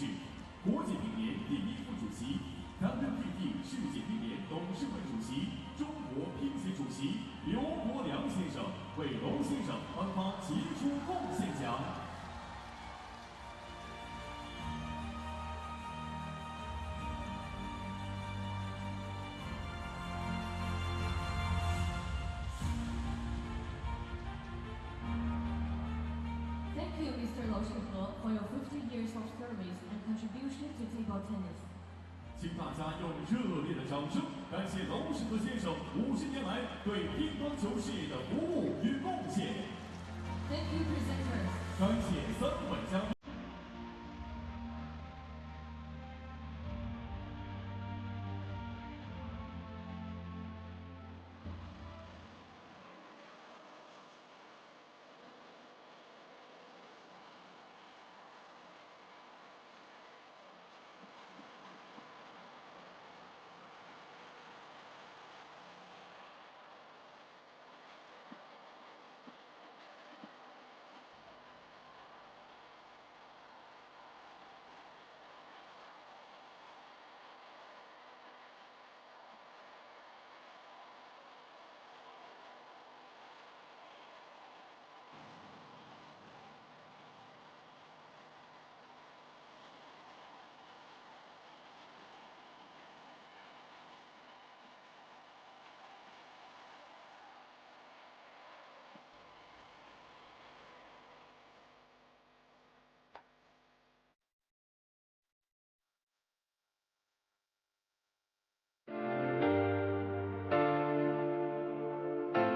是国际乒联第一副主席、WPT 世界乒联董事会主席、中国乒协主席刘国梁先生为龙先生颁发杰出贡献奖。Thank you, Mr. Liu Shihe, for your 50 years of service and contribution to table tennis. 请大家用热烈的掌声，感谢龙世和先生50年来对乒乓球事业的服务与贡献。Thank you, presenters. 感谢3位嘉宾。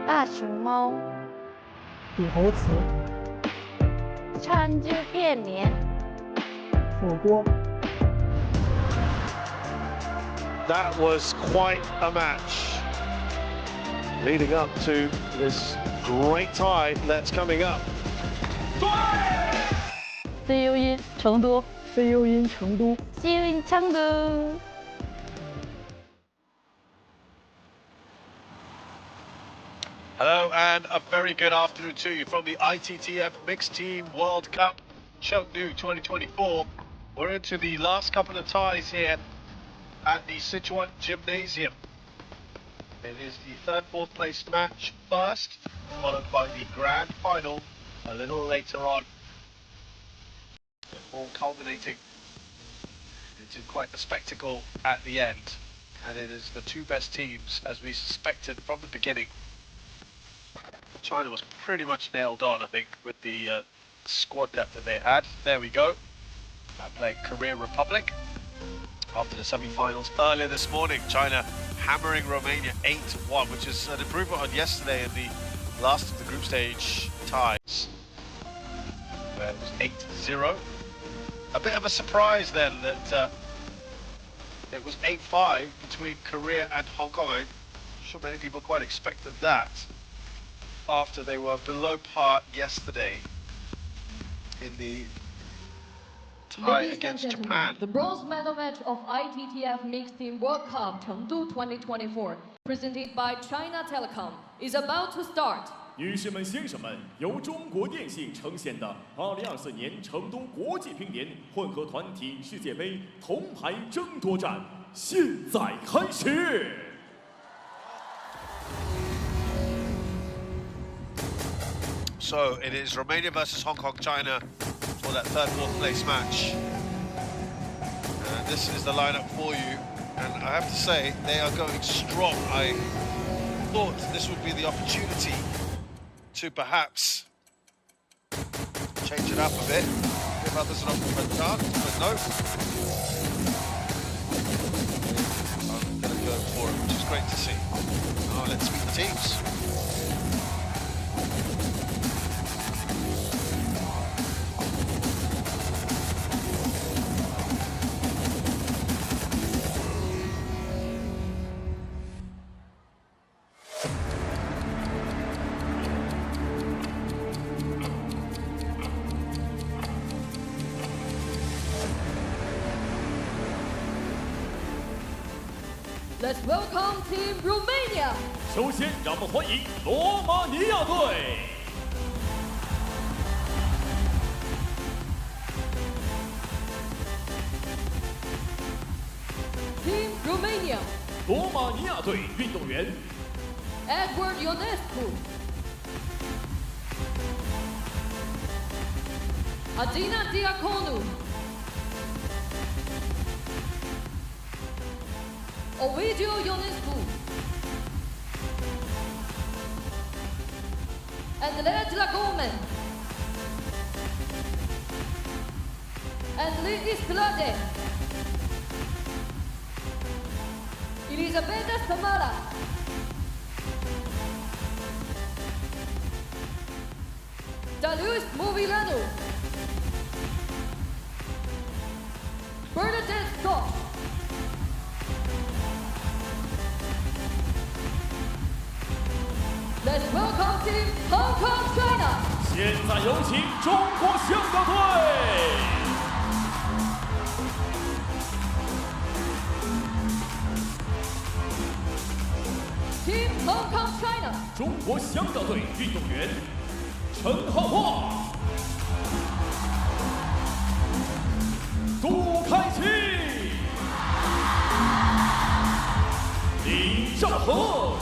大熊猫、比猴子、川剧变脸、火锅。 That was quite a match. Leading up to this great tie that's coming up. See you in 成都。 See you in 成都。 See you in 成都。 Hello and a very good afternoon to you from the ITTF Mixed Team World Cup Chengdu 2024. We're into the last couple of ties here at the Sichuan Gymnasium. It is the third, fourth place match first, followed by the grand final a little later on. All culminating into quite a spectacle at the end. And it is the two best teams, as we suspected from the beginning. China was pretty much nailed on, I think, with the squad depth that they had. There we go. I played Korea Republic after the semi-finals earlier this morning. China hammering Romania 8-1, which is an improvement on yesterday in the last of the group stage ties, where it was 8-0. A bit of a surprise then that it was 8-5 between Korea and Hong Kong. I'm sure many people quite expected that, after they were below par yesterday in the tie against Japan. The bronze medal match of ITTF Mixed Team World Cup Chengdu 2024, presented by China Telecom, is about to start. 女士们、先生们，由中国电信呈现的2024年成都国际乒联混合团体世界杯铜牌争夺战现在开始。 So it is Romania versus Hong Kong, China for that third, fourth place match. And this is the lineup for you. And I have to say, they are going strong. I thought this would be the opportunity to perhaps change it up a bit, give others an chance, but no. I'm going to go for it, which is great to see. Now let's meet the teams. Let's welcome Team Romania. 首先，让我们欢迎罗马尼亚队。Lithuania. 罗马尼亚队运动员 Edward Ionescu. Adina Diaconu. Ovidio Ionescu. Andrea Dragomen. And Lee Isklade. Elisabetta Samara. Darius Movilano. Bernadette Scott. Let's welcome Team Hong Kong, China. 现在有请中国香港队。 Team Hong Kong, China. 中国香港队运动员陈浩华、杜开启、林兆恒、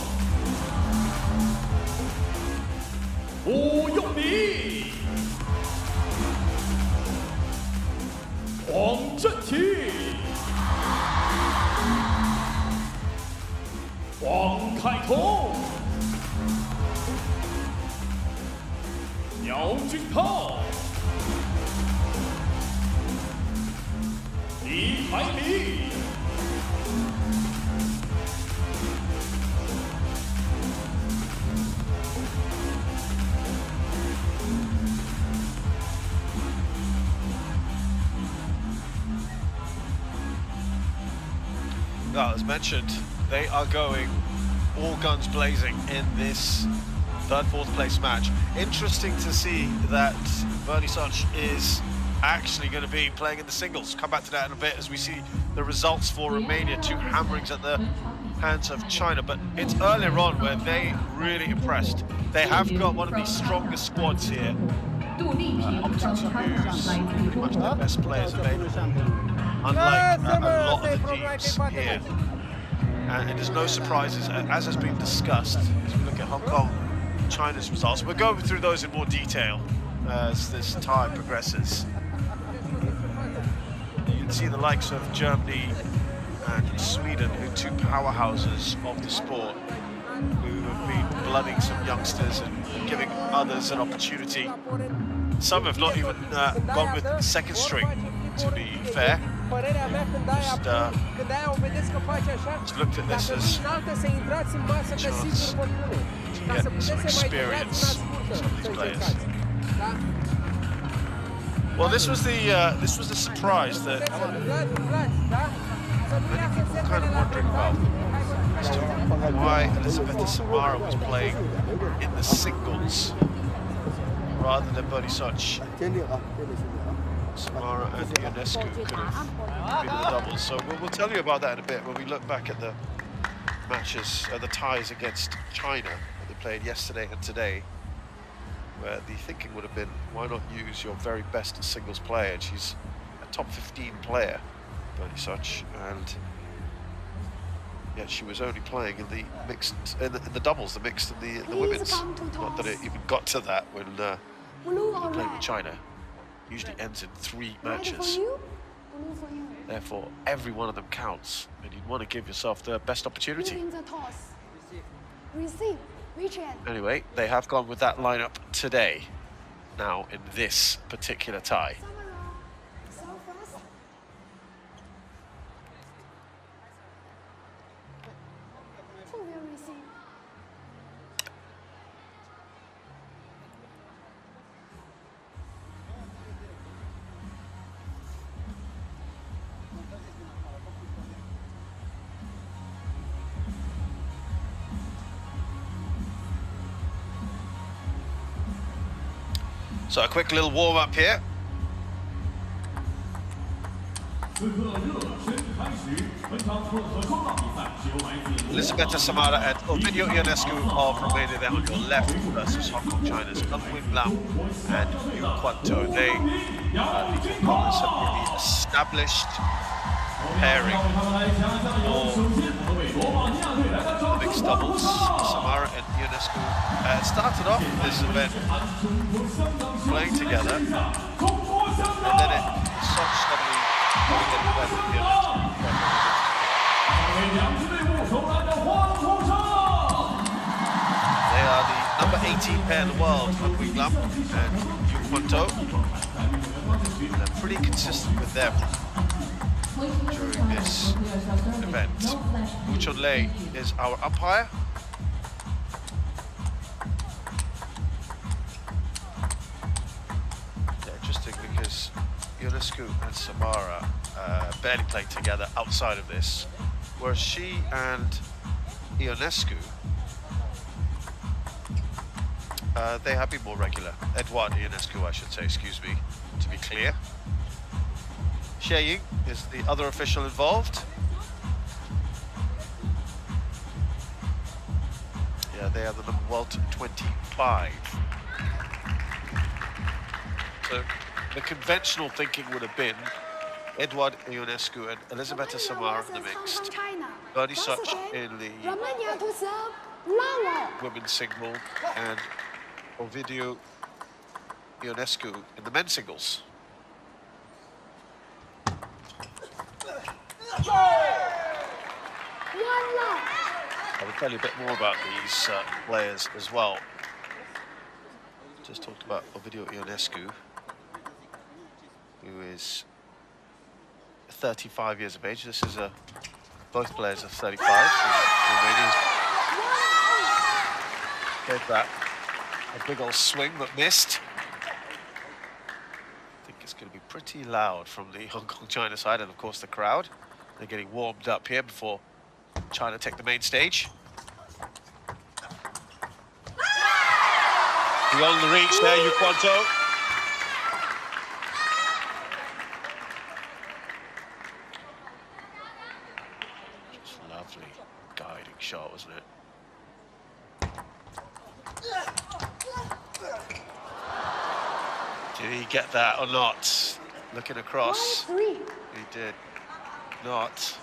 吴永礼、黄振廷、黄凯彤、姚俊涛、李海明、Well, as mentioned, they are going all guns blazing in this third, fourth place match. Interesting to see that Bernie Such is actually going to be playing in the singles. Come back to that in a bit as we see the results for Romania, 2 hammerings at the hands of China. But it's earlier on where they really impressed. They have got one of the strongest squads here. Opting to use pretty much their best players available. Unlike a lot of the teams here. And there's no surprises, as has been discussed, as we look at Hong Kong, China's results. We'll go through those in more detail as this tie progresses. You can see the likes of Germany and Sweden, who are 2 powerhouses of the sport, who have been blooding some youngsters and giving others an opportunity. Some have not even gone with second string, to be fair. Just looked at this as a chance to get some experience from some of these players. Well, this was the surprise that many people were kind of wondering about as to why Elisabetta Samara was playing in the singles rather than Bernie Such. Samara and Ionescu could have been in the doubles, so we'll tell you about that in a bit when we look back at the matches, the ties against China that they played yesterday and today, where the thinking would have been, why not use your very best singles player? And she's a top 15 player, Bernie Such, and yet she was only playing in the mixed, in the doubles, the mixed and the women's. Not that it even got to that when playing with China. Usually ends in 3 matches. Therefore, every one of them counts, and you'd want to give yourself the best opportunity. Anyway, they have gone with that lineup today, now in this particular tie. So a quick little warm-up here. Elisabetta Samara and Ovidio Ionescu of Romania there on your left versus Hong Kong China's Nguyen Lam and Yu Kwan To. They, the Hong Kongers have really established pairing for the mixed doubles. Samara and Ionescu started off this event playing together, and then it suddenly getting better with They are the number 18 pair in the world, Wiglam and Yuquanto. They're pretty consistent with them during this event. Wu Chunlei is our umpire. Yeah, interesting because Ionescu and Samara barely played together outside of this, whereas she and Ionescu they have been more regular. Edouard Ionescu, I should say, excuse me, to be clear. Xie Ying is the other official involved. Yeah, they are the number world 25. So the conventional thinking would have been Edouard Ionescu and Elisabetta Samara in the mixed, Bernie Such in the women's single, and Ovidiu Ionescu in the men's singles. I will tell you a bit more about these players as well. Just talked about Ovidiu Ionescu, who is 35 years of age. This is both players are 35. There's that. A big old swing, but missed. I think it's going to be pretty loud from the Hong Kong China side, and of course the crowd. They're getting warmed up here before China take the main stage. Beyond the reach there, Yuquanto. Just lovely guiding shot, wasn't it? Did he get that or not? Looking across. He did not.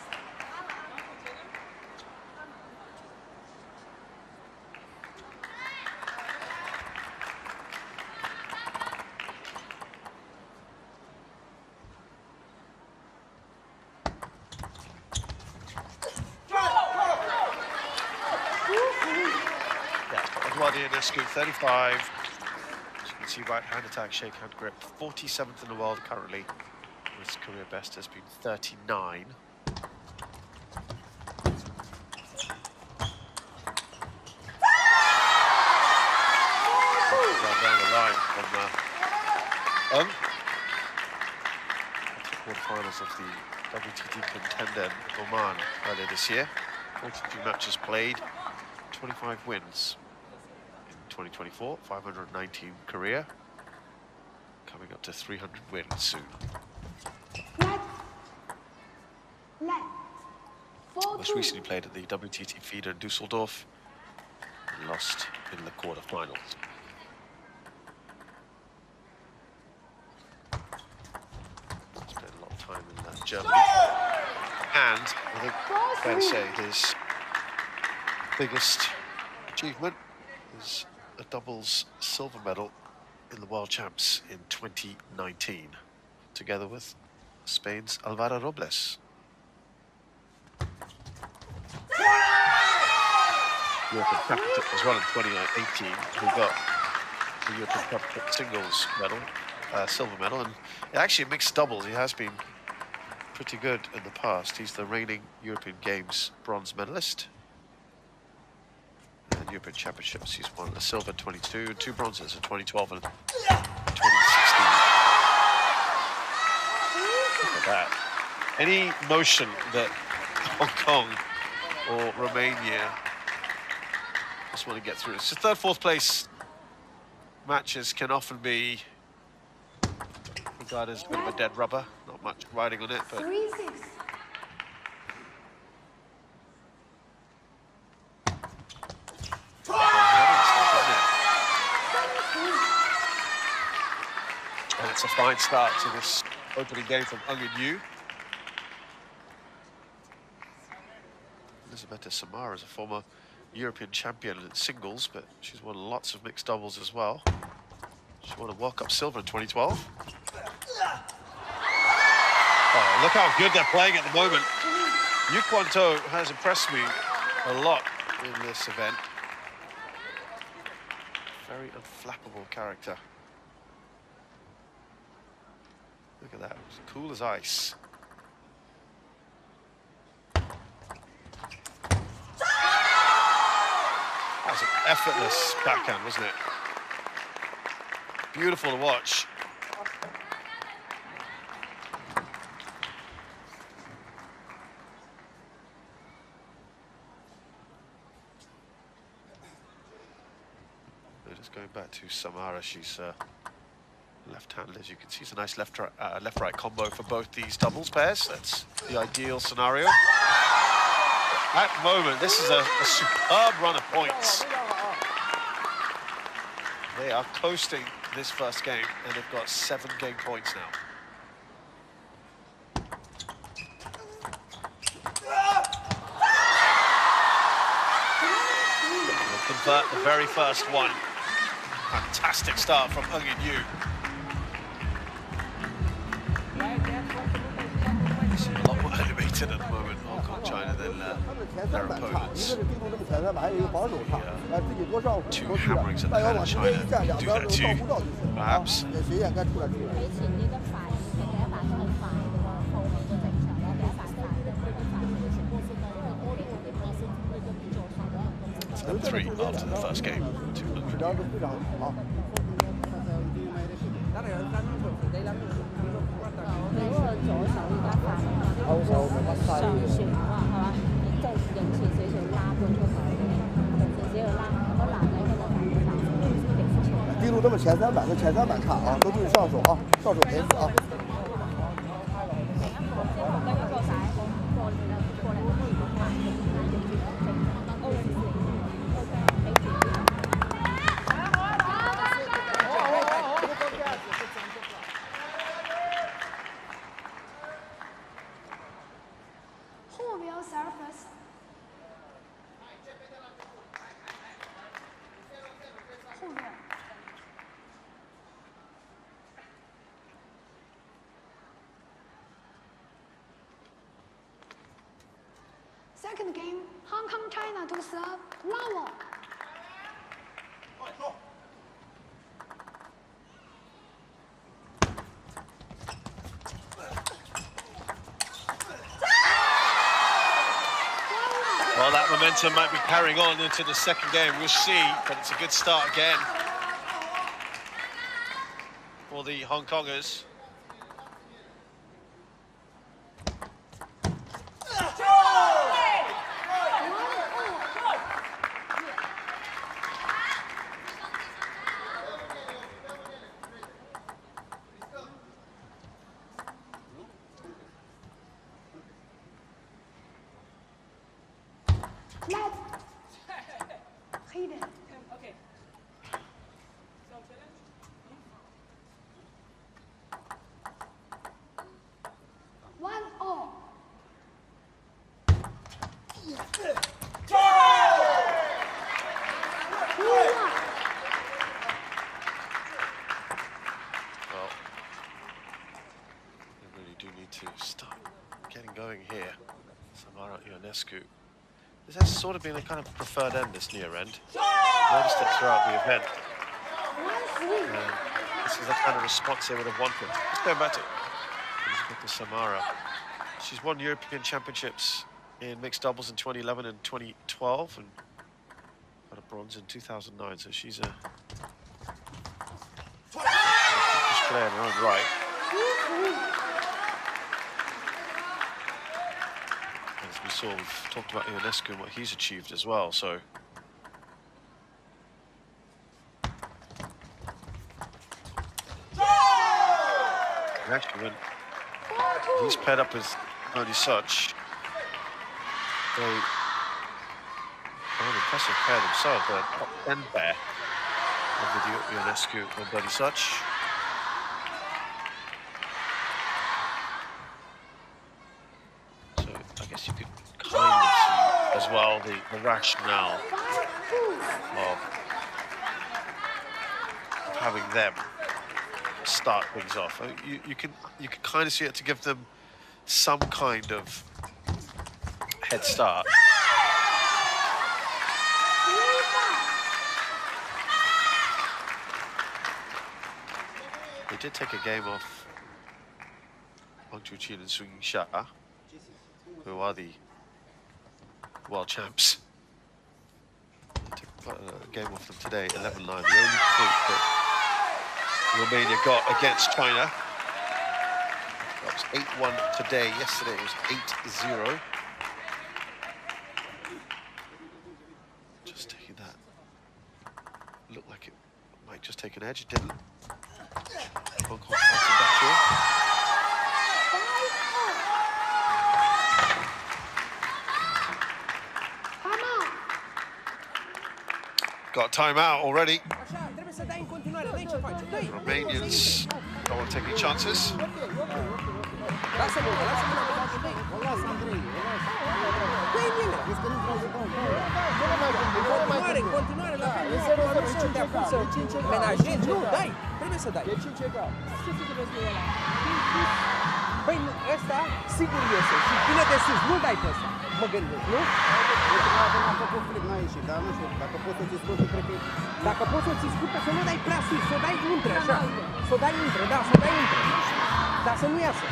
Yeah, Ionescu, 35. As you can see, right hand attack, shake hand grip. 47th in the world currently. His career best has been 39. Down the line from quarterfinals of the WTT contender in Oman earlier this year. 42 matches played, 25 wins in 2024, 519 career, coming up to 300 wins soon. Most recently played at the WTT feeder in Dusseldorf and lost in the quarterfinals. Spent a lot of time in Germany, and I think fair to say his biggest achievement is a doubles silver medal in the World Champs in 2019, together with Spain's Alvaro Robles. European Championship as well in 2018. He got the European Championship singles medal, silver medal, and actually mixed doubles. He has been pretty good in the past. He's the reigning European Games bronze medalist. And the European Championships, he's won a silver 22, 2 bronzes in 2012 and 2016. Look at that. Any notion that Hong Kong or Romania just want to get through. So third, fourth place matches can often be regarded as a bit of a dead rubber. Not much riding on it, but... And it's a fine start to this opening game from Ung and Yu. Elizabeth Samara is a former European champion in singles, but she's won lots of mixed doubles as well. She won a World Cup silver in 2012. Oh, look how good they're playing at the moment. Yu Kwanto has impressed me a lot in this event. Very unflappable character. Look at that, it's cool as ice. That was an effortless backhand, wasn't it? Beautiful to watch. We're just going back to Samara. She's left-handed, as you can see. It's a nice left-right combo for both these doubles pairs. That's the ideal scenario. At the moment, this is a superb run of points. They are coasting this first game, and they've got 7 game points now. They'll convert the very first one. Fantastic start from Eung In Yu. It's a lot more elevated at the moment, Hong Kong, China, than their opponents. Two hammerings at the head of China do that too, perhaps. It's number 3 after the first game. Second game, Hong Kong, China to serve, Lavo. Well, that momentum might be carrying on into the second game. We'll see, but it's a good start again for the Hong Kongers. Okay. 1-0. Well, they really do need to start getting going here. Samara Ionescu. This has sort of been a kind of preferred end, this near end. Noticed it throughout the event. This is the kind of response they would have wanted. Let's go back to Elizabeth Samara. She's won European Championships in mixed doubles in 2011 and 2012, and got a bronze in 2009. So she's a accomplished player in her own right. As we saw, we've talked about Ionescu and what he's achieved as well. So. Actually, when he's paired up with Bodhi Such, they are an impressive pair themselves. They're a top 10 pair of Ionescu and Bodhi Such. So I guess you could kind of see as well the rationale of having them start things off. I mean, you can kind of see it to give them some kind of head start. They did take a game off Wang Chuqin and Su Yingxia, who are the world champs. They took a game off them today, 11-9. The only point that Romania got against China. That was 8-1 today. Yesterday it was 8-0. Just taking that. Looked like it might just take an edge. It didn't. Hong Kong fighting back here. Got timeout already. Romanians don't want to take any chances. Păi ăsta, sigur iese și vine de sus, nu dai pe ăsta, mă gândesc, nu? Dacă poți să nu a ieșit, dar nu știu, dacă poți să-ți scoți, cred că... Dacă poți să-ți scoți, să nu dai prea sus, să o dai între, așa, să o dai între, da, să o dai între, dar să nu iasă.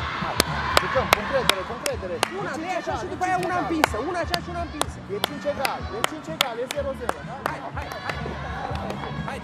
Jucăm, cu încredere. Una de așa și după aia una împinsă, una așa și una împinsă. E 5 egal, e 0-0, da? Hai.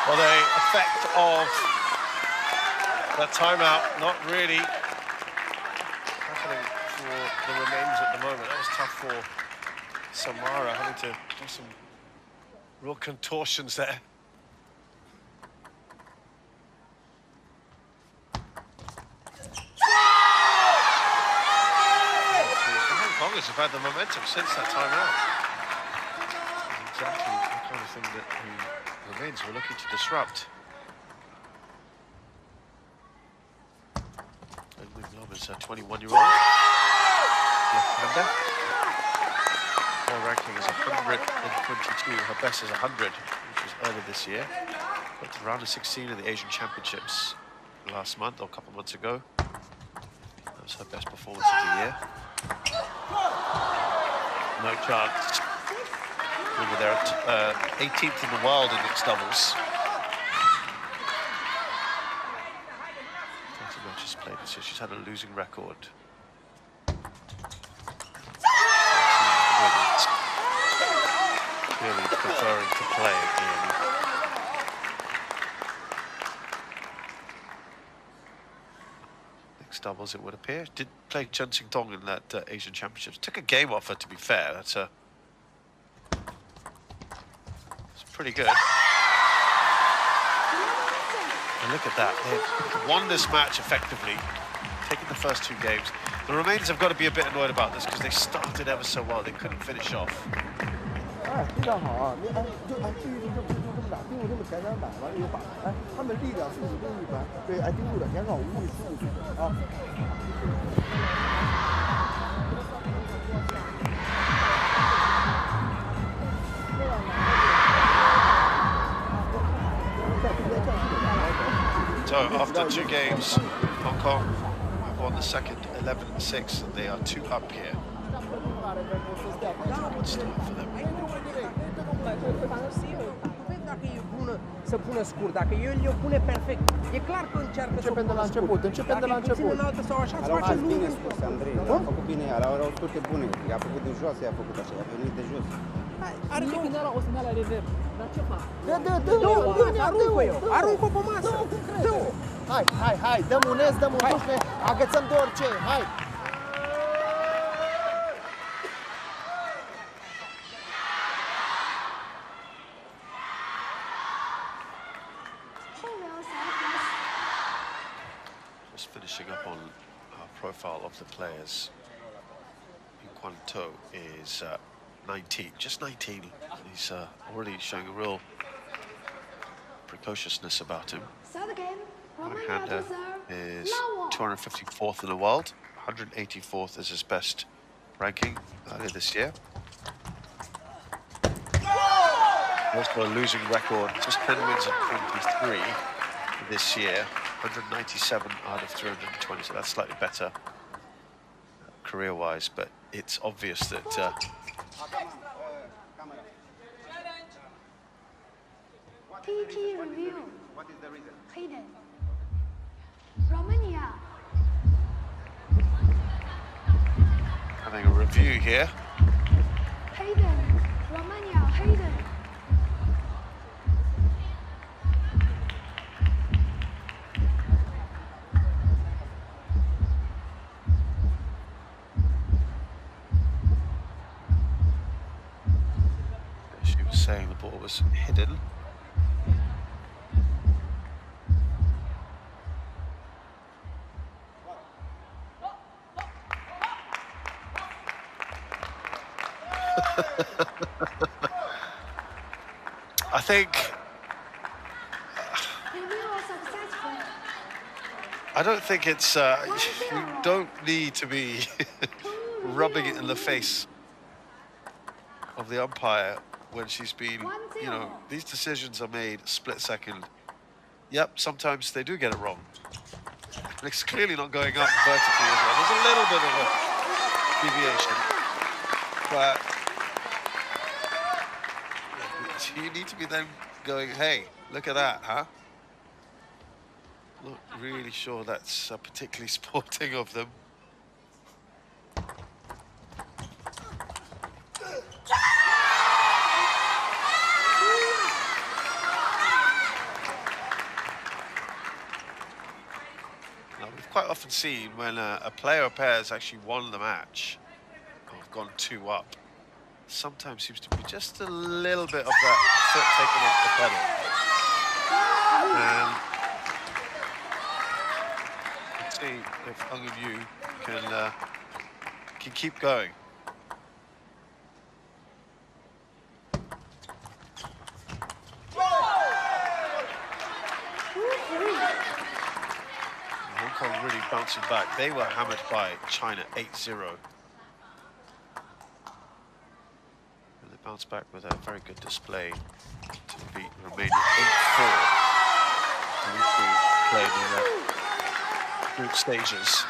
Well, the effect of that timeout not really happening for the Romanians at the moment. That was tough for Samara, having to do some real contortions there. The Hong Kongers have had the momentum since that timeout. Exactly the kind of thing that the Romanians were looking to disrupt. And Wing is a 21-year-old left-hander. Her ranking is 122. Her best is 100, which was earlier this year. Got to round of 16 of the Asian Championships last month, or a couple of months ago. That was her best performance of the year. No chance. Remember, they're 18th in the world in mixed doubles. 30 matches played this year. She's had a losing record. Clearly preferring to play in mixed doubles, it would appear. Did play Chen Xingtong in that Asian Championships. Took a game off her, to be fair. That's a pretty good. And look at that. They've won this match effectively, taken the first two games. The Romanians have got to be a bit annoyed about this because they started ever so well. They couldn't finish off. 非常好啊！你就第一就这么打，丁路这么前3打完了又把他们力量素质都一般，对，丁路的年少无畏15岁啊。So after two games, Hong Kong have won the second 11-6, and they are 2 up here. Good start for them. să pună scurt. Dacă el le pune perfect, e clar că încearcă să Începem de la pună început, scurt. începem de la Dacă e puțin început. înaltă sau așa, îți L-au face fost bine lung. spus, Andrei, a făcut bine ea, au tute bune, i-a făcut de jos, i-a făcut așa, i-a venit de jos. Are Nu, nu. o să ne la reverb. Dar ce fac? Dă, Aruncă-o eu, aruncă-o pe masă. Dă-o. Hai, dăm un S, dăm un duș, ne agățăm de orice, hai! Just finishing up on our profile of the players. Quan To is 19, just 19. He's already showing a real precociousness about him. Start game. Romania Right-hander to serve. is 254th in the world. 184th is his best ranking earlier this year. Also a losing record, just 10 wins and 23 this year. 197 out of 320, so that's slightly better career-wise, but it's obvious that TT review. What is the reason? Hidden. Romania. having a review here. Hidden. Romania. Hidden. She was saying the ball was hidden. I think Review was successful. I don't think it's you don't need to be rubbing it in the face of the umpire when she's been, you know, these decisions are made split second. Yep, sometimes they do get it wrong. And it's clearly not going up vertically as well. There's a little bit of a deviation, but you need to be then going, hey, look at that, huh? Not really sure that's particularly sporting of them. Now, we've quite often seen when a player or pair has actually won the match, or have gone 2 up, sometimes seems to be just a little bit of that foot taken off the pedal. And let's see if Ung and Yu can keep going. Hong Kong really bouncing back. They were hammered by China 8-0. Bounce back with a very good display to beat Romania 8-4. Played in the group stages.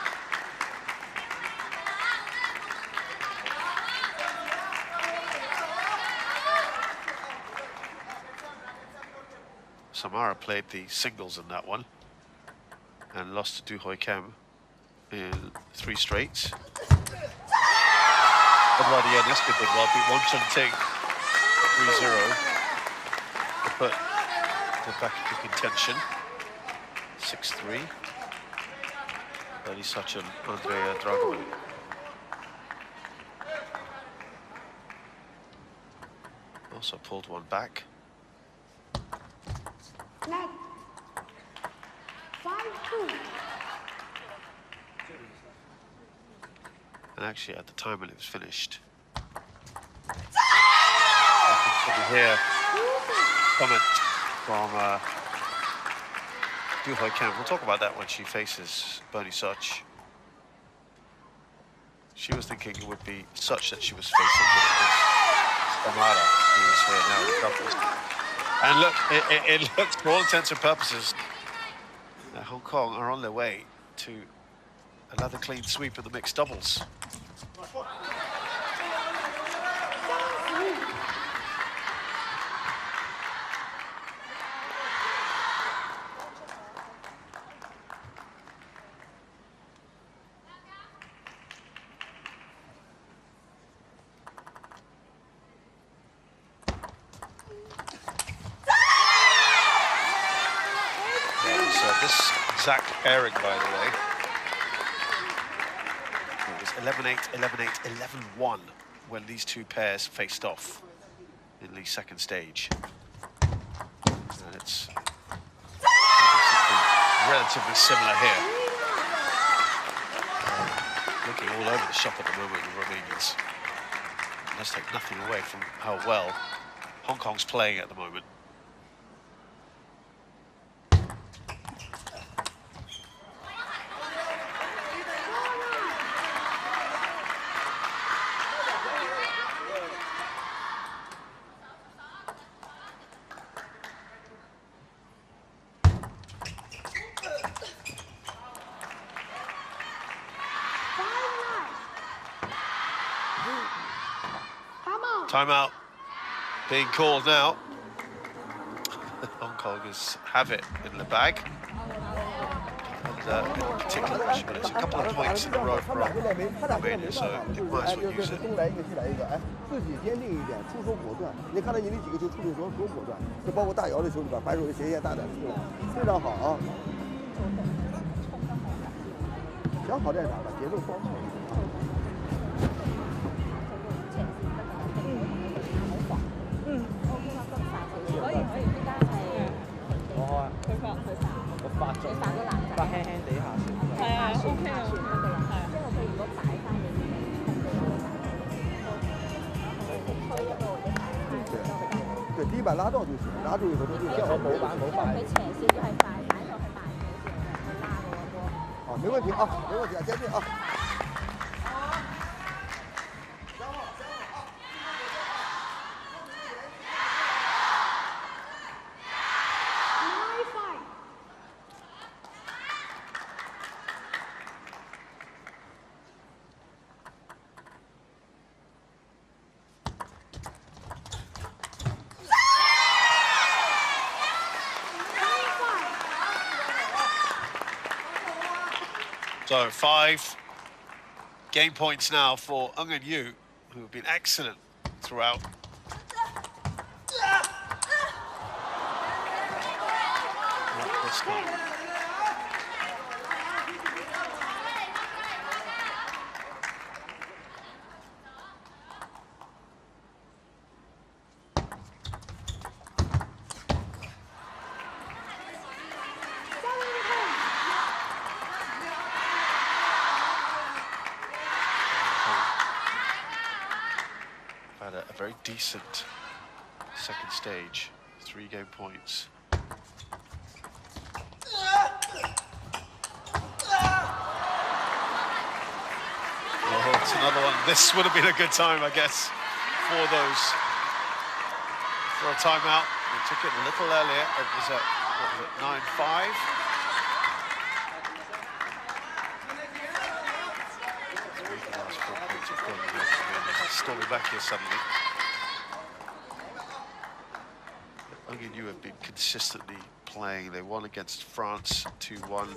Samara played the singles in that one and lost to Du Hoi Kem in 3 straight. Eduardo Ionescu did well, beat Won Chun Ting 3-0 to put them back into contention. 6-3. Bernie Such and Andrea Dragovic. Also pulled one back. Flat. 5-2. And actually, at the time when it was finished, I can probably hear comment from Du Hoi Kem. We'll talk about that when she faces Bernie Such. She was thinking it would be Such that she was facing, but it was Samara who is here now in doubles. And look, it looks, for all intents and purposes, that Hong Kong are on their way to another clean sweep in the mixed doubles. this exact pairing, by the way, it was 11-8, 11-8, 11-1 when these two pairs faced off in the second stage. And it's relatively similar here. Looking all over the shop at the moment, the Romanians. Let's take nothing away from how well Hong Kong's playing at the moment. Timeout being called now. Hong Kongers have it in the bag. And in particular, it's a couple of points in a row from Romania, so it might as well use it. 自己坚定一点，出手果断。你看到你那几个球出手多果断，就包括大姚的球里边，白手的斜线大胆出来，非常好啊。想好战场了，节奏放好。 对，第一板拉到就行，拉住以后他就掉。冇板冇板。佢斜線都係快，擺落去大少少，拉到個波。哦，沒問題啊，沒問題啊，堅定啊。 So 5 game points now for Ng and Yu, who have been excellent throughout. This time. Had a very decent second stage, 3 game points. Oh, it's another one. This would have been a good time, I guess, for a timeout. They took it a little earlier. It was at, what was it, 9-5? Storming back here suddenly. Ng and Yu have been consistently playing. They won against France 2-1.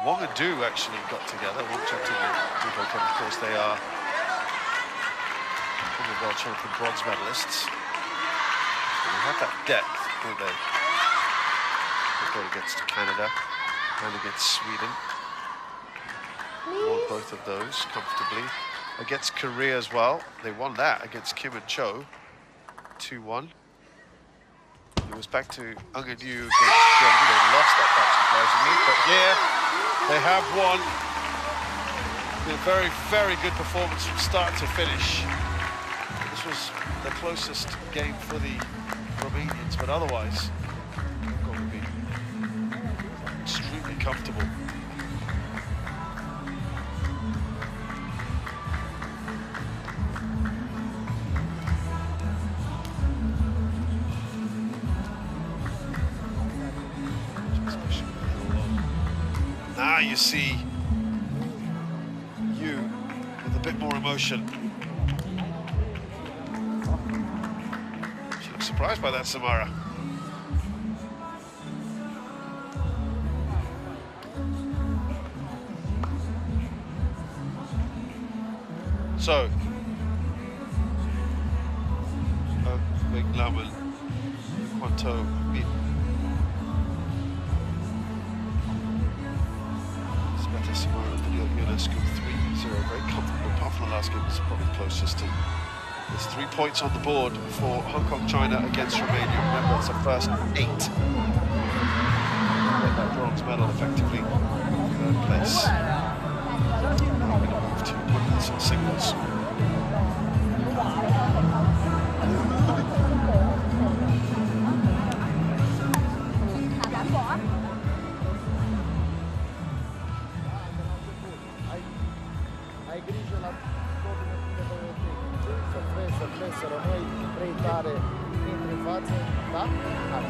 Wong and Du actually got together. Wong jumped in with Dubo, of course they are World Champion bronze medalists. They have that depth, don't they? They got against Canada and against Sweden. Won both of those comfortably. Against Korea as well. They won that against Kim and Cho, 2-1. It was back to Ng and Yu against Germany. They lost that back surprisingly, but here they have won. A very, very good performance from start to finish. This was the closest game for the Romanians, but otherwise, they've got to be extremely comfortable. Now you see Yu with a bit more emotion. She looks surprised by that, Samara. So, Wing Lam and Kwanto meet. Ionescu 3-0, very comfortable. Apart from the last game, it's probably closest to. There's 3 points on the board for Hong Kong, China against Romania. Remember, it's the first 8. Get that bronze medal effectively. Third place. Now we're going to move to women's singles. Ai grijă la coordonatele de să vrei să rămâi 3 tare intri în față, da? Hai.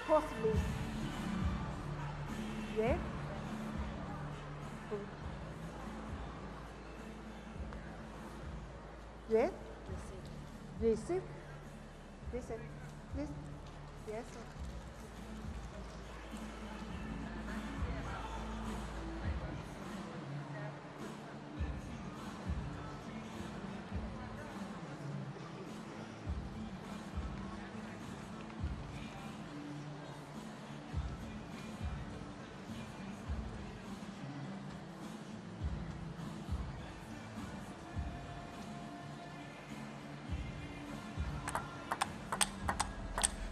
Possibly. Yeah? Yeah? Receive. Listen. Listen. Yes.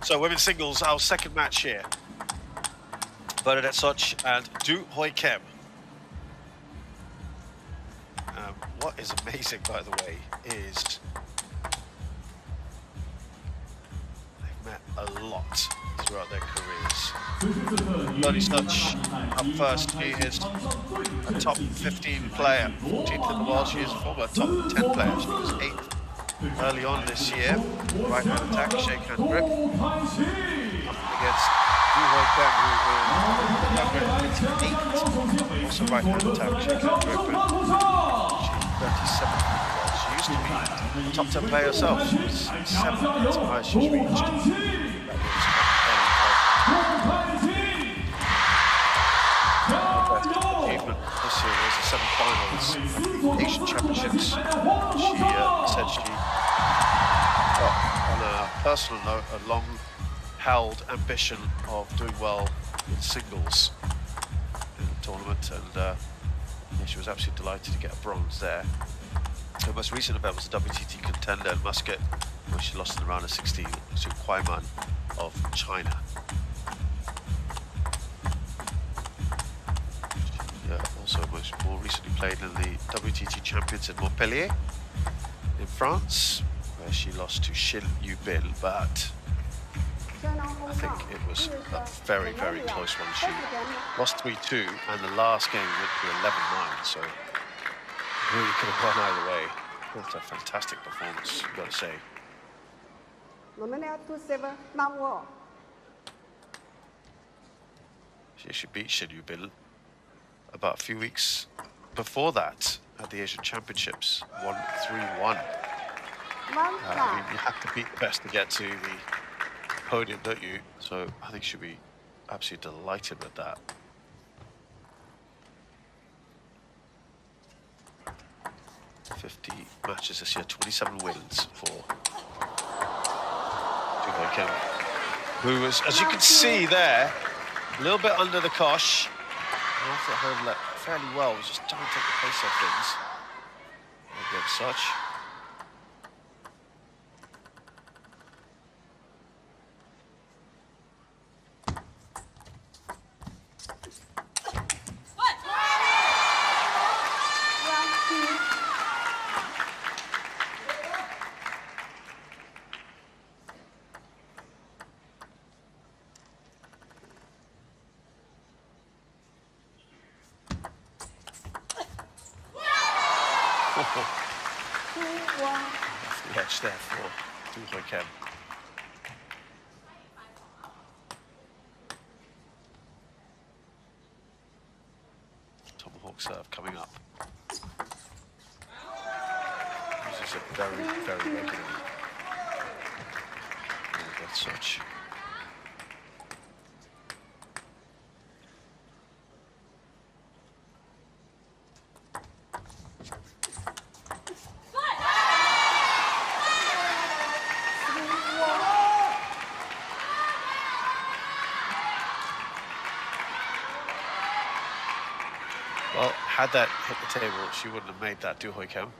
So women's singles, our second match here. Bernadette Soch and Du Hoi Kem. What is amazing, by the way, is they've met a lot throughout their careers. Bernie Soch up first, she is a top 15 player, 14th in the world. She is a former top 10 player. She was 8th early on this year. Right hand attack, shake hand grip. Up against Du Hoi Kem, who is 8th. Also right hand attack, shake hand grip. And she's 37. She used to be a top 10 player herself. She was 7th. That's the highest she's reached. Achievement this year was the semi-finals at the Asian Championships. She said she got, on a personal note, a long-held ambition of doing well in singles in the tournament, and yeah, she was absolutely delighted to get a bronze there. Her most recent event was the WTT Contender in Muscat, where she lost in the round of 16 to Kwaiman of China. Also more recently played in the WTT Champions in Montpellier in France, where she lost to Xin Yubin, but I think it was a very, very close one. She lost 3-2, and the last game went to 11-9, so really could have gone either way. That's a fantastic performance, you've got to say. She beat Xin Yubin about a few weeks before that at the Asian Championships, 1-3-1. I mean, you have to beat the best to get to the podium, don't you? So I think she'll be absolutely delighted with that. "50 matches this year, 27 wins for Du Hoi Kem, who was, as you can see there, a little bit under the cosh. After hurdle that fairly well, was just trying to take the pace off things. Again, Soch. Off the edge there for Du Hui Kem. Tomahawk serve coming up. Uses it very, very regularly. As such. Well, had that hit the table, she wouldn't have made that, Du Hui Kem.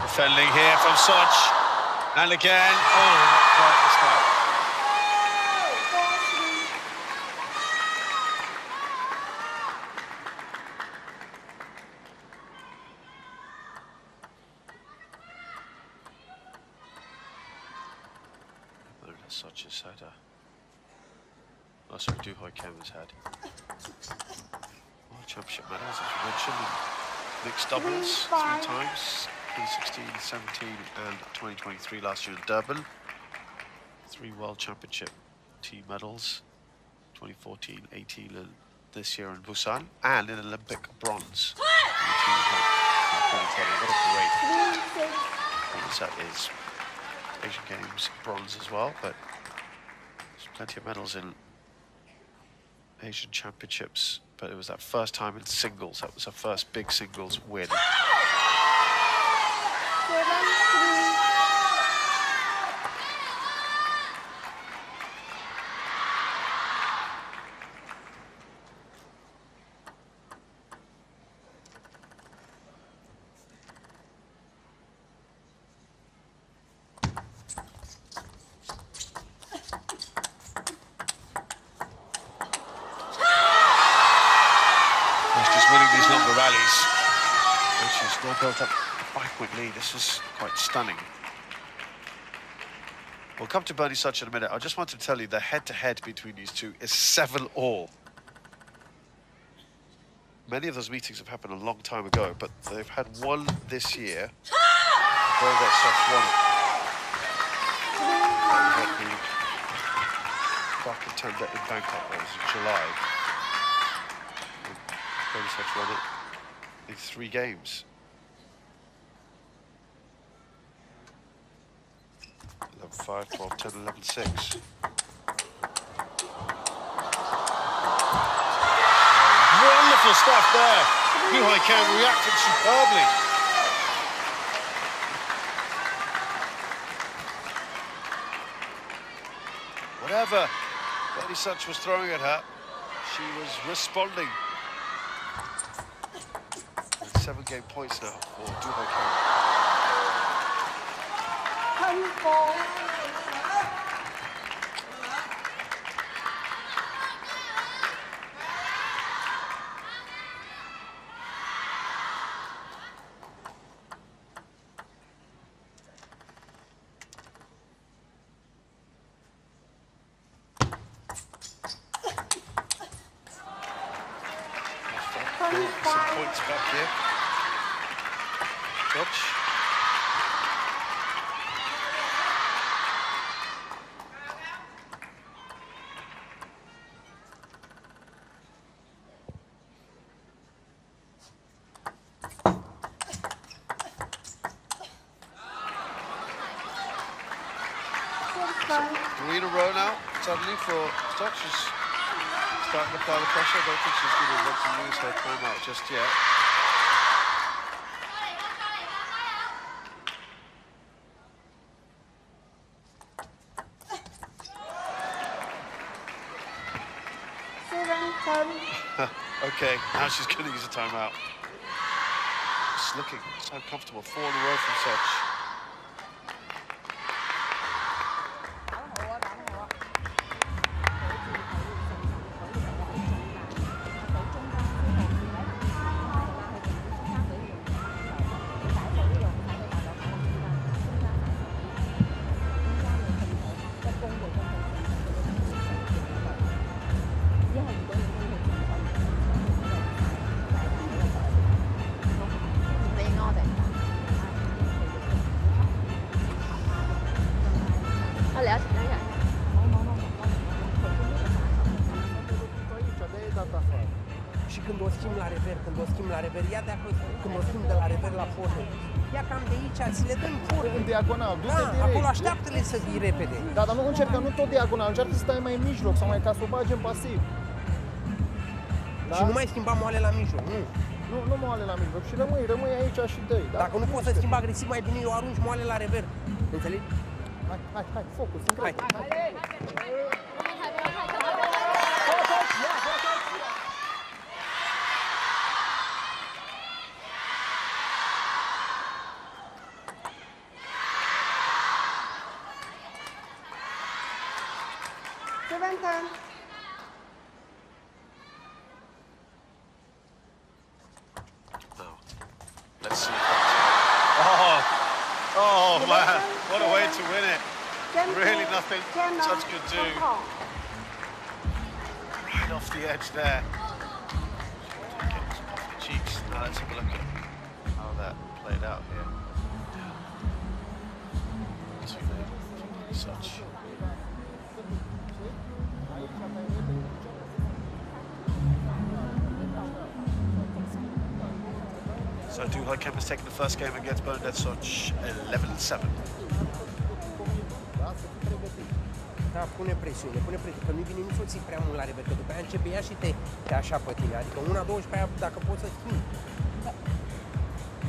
Defending here from Soch. And again, oh, not quite this time. Soch has had a... Oh, sorry, Du Hui Kem has had World Championship medals, as you mentioned, in mixed doubles 3 times, 2016, 17 and 2023 last year in Durban. 3 World Championship team medals, 2014, 18 and this year in Busan, and an Olympic bronze in 2020. What a great performance that is. Asian Games bronze as well, but there's plenty of medals in Asian Championships, but it was that first time in singles. That was her first big singles win. Rallies, and she's now built up a 5-point lead. This is quite stunning. We'll come to Bernie Such in a minute. I just wanted to tell you the head-to-head between these two is 7-all. Many of those meetings have happened a long time ago, but they've had one this year. That Such won it. Back contender in Bangkok, that was in July. Bernie Such won it in 3 games. 11-5, 12-10, 11-6. Wonderful stuff there. Du Hui Kem reacted superbly. Whatever Bernie Such was throwing at her, she was responding. 7-game points now for Du Hui Kem. Some points back here. Soch. So 3 in a row now, suddenly for Soch. She's starting to apply the pressure. I don't think she's going to want to use her timeout just yet. Okay, now she's going to use a timeout. It's looking so comfortable. 4 in a row from Soch. dat afară. Și când o schimb la rever, ia de acolo, când o schimb de la rever la foră, ia cam de aici, ți le dăm foră. În diagonal, du-te direct. Acolo așteaptă-le să vii repede. Da, dar nu încercă, nu tot diagonal, încearcă să stai mai în mijloc sau mai ca să o bagi în pasiv. Da? Și nu mai schimba moale la mijloc, nu. Nu moale la mijloc și rămâi aici și dă-i. Da? Dacă nu poți să schimbi agresiv, mai bine eu arunci moale la rever. Înțelegi? Hai, focus, hai. Let's see. Oh man, what a way to win it. Really nothing such could do. Right off the edge there. Off the cheeks. Now let's have a look at how that played out here. Too late. Such. So Duhoi Kemp has taken the first game against Bernadette Soch 11-7. Da, pune presiune, că nu vine nici o ții prea mult la rever, că după aia începe ea și te așa pe tine, adică 1-2 și pe aia dacă poți să schimbi.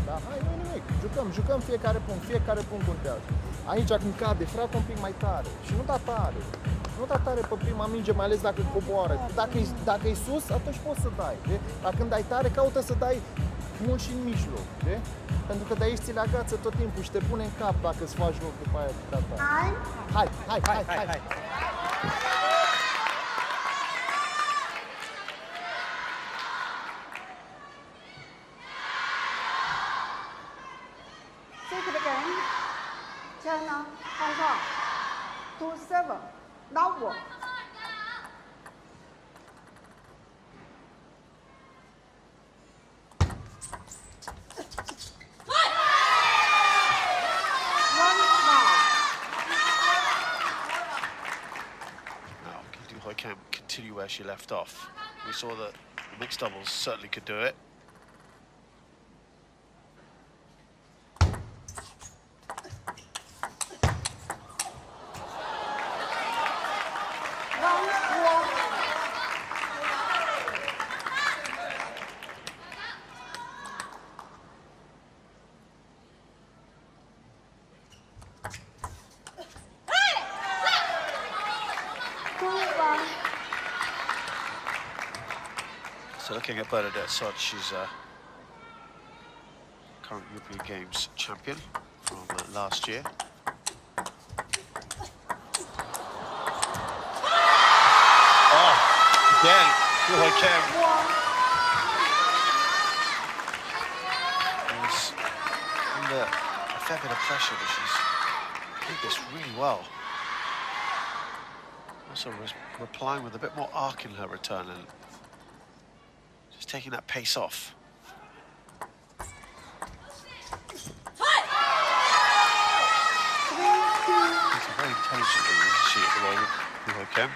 Da, hai, nu nimic, jucăm fiecare punct contează. Aici când cade, frate un pic mai tare și nu da tare pe prima minge, mai ales dacă coboară. Dacă e sus, atunci poți să dai, de? Dar când dai tare, caută să dai mult și în mijloc, de? Pentru că de aici ți le agață tot timpul și te pune în cap dacă îți faci loc după aia. Hai. Take it again. China, Hong Kong. 2-7. Now what? Can continue where she left off. We saw that mixed doubles certainly could do it. So looking at Bernadette Soch, she's current European Games champion from last year. Oh, again, Duhoi Kemp. She's under a fair bit of pressure, but she's did this really well. Also replying with a bit more arc in her return and just taking that pace off. It's a very intelligent move, she at the moment, Duhoi Kemp.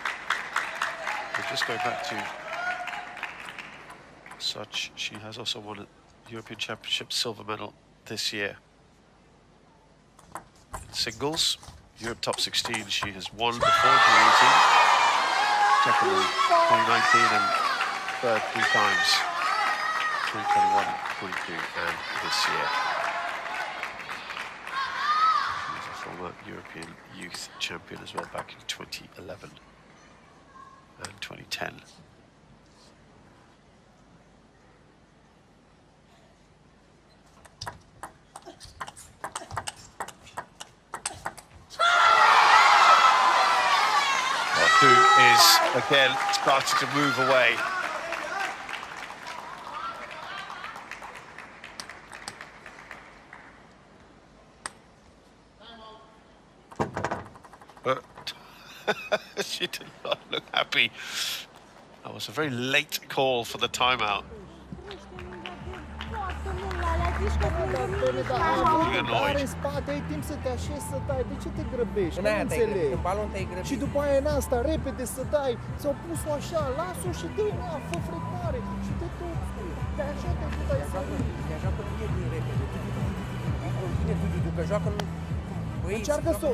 We'll just go back to Soch. She has also won a European Championship silver medal this year. In singles, Europe top 16, she has won before 2018, second in 2019 and third 3 times, 2021, 22 and this year. She was a former European youth champion as well back in 2011 and 2010. Who is again starting to move away. But she did not look happy. That was a very late call for the timeout. zici că ai avut răbdare în spate, ai timp să te așezi să dai. De ce te grăbești? În Nu aia te-ai grăbit, înțeleg. în balon te-ai grăbit. Și după aia în asta, repede să dai. Ți-au pus-o așa, lasă-o și dă-i mea, fă frecare. Și te tot spui. De așa te tot ai sărit. Te joacă bine din repede. Continue Dudu, că joacă în... Băi, Încearcă să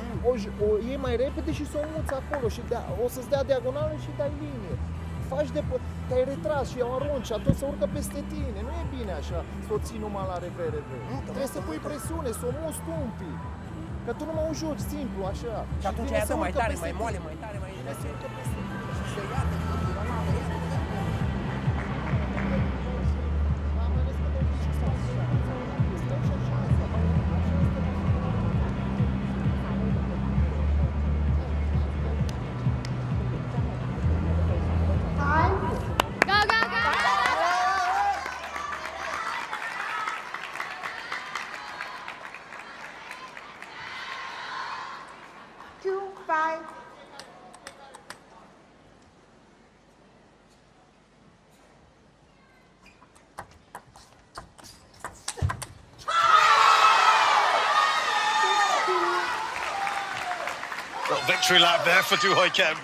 o iei mai repede și să o muți acolo și o să-ți dea diagonală și dai linie. Faci te-ai retras și o arunci și atunci să urcă peste tine. Nu e bine așa să o ții numai la revere. Trebuie să pui presiune, să o muți tu un pic. Că tu nu mă joci simplu așa. Și atunci aia dă mai tare, mai moale, mai tare, mai... Vine să urcă peste tine și să ia de Victory lap there for Du Kem.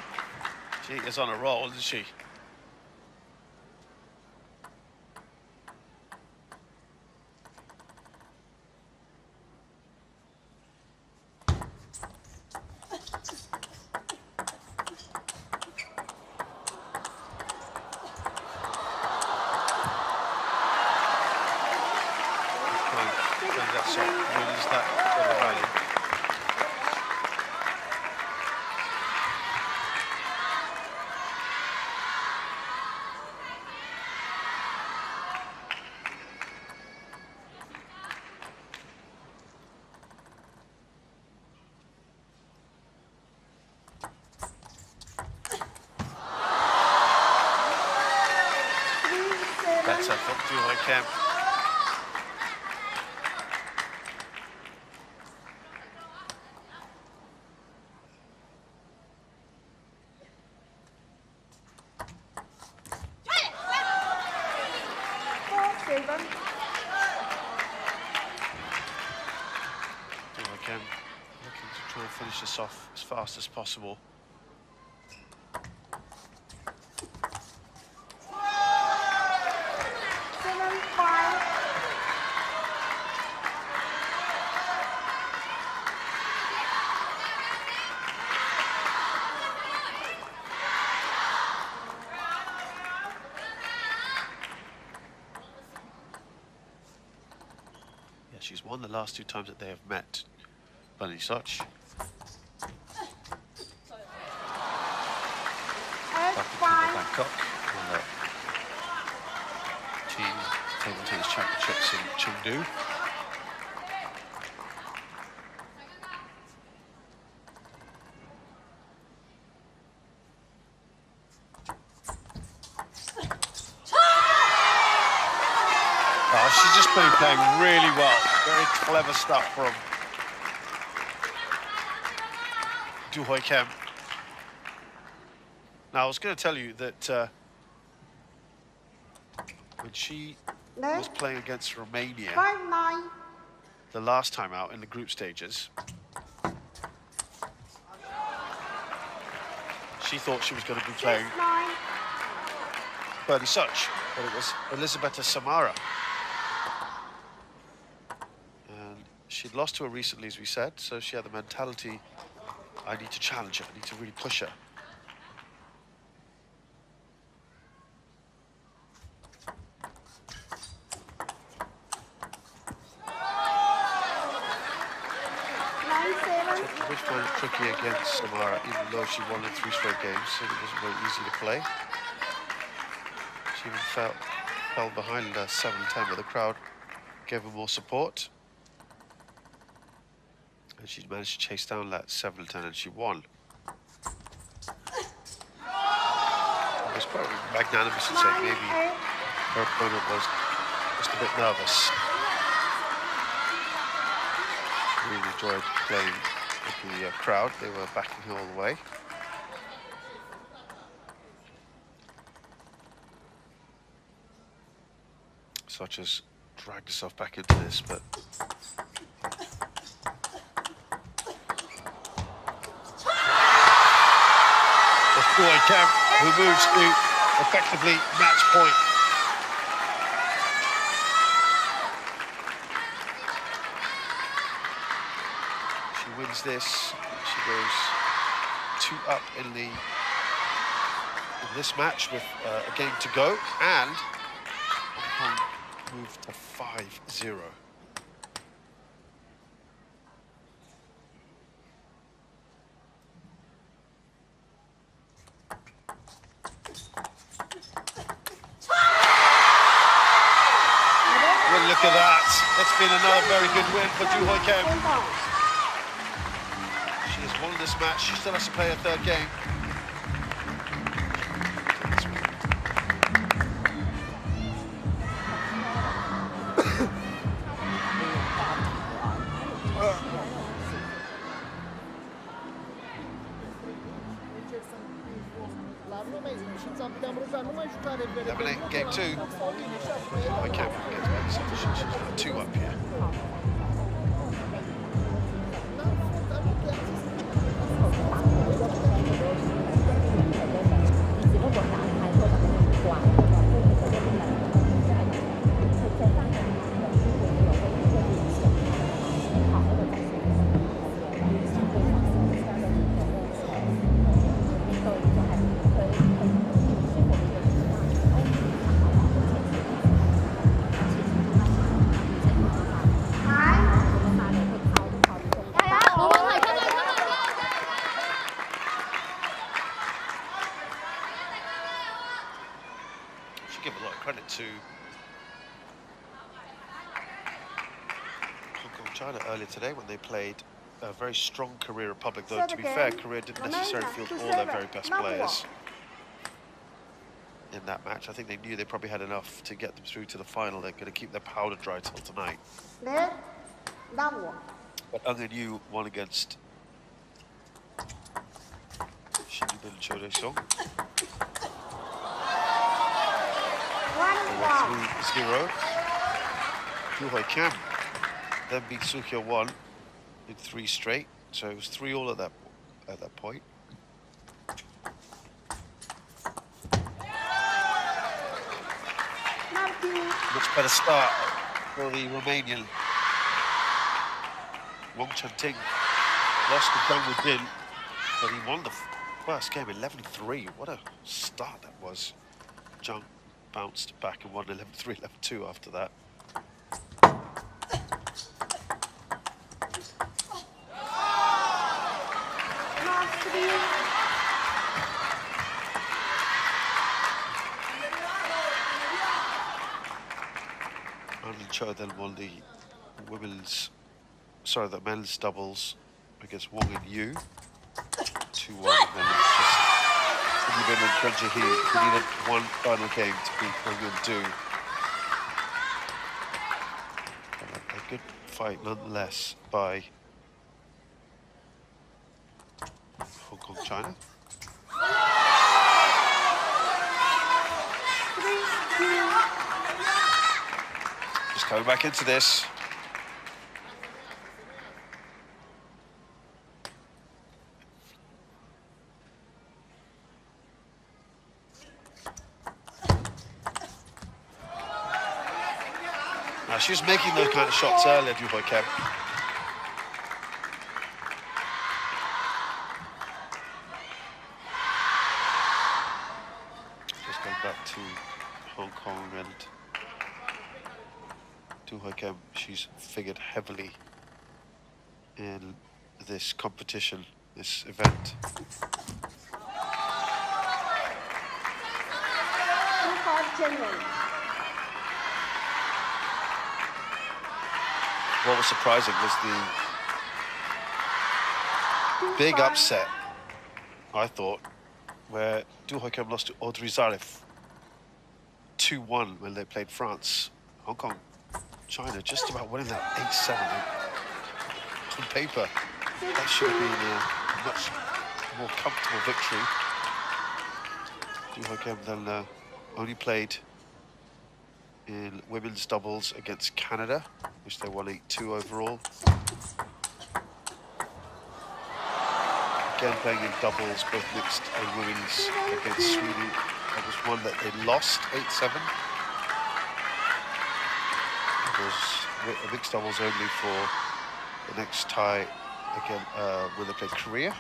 She is on a roll, isn't she? Better for Du Kem. Looking to try and finish this off as fast as possible. She's won the last 2 times that they have met. Bunny Soch. Bangkok. Table tennis championships in Chengdu. Oh, she's just been playing really well. Very clever stuff from Du Kem. Now, I was going to tell you that when she was playing against Romania the last time out in the group stages, she thought she was going to be playing Bunny Soch, but it was Elisabetta Samara. She'd lost to her recently, as we said, so she had the mentality, I need to challenge her, I need to really push her. She did find it tricky against Samara, even though she won in 3 straight games, so it wasn't very easy to play. She even fell behind 7-10, but the crowd gave her more support. And she managed to chase down that 7-10 and she won. It was quite magnanimous to say maybe her opponent was just a bit nervous. Really enjoyed playing with the crowd. They were backing her all the way. Such as dragged herself back into this, but it's Hu Huicam who moves to effectively match point. She wins this. She goes 2 up in this match with a game to go, and Hong Kong moved to 5-0. Well, look at that. That's been another very good win for Hu Huicam. She has won this match. She still has to play a third game. Eliminate game 2. I can't get back. She's got 2 up here. Give a lot of credit to Hong Kong China earlier today when they played a very strong Korea Republic, though to be fair, Korea didn't necessarily field all their very best players in that match. I think they knew they probably had enough to get them through to the final. They're going to keep their powder dry till tonight. But Ng Yu won against Shin Bin Cho Song. 3-0. Hu Huicam then beat Soo Hyo-won in 3 straight, so it was 3-all at that point. Much better start for the Romanian. Wong Chun-ting lost to Dong Woo-din, but he won the first game 11-3. What a start that was. Jung bounced back and won 11-3, 11-2 after that. Anli Cho then won the men's doubles against Wong and Yu. 2-1, and then it was just Bin and French he needed one final game to beat Hong and Do. A good fight nonetheless by Hong Kong China. Just coming back into this. She was making those kind of shots earlier, Hu Huicam. Just going back to Hong Kong and Hu Huicam, she's figured heavily in this competition, this event. What was surprising was the big upset, I thought, where Hu Huicam lost to Audrey Zarev 2-1 when they played France. Hong Kong, China just about winning that 8-7. On paper, that should have been a much more comfortable victory. Hu Huicam then only played in women's doubles against Canada, which they won 8-2 overall. Again playing in doubles, both mixed and women's, against Sweden. That was one that they lost 8-7. It was mixed doubles only for the next tie again when they played Korea.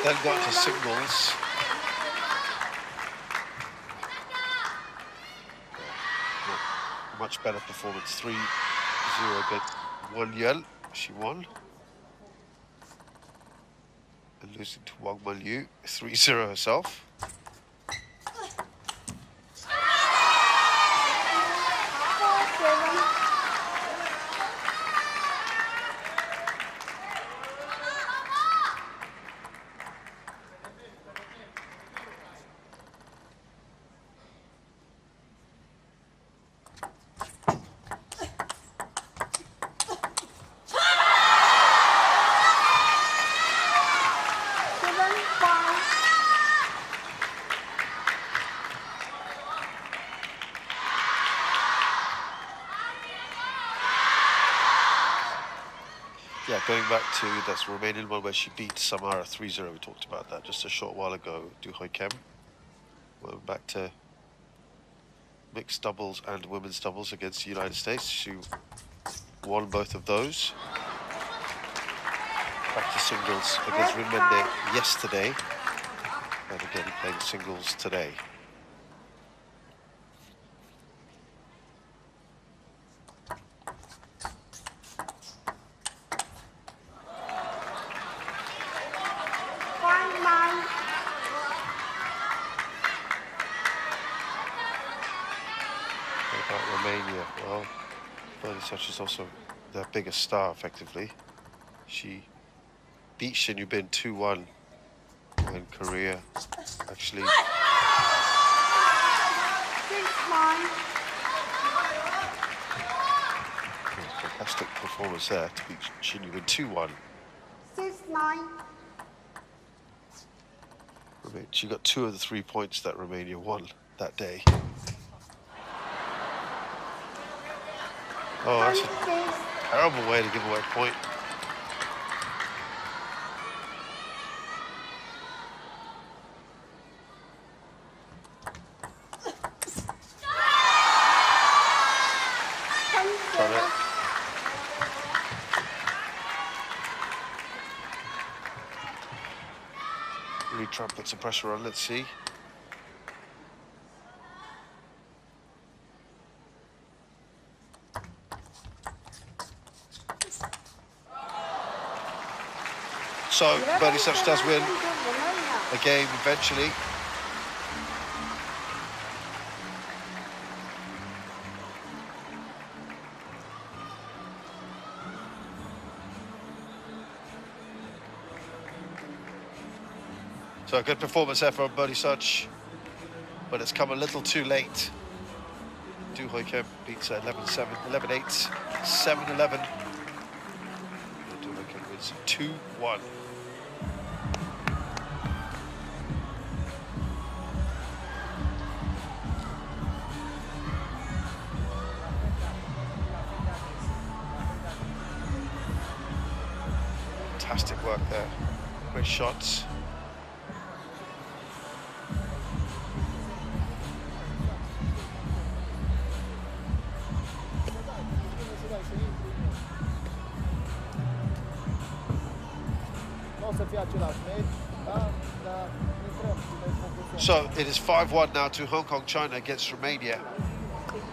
Then got to singles. Much better performance, 3-0 against Won Yul. She won. And losing to Wang Manliu, 3-0 herself. Yeah, going back to that's the Romanian one where she beat Samara 3-0. We talked about that just a short while ago. Du Hoi Kem. We're back to mixed doubles and women's doubles against the United States. She won both of those. Back to singles against Rinmende yesterday. And again playing singles today. Romania, well, Bernie Such is also their biggest star, effectively. She beat Shin Yubin 2-1 when Korea actually... Fantastic performance there to beat Shin Yubin 2-1. 6-9. She got 2 of the 3 points that Romania won that day. Oh, that's a terrible way to give away a point. Really try and put some pressure on, let's see. So, Bernie Such does win a game eventually. So a good performance there from Bernie Such, but it's come a little too late. Du Hoi Kem beats 11-7, 11-8, 7-11. Du Hoi Kem wins 2-1. Fantastic work there. Great shots. So it is 5-1 now to Hong Kong, China against Romania.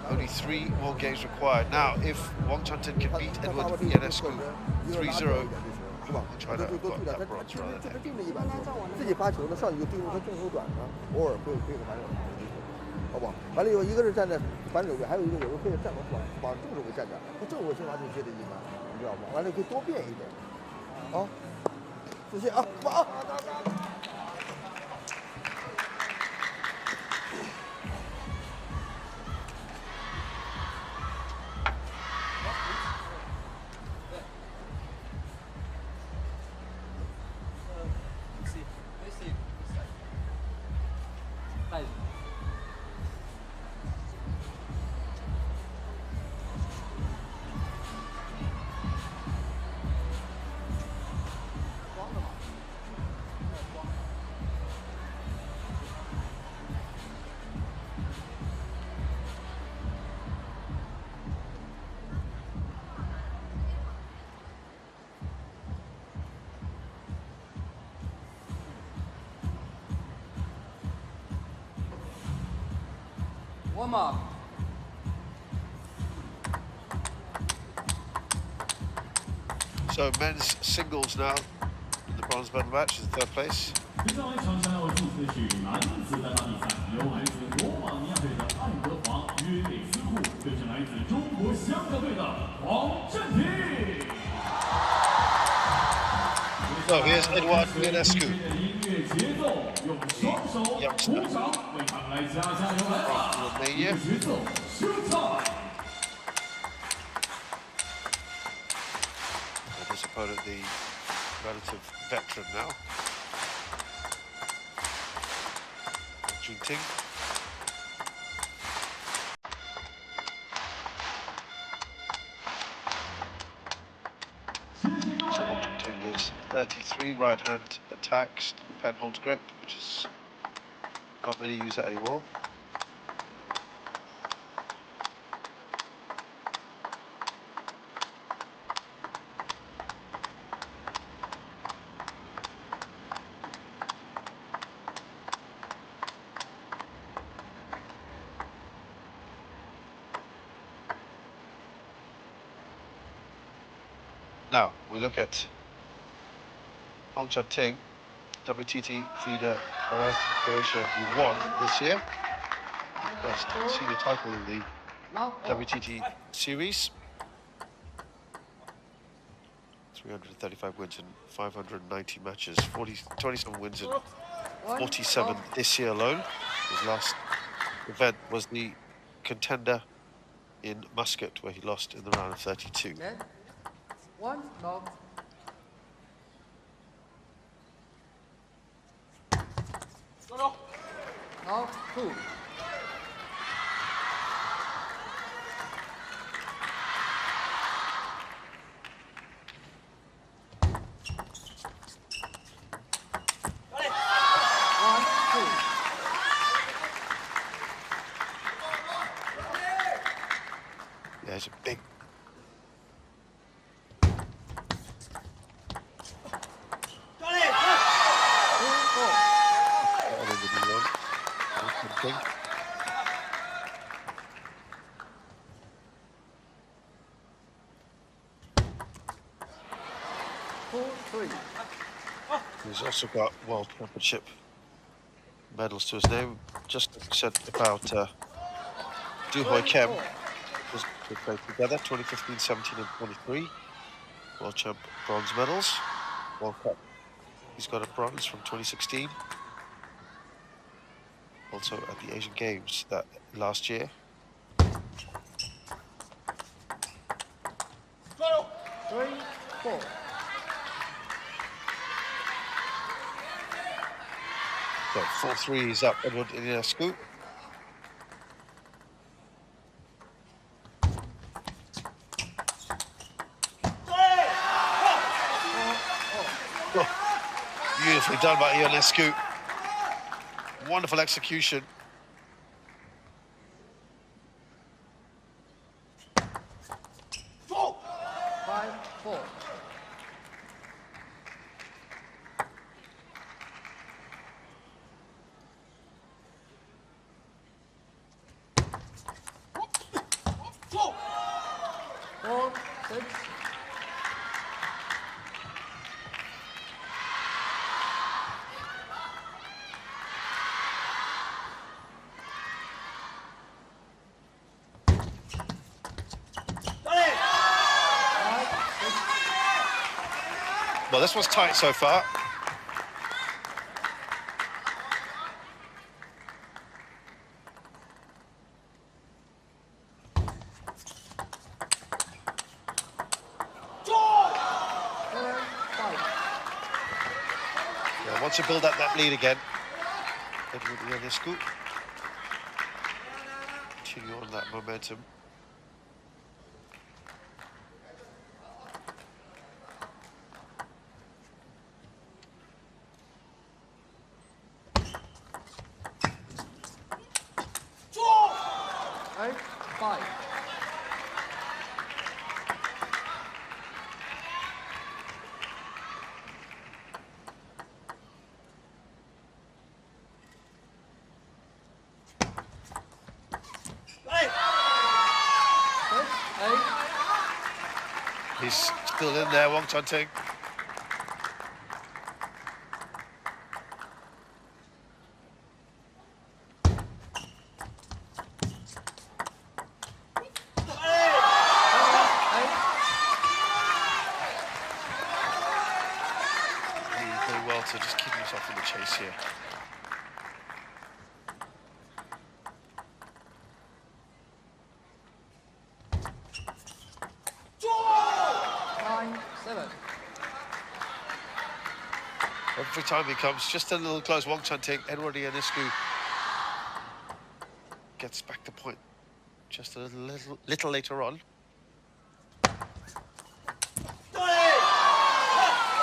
Only 3 more games required. Now, if Wang Chantin can beat Edward Ionescu 3-0, China have got that bronze right there. 自己发球呢，上去就盯住他正手短呢，偶尔会有个反手反击球，好不好？完了以后，一个是站在反手位，还有一个有时候可以站往正手位站着，他正手位先发就接的一般，你知道吗？完了可以多变一点，啊，仔细啊，往。warm up. So men's singles now in the bronze medal match is third place. 接下来场上要进行的是男子单打比赛，由来自罗马尼亚队的爱德华·约内斯库对阵来自中国香港队的黄镇廷。So here's Edouard Ionescu. 音乐节奏，用双手鼓掌为他们来加油来吧！ Romania. 节奏 ，Showtime！ This opponent, the relative veteran now. Jinting. Jinting is 33 right hand attacks, penhold grip, which is not many use that anymore. Now we look at Hong Ting, WTT feeder Croatia, who won this year. First senior title in the WTT series. 335 wins in 590 matches, 27 wins in 47 this year alone. His last event was the contender in Muscat, where he lost in the round of 32. One, knock. Now, two. One, two. There's a big He's also got World Championship medals to his name. Just like I said about Du Hoi Kem, we played together 2015, 17 and 23. World Champ bronze medals. World Cup, he's got a bronze from 2016. Also at the Asian Games that last year. 3, 4. So 4-3 is up, Edouard Ionescu. Oh, beautifully done by Ionescu. Wonderful execution. Five, 4. Four, 6. Well, this one's tight so far. Yeah, wants to build up that lead again. Edouard Ionescu. Continue on that momentum. Eight, 5. He's still in there, Wong Chun-ting. Very well to just keep himself in the chase here. Every time he comes just a little close, Wong Chun-ting, Edward Ionescu gets back to point just a little later on.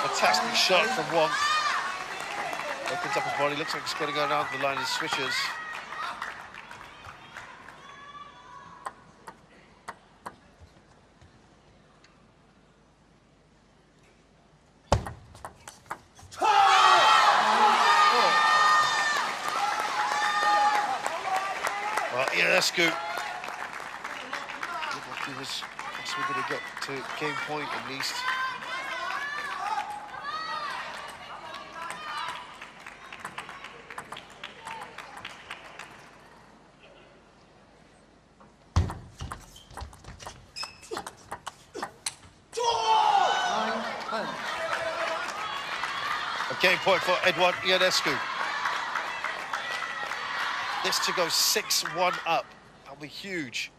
Fantastic shot from Wong. Opens up his body, looks like he's going to go down the line and switches. Well, Ionescu looked like he was possibly going to get to game point at least. A game point for Edward Ionescu. This to go 6-1 up. That'll be huge.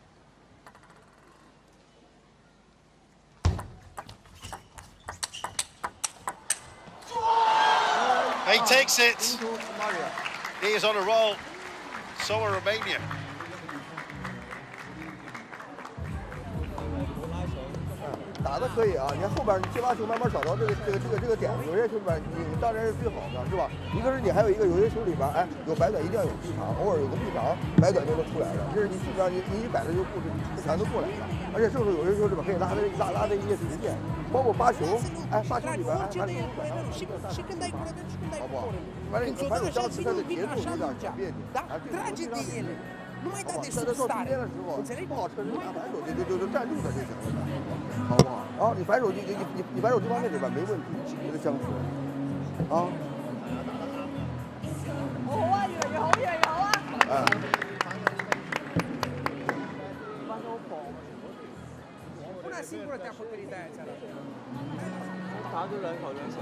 He takes it. He is on a roll. So are Romania. 打的可以啊，你看后边你接发球慢慢找到这个点，有些球里边你当然是最好的，是吧？一个是你还有些球里边，哎，有白短一定要有臂长，偶尔有个臂长，白短就能出来了。这是你基本上你一摆着就不全都过来了，而且甚至有些球里边可以拉的一些直线，包括发球，哎，发球里边哎，把你转上好不好？反正当时他的节奏有点小别扭，啊，这个非常。 在他到中间的时候，不好车人拿反手就站住他就行了，好不好？然后你反手你反手这方面里边没问题，你的相持，啊。好啊，越嚟越好，越嚟越好啊！啊。本來先過嚟踢佢哋第一打咗兩球之前，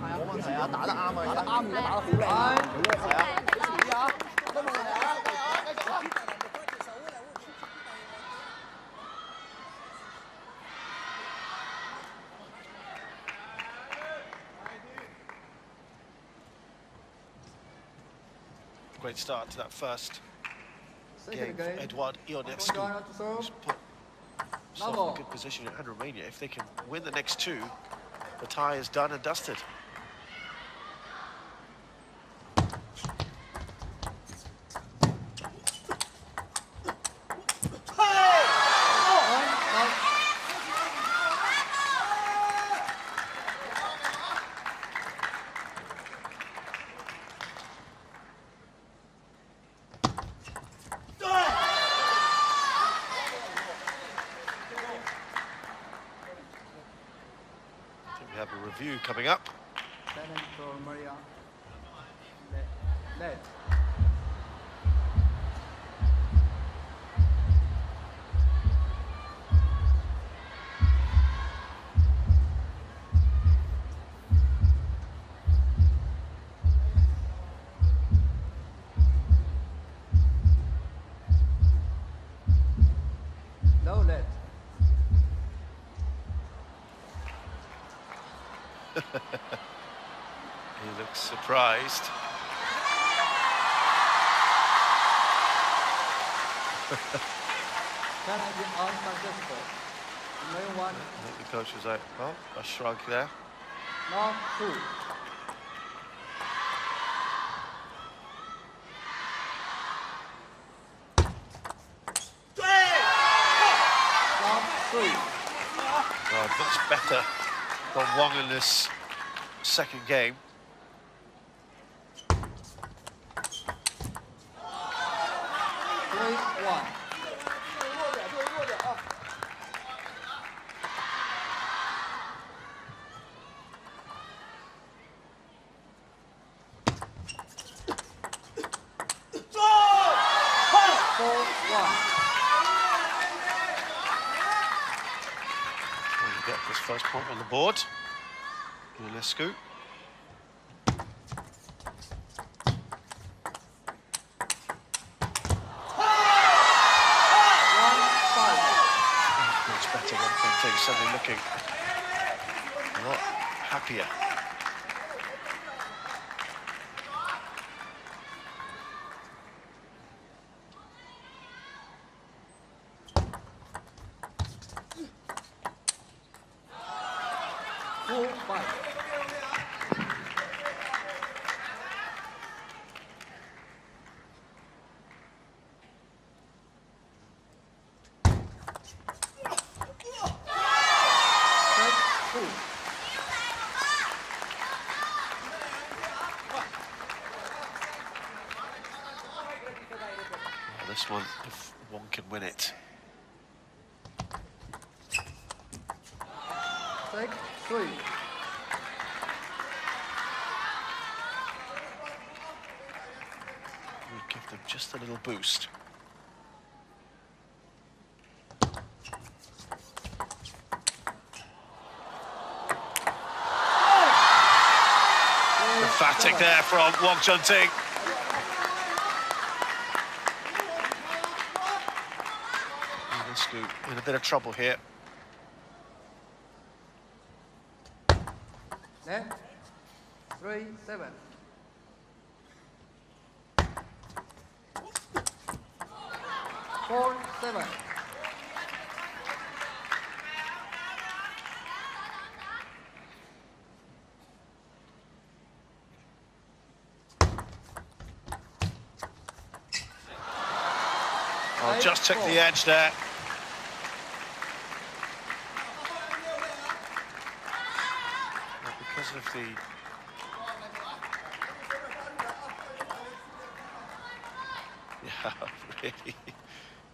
係啊，冇問題啊，打得啱啊，打得啱，而家打得好靚啊，係啊，試下，都冇問題啊。 Great start to that first game for Edward Ionescu, who's put himself in a good position at Romania. If they can win the next two, the tie is done and dusted. We have a review coming up. No lead. He looks surprised. Can I be unsuccessful? No one. I think the coach was like, well, a shrug there. No, two. Well, much better than Wong in this second game. point on the board. Ionescu. Much better, one thing, suddenly looking a lot happier. This one, if one can win it. 6-3. We'll give them just a little boost. Emphatic there from Wong Chun-Ting. In a bit of trouble here. Net 3-7. Four, 7. Oh, just took the edge there. Because of the really, you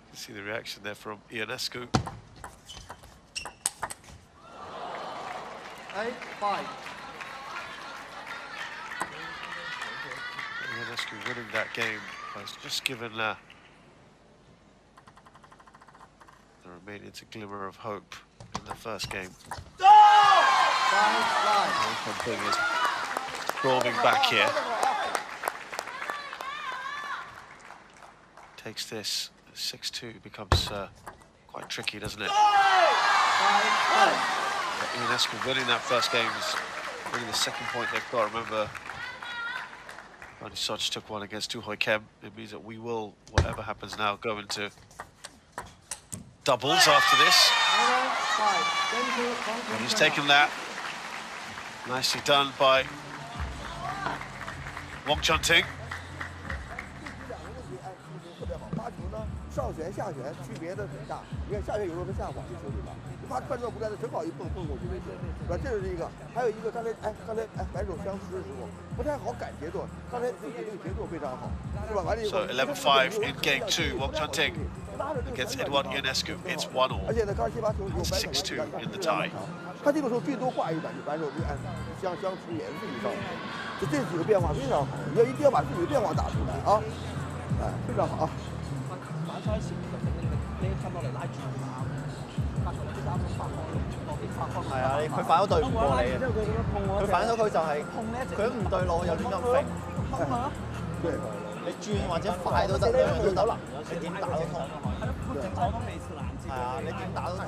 can see the reaction there from Ionescu. 8-5. Ionescu winning that game has just given the Romanians a glimmer of hope in the first game. One thing is storming back here. Takes this 6-2, becomes quite tricky, doesn't it? Ionescu winning that first game is winning the second point they've got. Remember, only Soch took one against Tu Hoi Kem. It means that we will, whatever happens now, go into doubles after this. And he's taken that. Nicely done by Wong Chun-Ting. 上旋下旋区别的很大，你看下旋有时候它下滑就球对吧？他看到不该的正好一蹦蹦过去，是吧？这是一个，还有一个刚才白手相持的时候不太好赶节奏，刚才自己这个节奏非常好，是吧？完了以后 So 11-5 in game 2, Wong Chun-Ting against Eduard Ionescu. It's 1-1. 而且呢，刚才先把球 6-2 in the tie. 他这个时候最多挂一板，就反手就按相持也是自己上，就这几个变化非常好，你要一定要把自己的变化打出來啊！哎，非常好啊！反賽前你近落嚟拉住發球啲啱啱發開落啲發開。係啊，佢反咗對唔過你嘅。佢反咗佢就係佢唔對路又亂咁揈。你轉或者快都得，兩樣都得。你點打都通。正常都未試難接。係啊，你點打都通啊。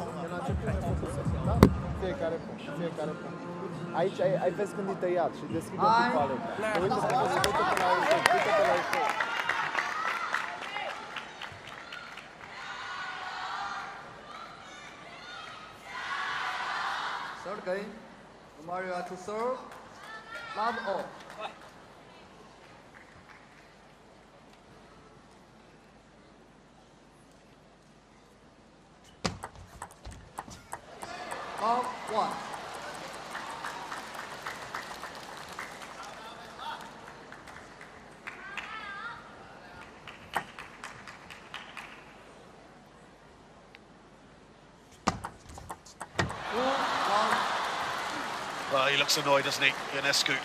Ai vezi când e tăiat și deschide picioarele. Uite-te la efect. Third game, Mario to serve, love all. Love 1. Well, he looks annoyed, doesn't he, Ionescu?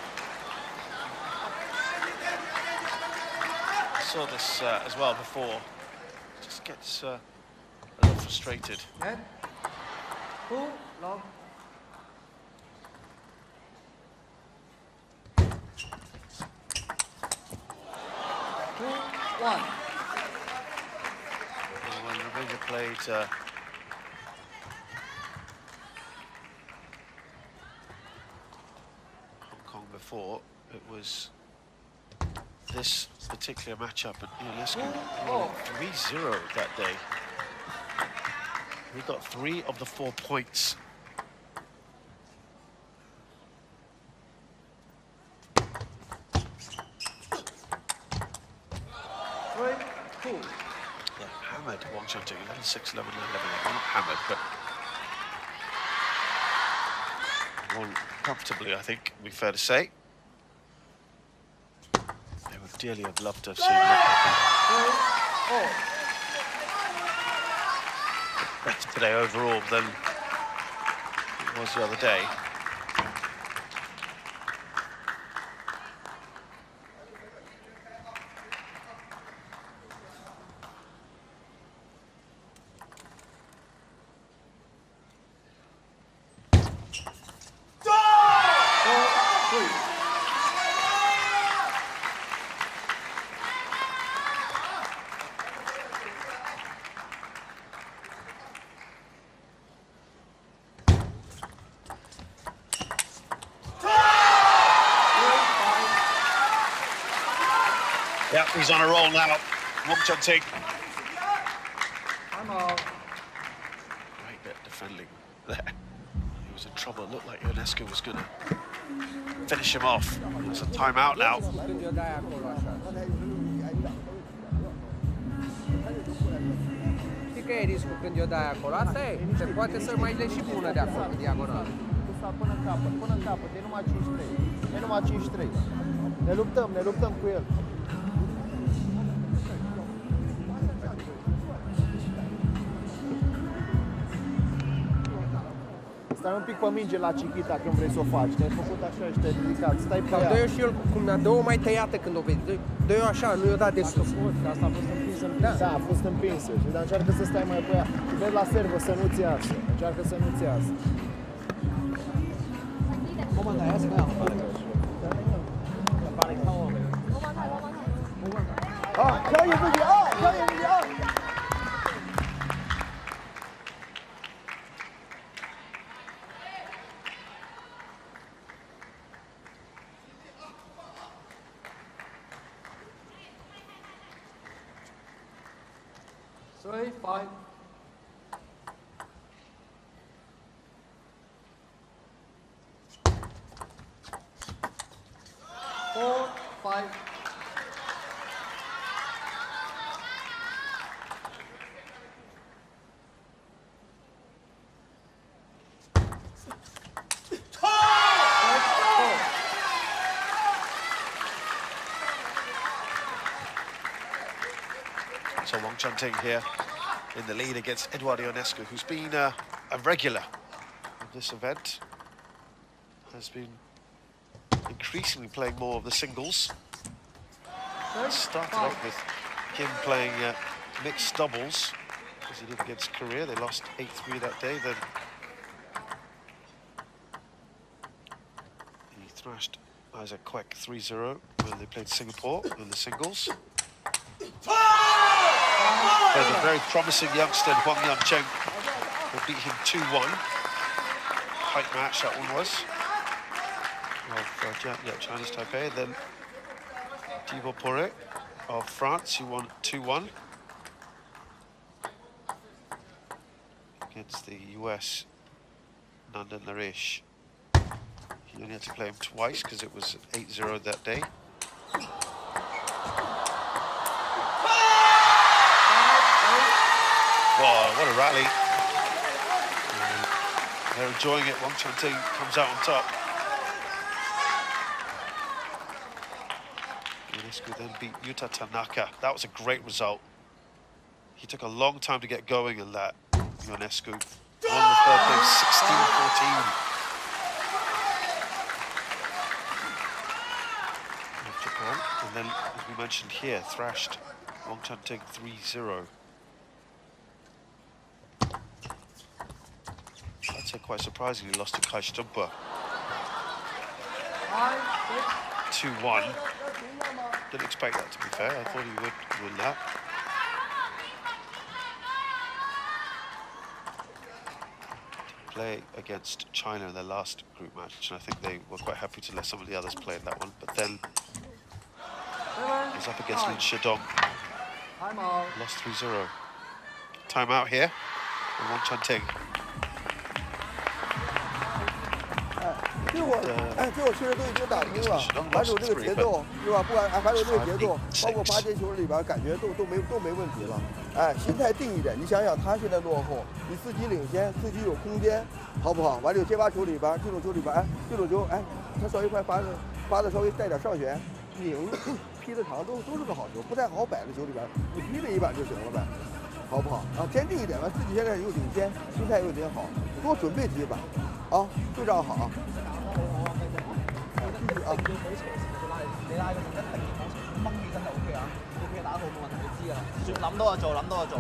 I saw this as well before. Just gets a little frustrated. Net 2, love. When Romania played Hong Kong before, it was this particular matchup, and Ionescu won 3-0 that day. We got 3 of the 4 points. Yeah, hammered Wang Chunting, 11-6, 11-11. Not hammered, but won comfortably, I think, would be fair to say. They would dearly have loved to have seen that happen. Better today overall than it was the other day. Yeah, he's on a roll now. Wang Chunting. Great bit of defending there. He was in trouble. It looked like Ionescu was going to finish him off. It's a timeout now. Știi că e riscul când eu dai acolo? Asta e. Se poate să mai le și pună de acolo, pe diagonal. Până în capăt, e numai 5-3. E numai 5-3. Ne luptăm cu el. Stai un pic pe minge la Chiquita când vrei să o faci. Te-ai făcut așa și te-ai ridicat. Stai pe ea. Dă-i și el, cum mi-a dă-o mai tăiată când o vezi. Dă-i așa, nu i-o dat de sus. Asta a fost împinsă. Da, a fost împinsă. Dar încearcă să stai mai pe ea. Și vezi la servă să nu-ți iasă. Încearcă să nu-ți iasă.可以自己可以自己3, 5. So Wang Chunting here in the lead against Eduardo Ionescu, who's been a regular of this event, has been increasingly playing more of the singles. Started off with him playing mixed doubles, as he did against Korea. They lost 8-3 that day. Then he thrashed Isaac Kwek 3-0 when they played Singapore in the singles. There's a very promising youngster, Huang Yangcheng, who beat him 2-1. Tight match that one was. Of Chinese Taipei. And then Thibaut Poré of France, who won 2-1 against the US Nandan Naresh. He only had to play him twice because it was 8-0 that day. Wow, what a rally. They're enjoying it. Wang Chunting comes out on top. Ionescu then beat Yuta Tanaka. That was a great result. He took a long time to get going in that, Ionescu. Won the third game 16-14. And then, as we mentioned here, thrashed Wang Chunting 3-0. I'd say quite surprisingly lost to Kai Stumper 2-1. Didn't expect that, to be fair. I thought he would win that. Play against China in their last group match, and I think they were quite happy to let some of the others play in that one. But then he's up against Lin Shidong. Lost 3-0. Timeout here. And Wang Chanting. 结果确实都已经打平了，反手这个节奏是吧？不管反手这个节奏，包括8节球里边，感觉都没问题了。哎，心态定一点，你想想他现在落后，你自己领先，自己有空间，好不好？完了有接发球里边，这种球里边，哎，这种球，哎，他稍微快发的稍微带点上旋，领劈的长都是个好球，不太好摆的球里边，你劈了一板就行了呗，好不好？啊，坚定一点吧，自己现在又领先，心态又挺好，多准备几板，啊，就这样好啊。 啊！你拉佢一定要往前掹起身就 OK 啊 ，OK 打好冇問題，你知㗎啦。諗多就做，諗多就做。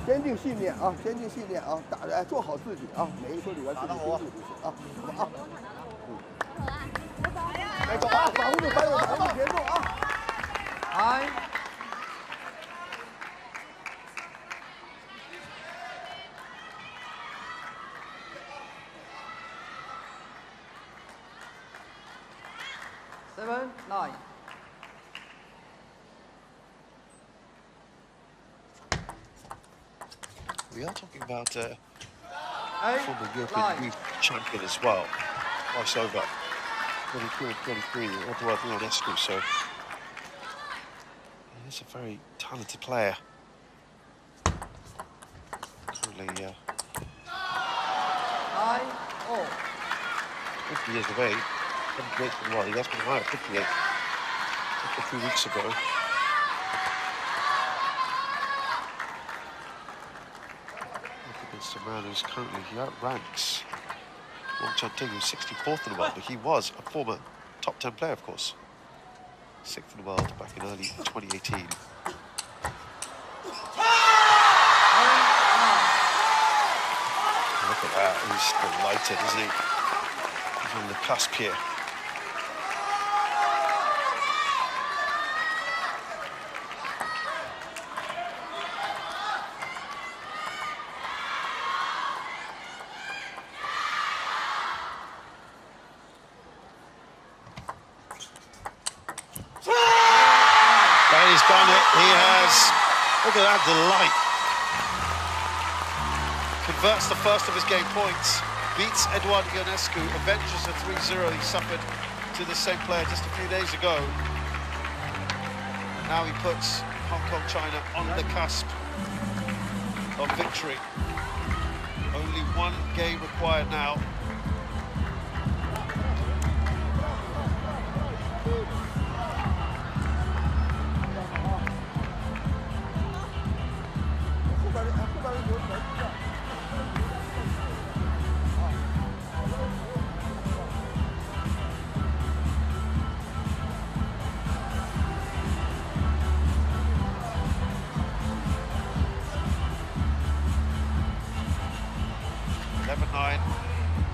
坚定信念啊，坚定信念啊，打的做好自己啊，每一球里边自己盯住就行啊，好吧啊。继續啊，把握住節奏啊。係。 7, 9. We are talking about former European Youth champion as well. Twice over. 22 and 23, Eduard Ionescu, so he is a very talented player. Currently 50 years of age. Well, he has been high at 58 a few weeks ago. Against a man who's currently, he outranks Wang Chanting, who's 64th in the world, but he was a former top 10 player, of course. 6th in the world back in early 2018. Look at that, he's delighted, isn't he? He's on the cusp here. He's done it, he has. Look at that delight. Converts the first of his game points, beats Eduard Ionescu, avenges a 3-0 he suffered to the same player just a few days ago. Now he puts Hong Kong, China on the cusp of victory. Only one game required now.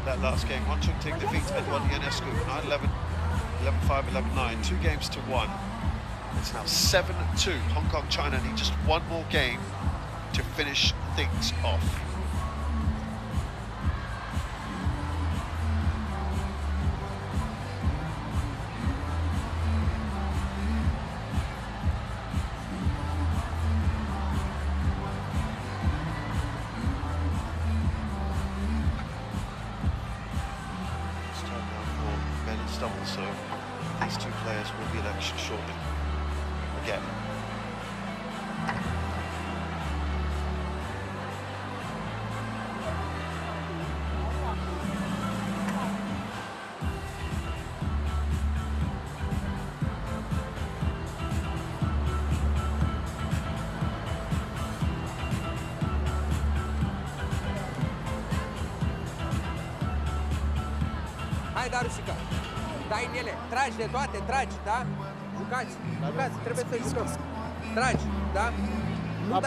That last game, Wang Chanting defeats Eduard Ionescu 9-11, 11-5, 11-9, 2 games to 1. It's now 7-2. Hong Kong, China need just one more game to finish things off. So these two players will be in action shortly. Again. Hai, Darușica. Dai în ele, tragi de toate, tragi, da? Jucați, trebuie să jucăm. Tragi, da? Nu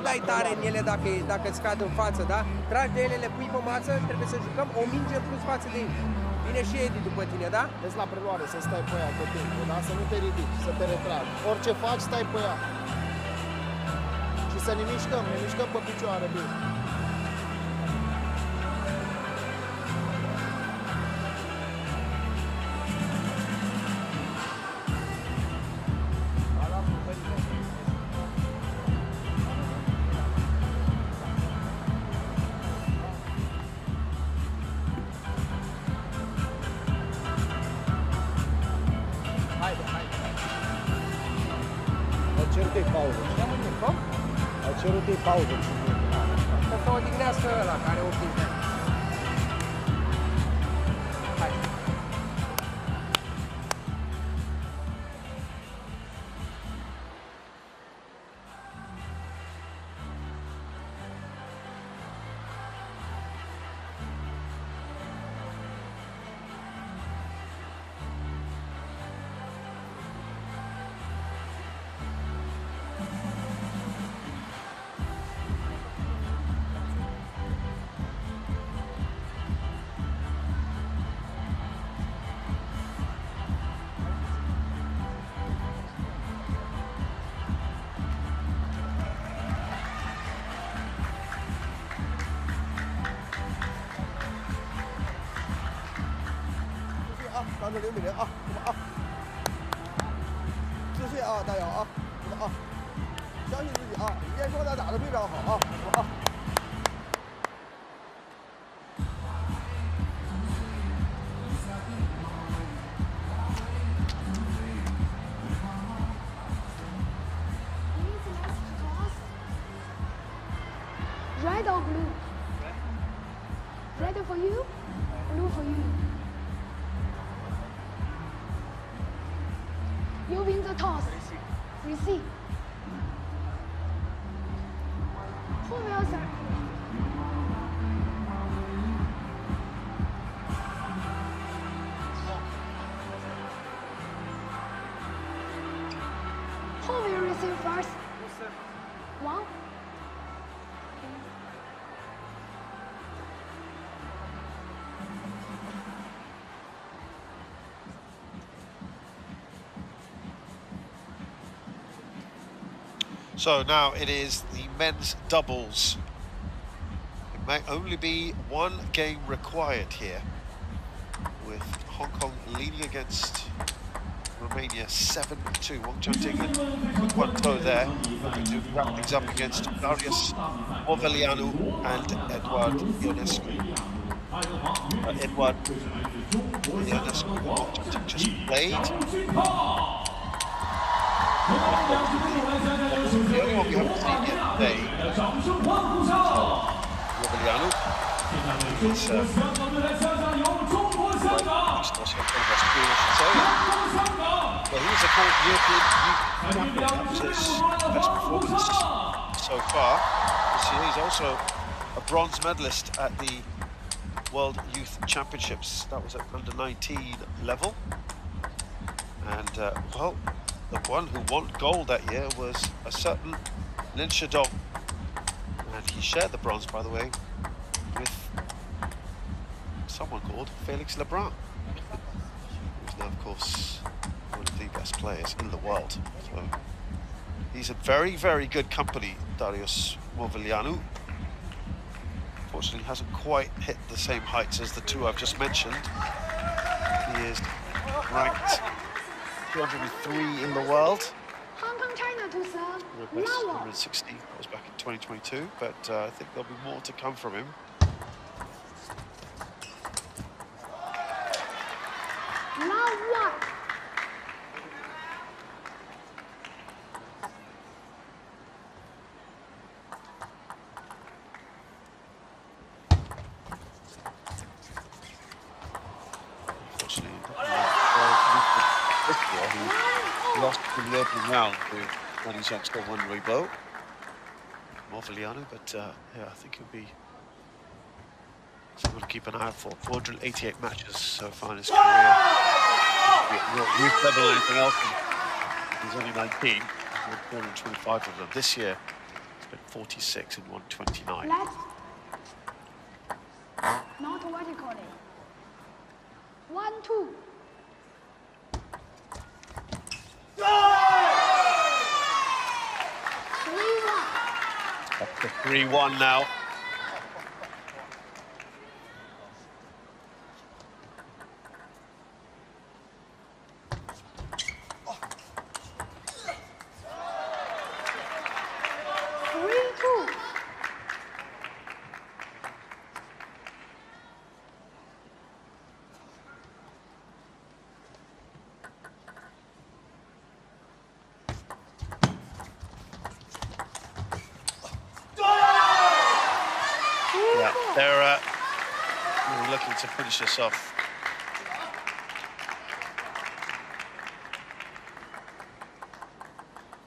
dai tare în ele dacă îți cad în față, da? Tragi de ele, le pui pe masă, trebuie să jucăm o minge în plus față de ei. Vine și Edi după tine, da? Vezi la preluare să stai pe ea tot timpul, da? Să nu te ridici, să te retragi. Orice faci, stai pe ea. Și să ne mișcăm pe picioare, bine. Ai cerut-i pauză. Ai cerut-i pauză. Să se odihnească ăla care o odihnească. Hai.当着0-0啊，自信啊，大姚啊，相信自己啊，今天双打打得非常好啊，Red or blue? Red for you, blue for you. You win the toss. Receive. Who will serve? Who will receive first? One. So now it is the men's doubles. It may only be one game required here, with Hong Kong leading against Romania 7-2. Wang Zhang taking one toe there, hoping to wrap things up against Darius Morvelianu and Eduard Ionescu. Eduard Ionescu, who Wang Zhang just played. The only one we haven't seen yet today, Morvelianu, is well, he was a current European Youth Champion. That was his best performance so far this year. He's also a bronze medalist at the World Youth Championships. That was at under-19 level. And, well, the one who won gold that year was a certain Lin Shidong. And he shared the bronze, by the way, with someone called Felix Lebrun, who's now, of course, one of the best players in the world. So he's a very, very good company, Darius Morvelianu. Unfortunately, hasn't quite hit the same heights as the two I've just mentioned. He is ranked 203 in the world. Hong Kong, China to serve. 160. That was back in 2022, but I think there'll be more to come from him. Now what? Unfortunately, he lost in the opening round with when he's still one Rebo. Morvelianu, but yeah, I think he'll be someone to keep an eye out for. 488 matches so far in his career. Youth level or anything else. He's only 19. He's won 425 of them. This year, it's been 46 and 129. Left. Not vertically. 1-2. Up to 3-1 now. Yeah, they're really looking to finish this off.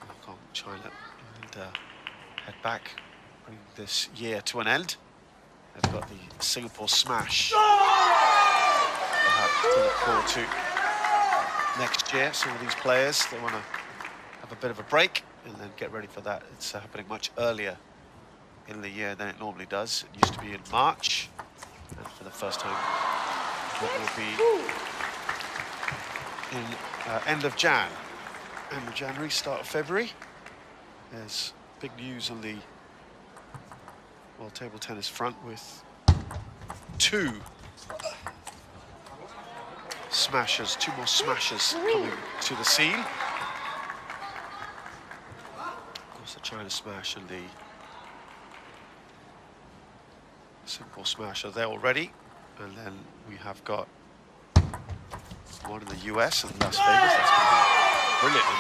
Hong Kong, China, and head back, bring this year to an end. They've got the Singapore Smash perhaps to look forward to next year. Some of these players, they want to have a bit of a break and then get ready for that. It's happening much earlier in the year than it normally does. It used to be in March, and for the first time it will be in end of January, start of February. There's big news on the World Table Tennis front with two smashers, two more smashers coming to the scene. Of course, the China Smash and the Singapore Smash are there already, and then we have got one in the US and Las Vegas. That's going to be brilliant in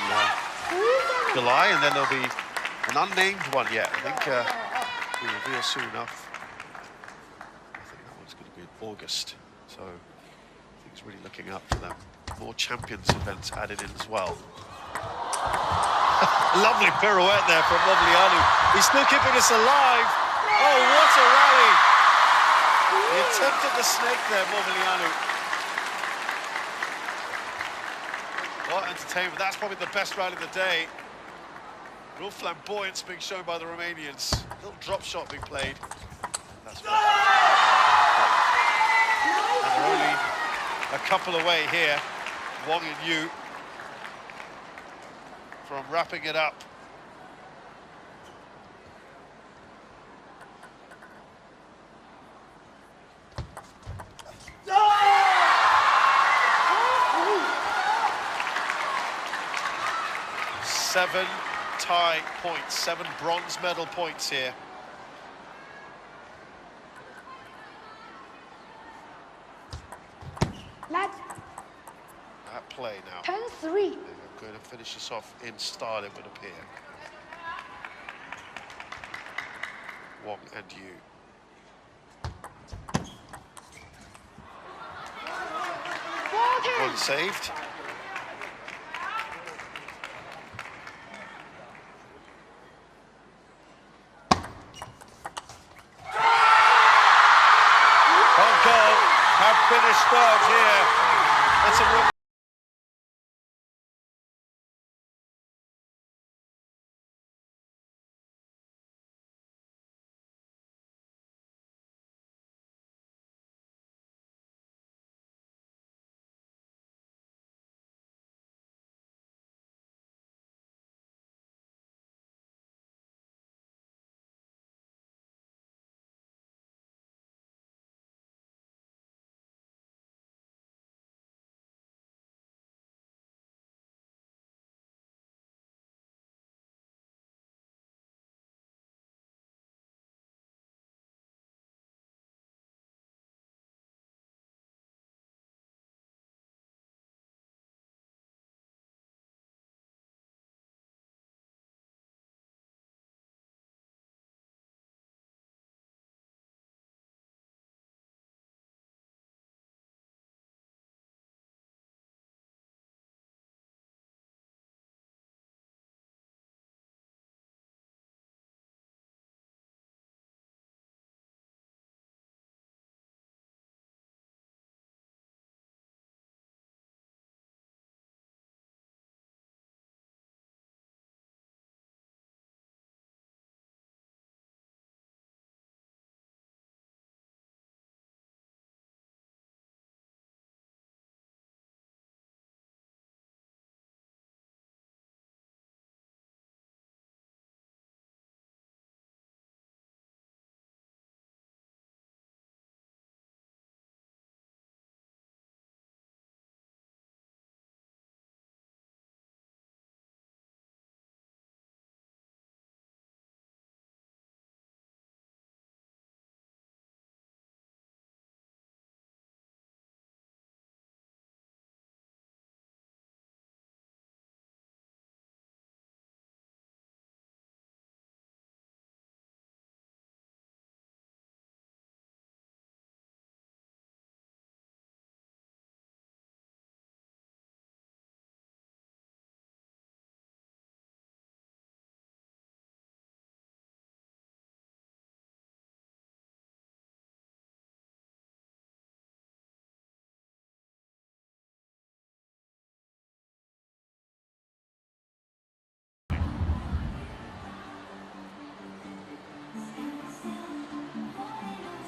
July, and then there'll be an unnamed one yet. I think we'll reveal soon enough. I think that one's going to be in August, so things really looking up for them. More Champions events added in as well. Lovely pirouette there from Mobilianu. He's still keeping us alive. Oh, what a rally! He attempted the snake there, Mobilianu. What entertainment. That's probably the best rally of the day. Real flamboyance being shown by the Romanians. Little drop shot being played. That's right. And they're only a couple away here, Wong and Yu, from wrapping it up. Seven tie points, 7 bronze medal points here. Let's At play now. 10-3. They're going to finish this off in style, it would appear. Wong and Yu. One saved. Hong Kong have finished third here. It's a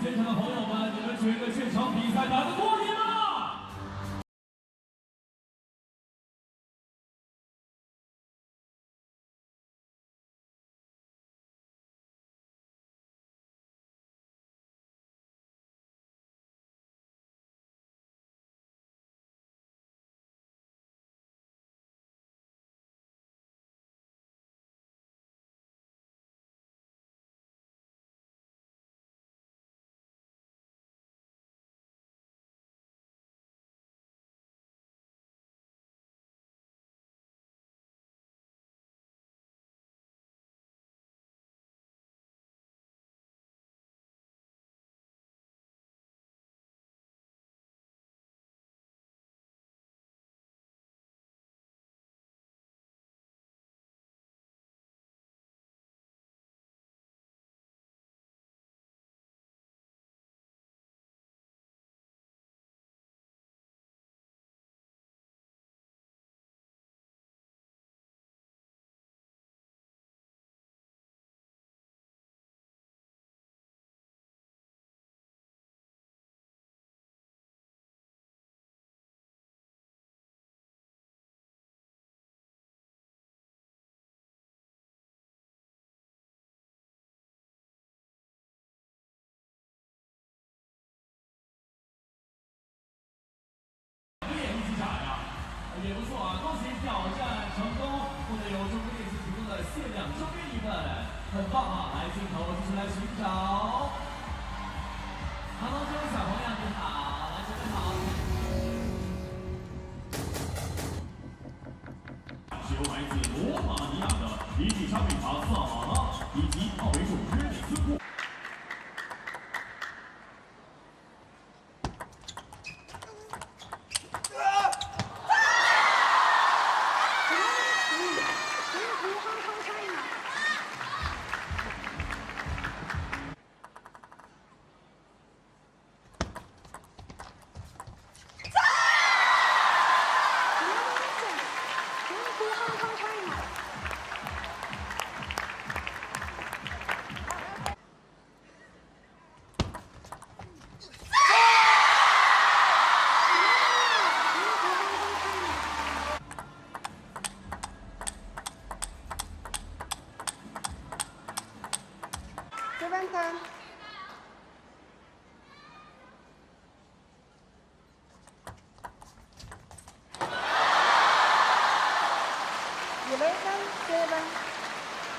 现场的朋友们，你们觉得这场比赛打得过瘾吗？也不错啊，恭喜挑战成功，获得由中国电信提供的限量周边一份，很棒啊！来镜头继续来寻找。杭州小朋友你好，来这边好。是由来自罗马尼亚的伊丽莎贝塔·萨马拉以及奥维仲约里斯库。这边看。11, 7,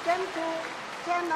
10, 10, 10.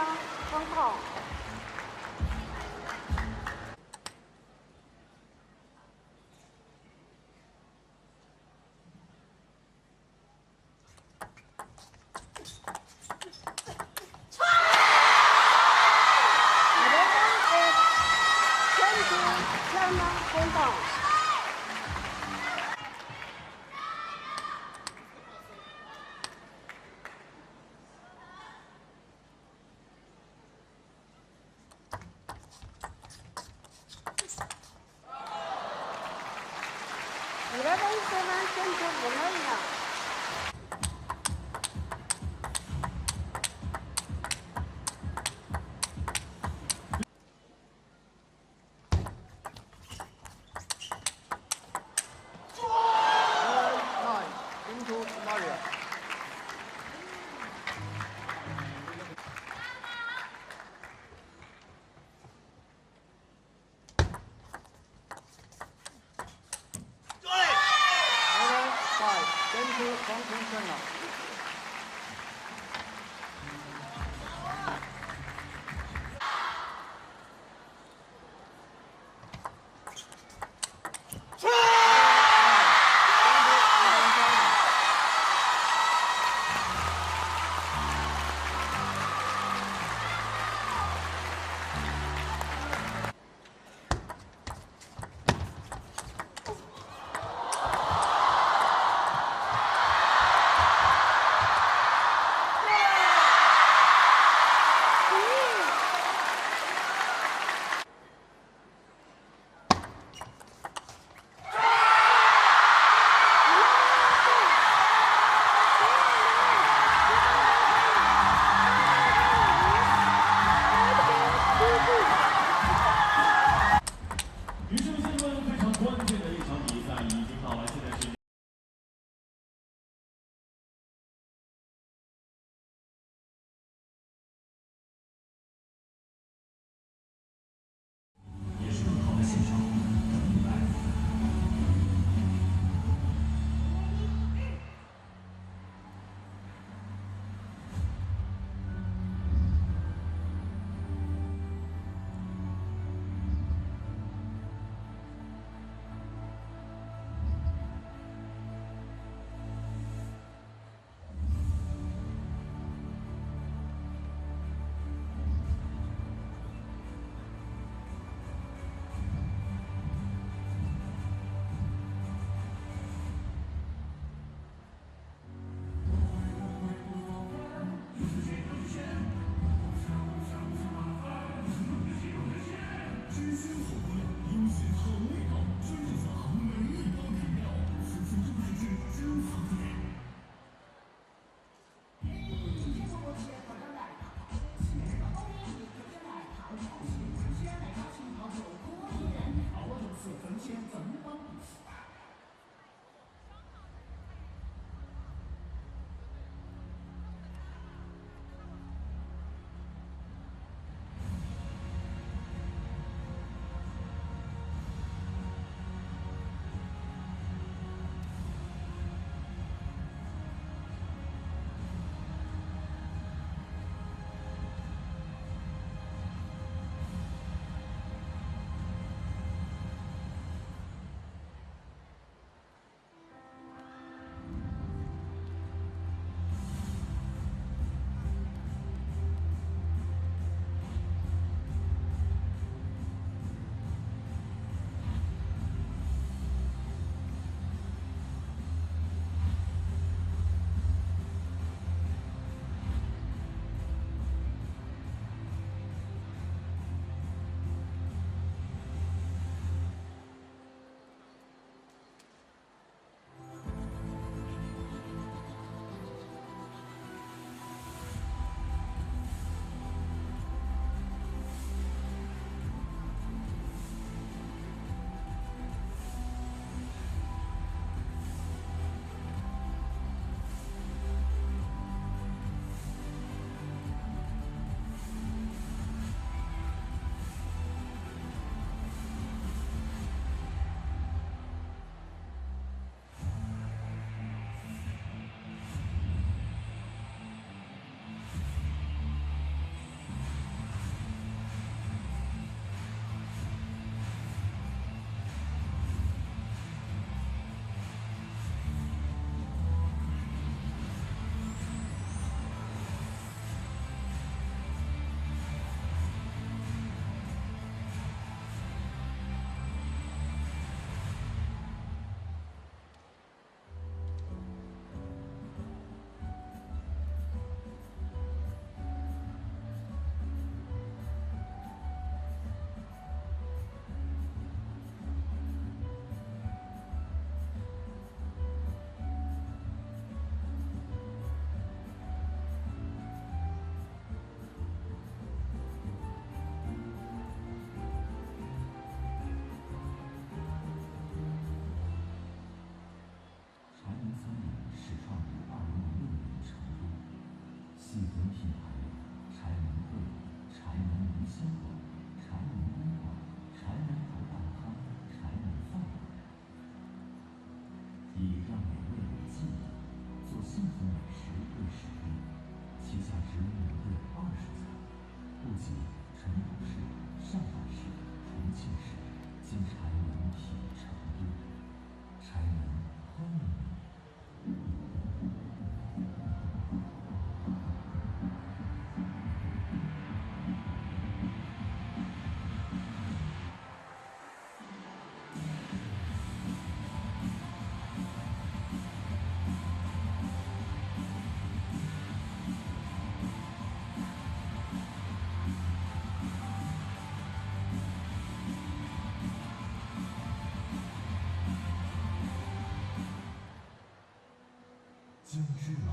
姜汁蓝，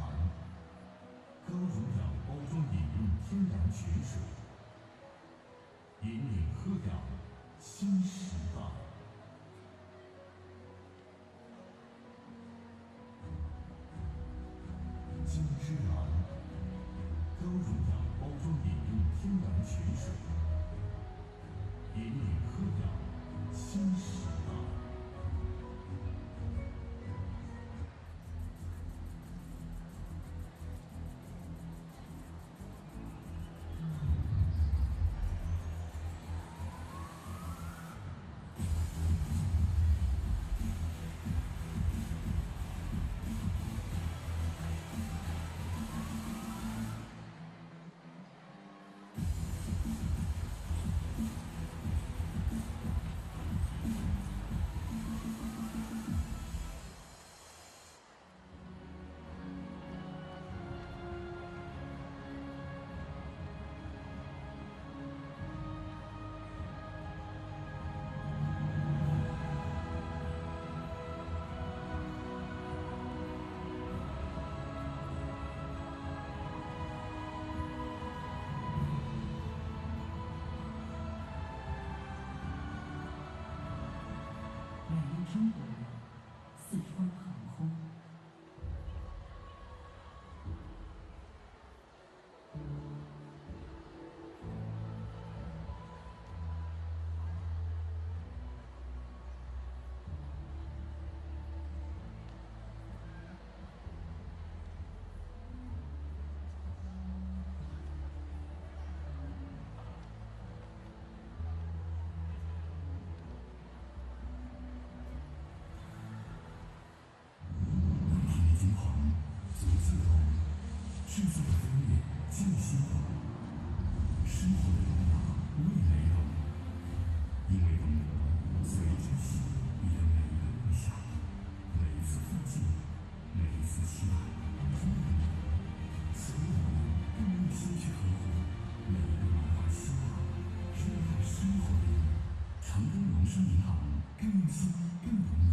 高溶氧包装饮用天然泉水，引领喝养新时代。姜汁蓝，高溶氧包装饮用天然泉水，引领喝养新时代。美丽中国的四方航空。金黄，足自动，制作的风味匠心懂，生活的荣耀味蕾懂，因为懂得，所以珍惜你的每一个梦想，每一次奋进，每一次期待，因为懂得，所以我们更用心去呵护每一个满怀希望、热爱生活的你。成都农商银行更用心，更懂你。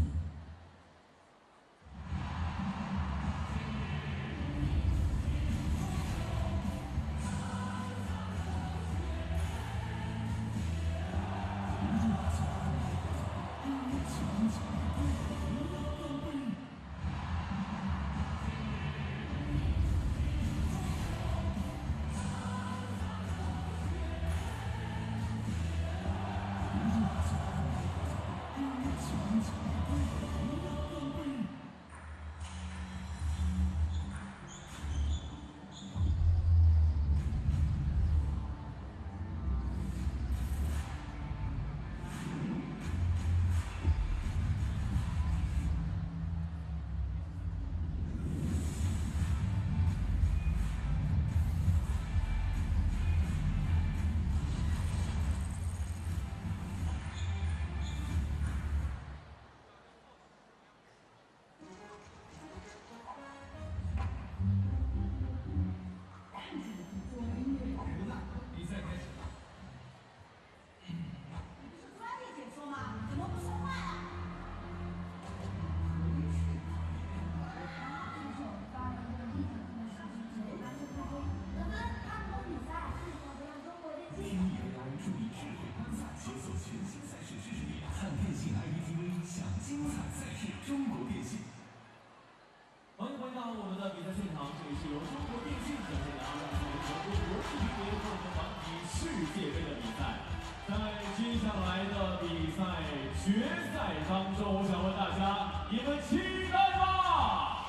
决赛当中，我想问大家，你们期待吗？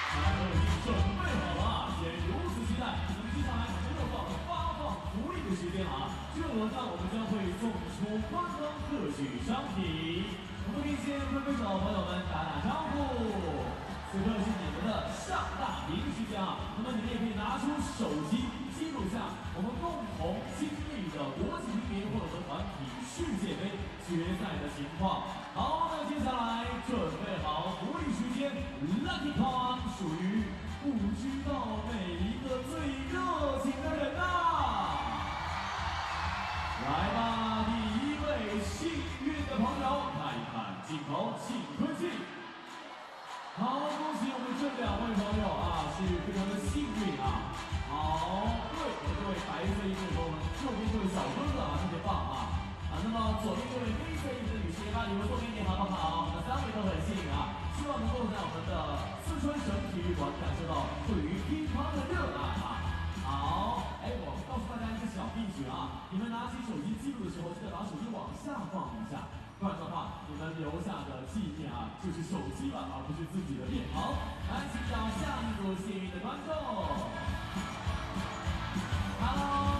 大家都已经准备好了啊！既然如此期待，那么接下来就又到了发放福利的时间了啊！这个轮呢，我们将会送出官方特许商品。我们可以先挥挥手，朋友们打打招呼。此刻是你们的上大屏时间啊！那么你们也可以拿出手机，记录下我们共同经历的国际乒联或者团体世界杯决赛的情况。好，那接下来准备好福利时间 ，Lucky Time 属于不知道每一个最热情的人呐！来吧，第一位幸运的朋友，看一看镜头，请尊敬。好，恭喜我们这两位朋友啊是非常的幸运啊。好，对，我们这位白色衣服和我们右边这位小哥哥啊特别棒啊。那么左边这位黑色衣服的女士，把你们送给你好不好？我们3位都很幸运啊，希望能够在我们的四川省体育馆感受到对于乒乓的热爱啊。好，我告诉大家一个小秘诀啊，你们拿起手机记录的时候，记得把手机往下放一下，不然的话，你们留下的纪念啊，就是手机了，而不是自己的面庞。来，请找下一组幸运的观众。Hello，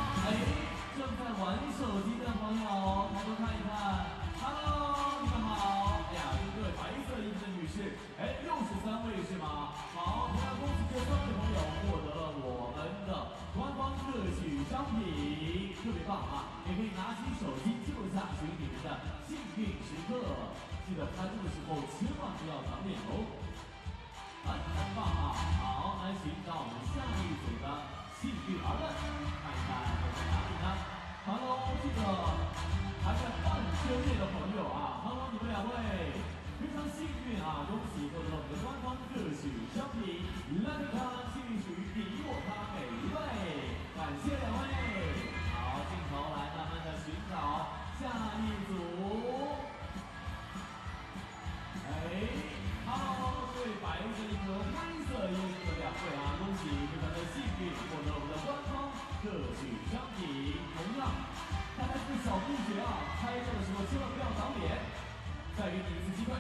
正在玩手机的朋友，抬头看一看。Hello， 你们好。哎呀，这位白色衣服的女士，63位是吗？好，同样恭喜这3位朋友获得了我们的官方特许商品，特别棒啊！也可以拿起手机记录下属于你们的幸运时刻。记得拍照的时候千万不要挡脸哦。很棒啊！好，来寻找我们下一组的幸运儿们，看一看我在哪里呢 ？Hello， 这个还在半圈内的朋友啊 ，Hello， 你们2位非常幸运啊，恭喜获得了我们的官方特许商品，来看幸运属于你我他每一位，感谢2位。好，镜头来慢慢的寻找下一组。Hello， 这位白色衣服和黑色衣服的2位啊，恭喜非常的幸运获得我们的官方特许商品。同样，大家这个小秘诀啊，拍照的时候千万不要挡脸。再给你一次机会。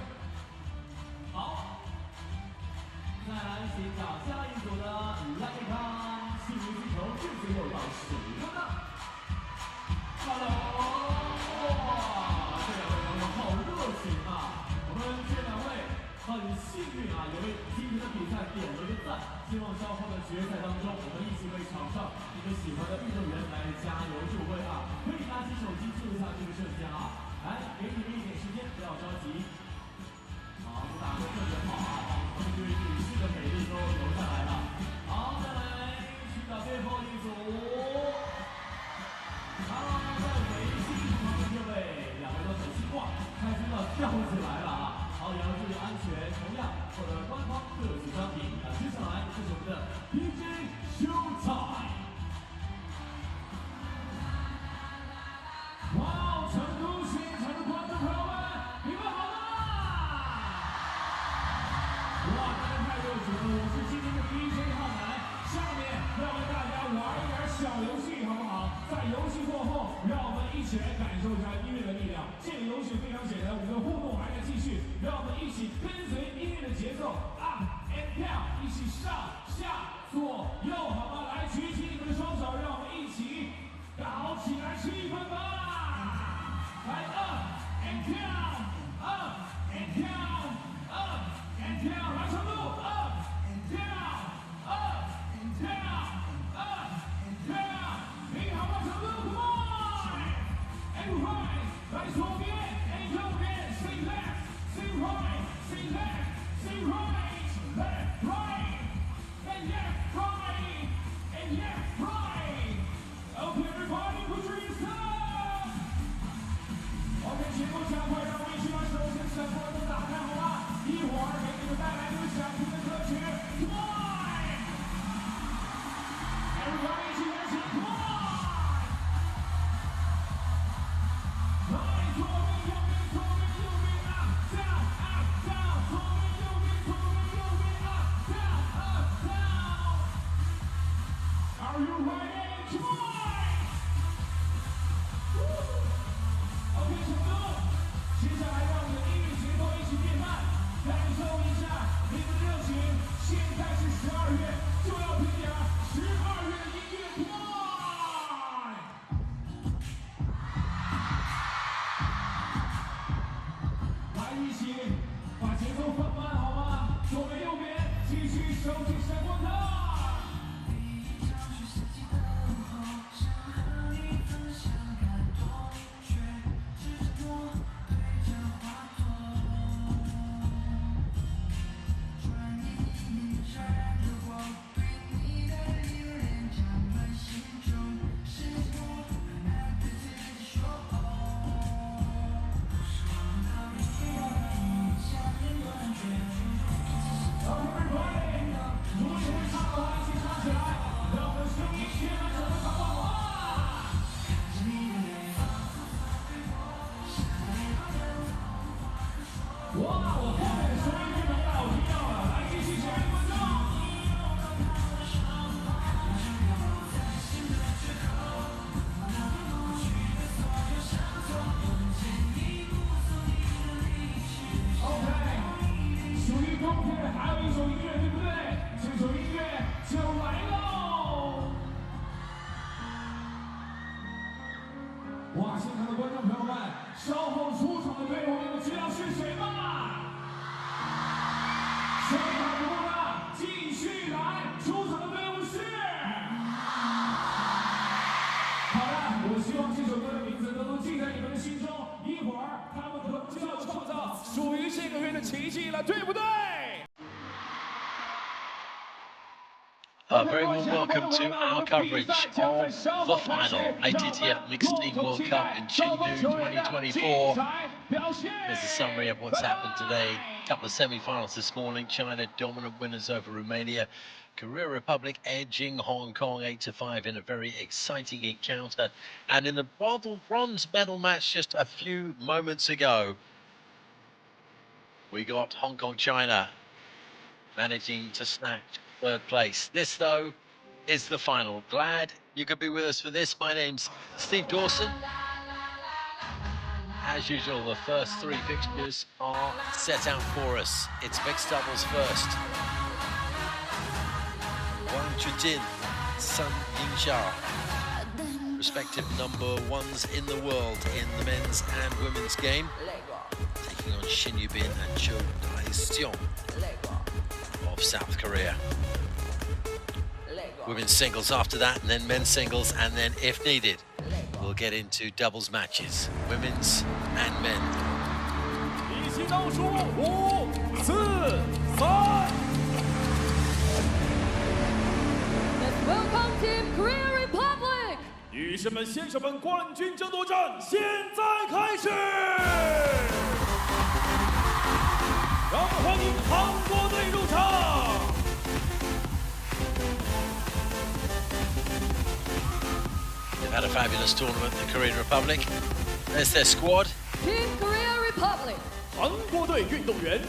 好，再来寻找下一组的来看幸运气球最最后到谁了呢 ？Hello， 哇，这2位朋友好热情啊！我们这2位很幸运啊，有为今天的比赛点了个赞。希望稍后的决赛当中，我们一起为场上你们喜欢的运动员来加油助威啊！可以拿起手机记录下这个瞬间啊！来，给你们一点时间，不要着急。好，这打得特别好啊，把我们这位女士的美丽都留下来了。好，再来寻找最后一组。Hello， 在维新旁边这位2位都很兴旺，开心的跳起来了啊！好，也要注意安全，同样获得官方特许商品。那接下来就是我们的 DJ Showtime。哇，成都现场的观众朋友们，你们好吗？哇，大家太热情了！我是今天的 DJ 浩南，下面要跟大家玩一点小游戏，好不好？在游戏过后，让我们一起来感受一下音乐的力量。这个游戏非常简单，我们的互动还在继续，让我们一起跟随音乐的节奏 ，up and down， 一起上下左右，好吗？来，举起你们的双手，让我们一起搞起来气氛吧！来 up and down，up and down，up and down， 来成都 up and down，up and down，up and down， 你好吗？成都 ，come on，and right， 来左边 and 右边 ，say left，say right，say left，say right，left right，and left right，and left right。Okay everybody put your hands up。OK， 节奏加快，让我们一起把手先全部都打开，好吗？一会儿给你们带来这个想听的歌曲 ，Come on！Everybody 一起来唱 ，Come on！ 来，左边右边，左边右边 ，up down up down， 左边右边，左边右边 ，up down up down。Are you ready? Come on！OK， 成都，接下来让我们的音乐节奏一起变慢，感受一奇迹了，对不对？ A very warm welcome to our coverage of the final ITTF Mixed Team World Cup in Chengdu 2024. There's a summary of what's happened today. A couple of semi-finals this morning. China dominant winners over Romania. Korea Republic edging Hong Kong 8-5 in a very exciting encounter. And in the bronze medal match just a few moments ago, we got Hong Kong China managing to snatch third place. This, though, is the final. Glad you could be with us for this. My name's Steve Dawson. As usual, the first three fixtures are set out for us. It's mixed doubles first. Wang Chujin, Sun Yingxiao, respective number ones in the world in the men's and women's game, taking on Shin Yubin and Cho Dai-seong of South Korea. Women's singles after that, and then men's singles, and then, if needed, we'll get into doubles matches, women's and men. 比心倒数5、4、3。 Let's welcome Team Korea Republic. 女士们、先生们，冠军争夺战现在开始！让我们欢迎韩国队入场。 They've had a fabulous tournament, the Korean Republic. There's their squad. Team Korea Republic. 韩国队运动员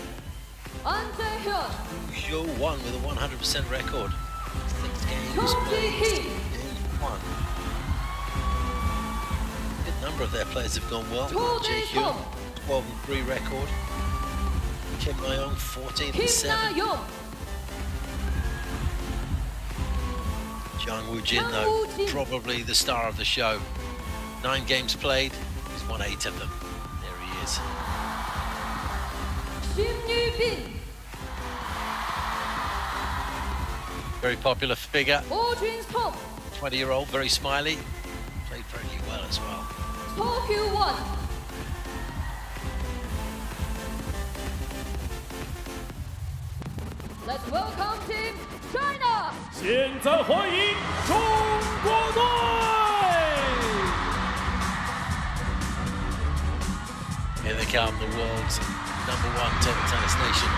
An Jae-hyun. Woo Hyun with a 100% record. 6 games Cho played, Ji-hee. game won. A number of their players have gone well. Cho Jae-hyun, Jae-sung. 12-3 record. Kim Na-young, 14-7. Kim Na-young. Jang Woo-jin, Jang though, Woo-jin. probably the star of the show. 9 games played, he's won 8 of them. There he is. Shin Yubin. Very popular figure, Oh Jin-sung. 20-year-old, very smiley. Played very well as well. Oh Kyu-won. Let's welcome Team China. 现在欢迎中国队！ Here they come, the world's #1 table tennis nation.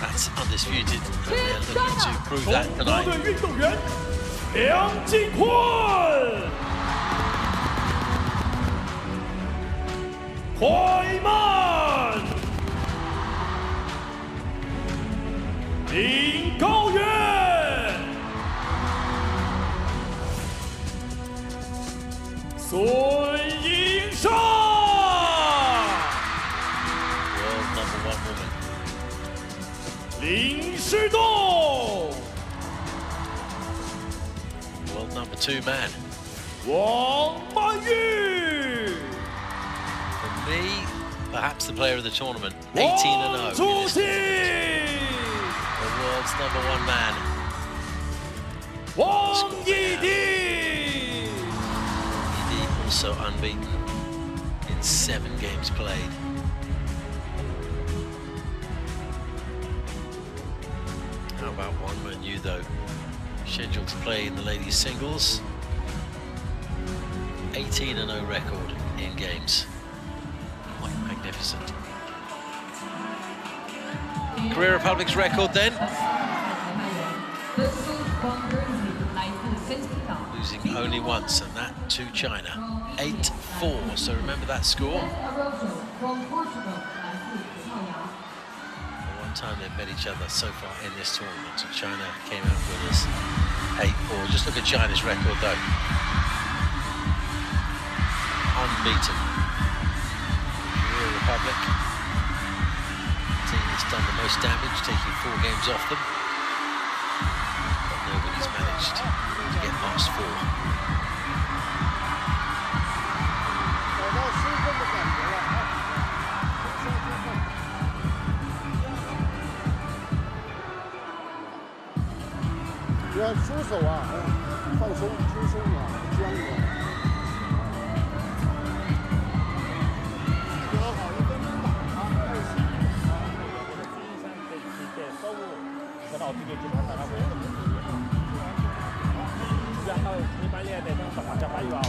That's undisputed, and they're looking to prove 中 that 国 tonight. 队运动员梁靖昆、怀曼、林高远、孙颖莎。 World #1 woman. 林诗栋、 World #2 man. 王曼玉、 For me, perhaps the player of the tournament. 王 18-0. 楚 in this 钦、 The world's #1 man. 王艺迪。 Indeed, also unbeaten in 7 games played. How about Wang Wenyu, though? Scheduled to play in the ladies' singles. 18-0 record in games. Quite magnificent. Korea Republic's record then. Losing only once, and that to China. 8-4, so remember that score. The one time they've met each other so far in this tournament, and China came out winners 8-4. Just look at China's record though. Unbeaten. Korea Republic, team that's done the most damage, taking 4 games off them. But nobody's managed to get past 4. 找到兴奋的感觉了啊！不要出手啊，放松，轻松啊，僵啊。挺好，1分钟打啊。到这个就看到他们然后你把脸在上打加油啊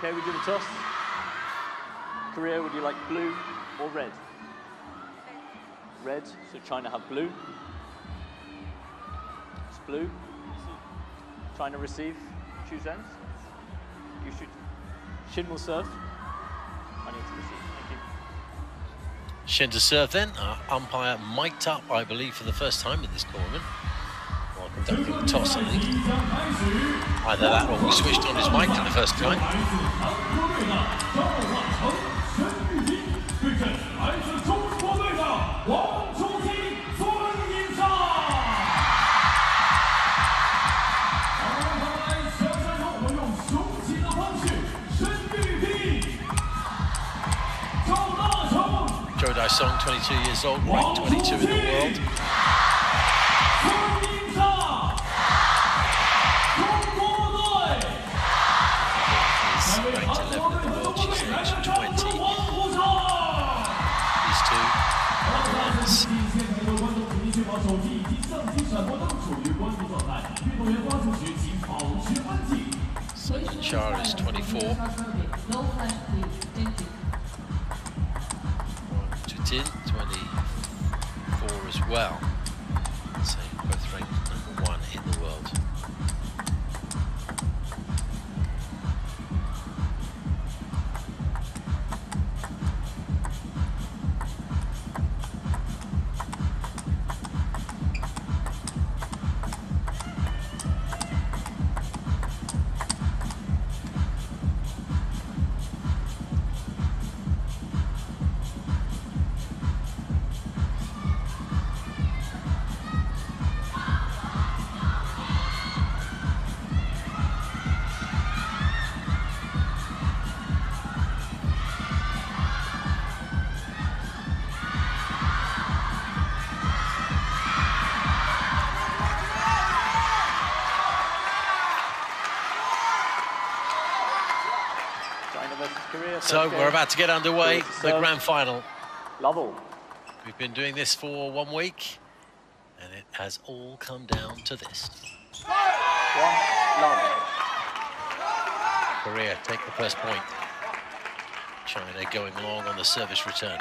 ！Okay, we do the toss. Korea, would you like blue or red? Red, so China have blue. It's blue. China receive, choose ends. You should. Shin will serve. I need to receive, thank you. Shin to serve then. Umpire mic'd up, I believe, for the first time in this tournament. While conducting the toss, I think. Either that or we switched on his mic for the first time. Song, 22 years old, ranked 22 in the world. He's ranked 11 in the world, she's ranked 20. These two Sun Yin-cha is 24. Tin, 24 as well. So both ranked #1 in the world. So we're about to get underway, the grand final. Level. We've been doing this for 1 week, and it has all come down to this. Korea take the first point. China going long on the service return.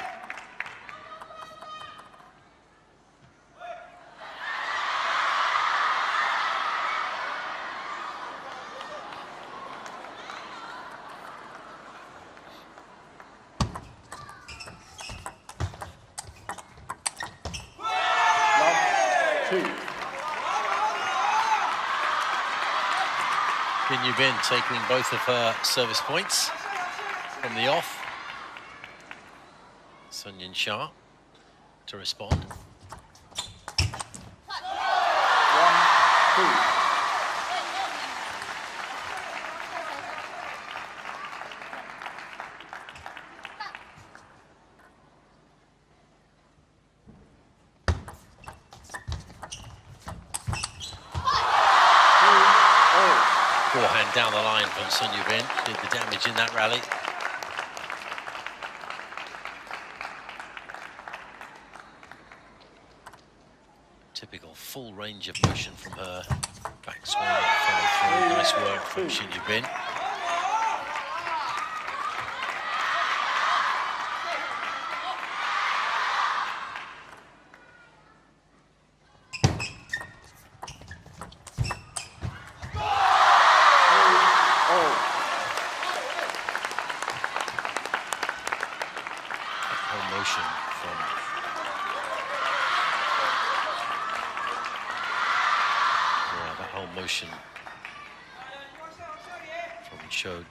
Bin taking both of her service points from the off. Sun Yin-cha to respond. 1-2. Forehand down the line from Sun Yu-bin, did the damage in that rally. Typical full range of motion from her backswing and follow through. Nice work from Shin Yu-bin.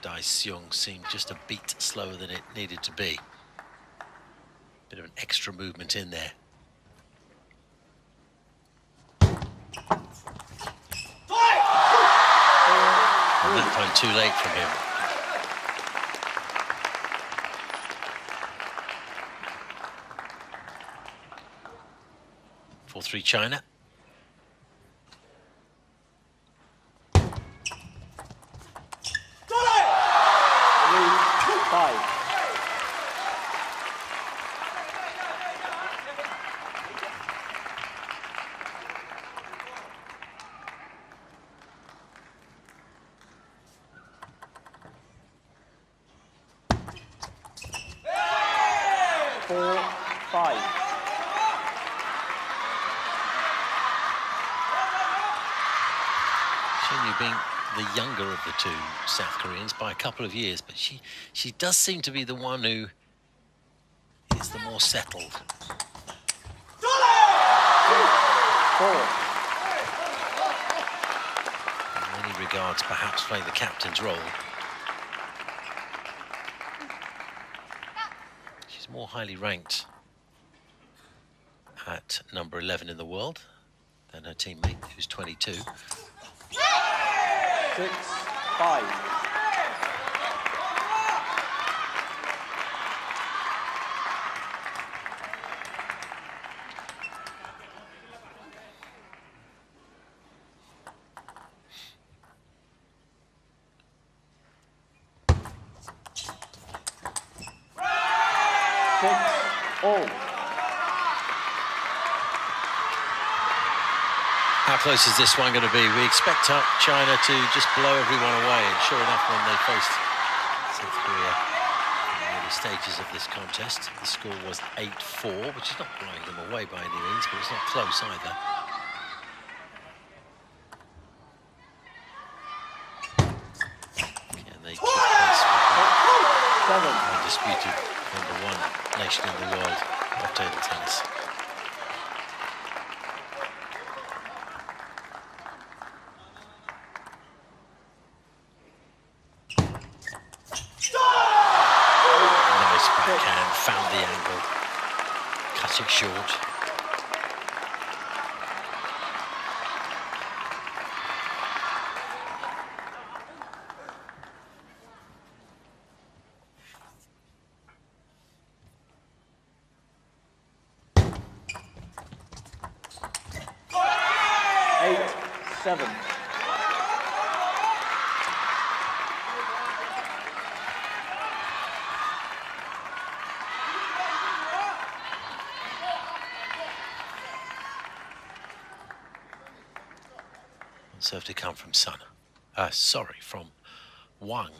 Dai-seung seemed just a beat slower than it needed to be. Bit of an extra movement in there. time too late from him. 4-3 China. Being the younger of the two South Koreans by a couple of years, but she does seem to be the one who is the more settled. In many regards, perhaps playing the captain's role. She's more highly ranked at number 11 in the world than her teammate, who's 22. 6-5. How close is this one going to be? We expect China to just blow everyone away, and sure enough, when they faced South Korea in the early stages of this contest, the score was 8-4, which is not blowing them away by any means, but it's not close either. Can they keep pace with the undisputed #1 nation in the world of table tennis? Found the angle, cut it short. Eight, 7. Serve to come from Sun. From Wang.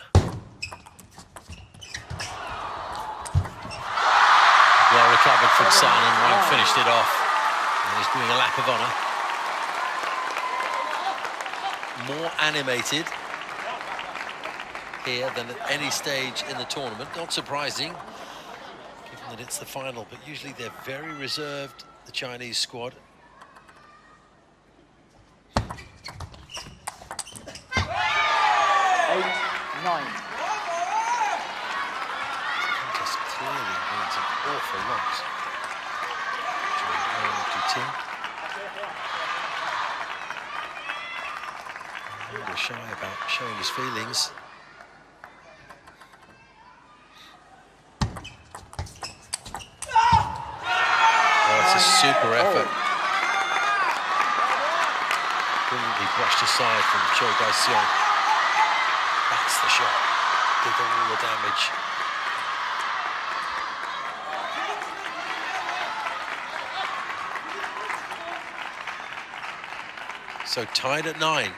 Well recovered from Sun, and Wang finished it off. And he's doing a lap of honour. More animated here than at any stage in the tournament. Not surprising, given that it's the final, but usually they're very reserved, the Chinese squad. 8-9. Contest clearly means an awful lot to team. We're shy about showing his feelings. Oh, it's a super effort. Brilliantly brushed aside from Cho Gai-seong. That's the shot. Did all the damage. So tied at 9.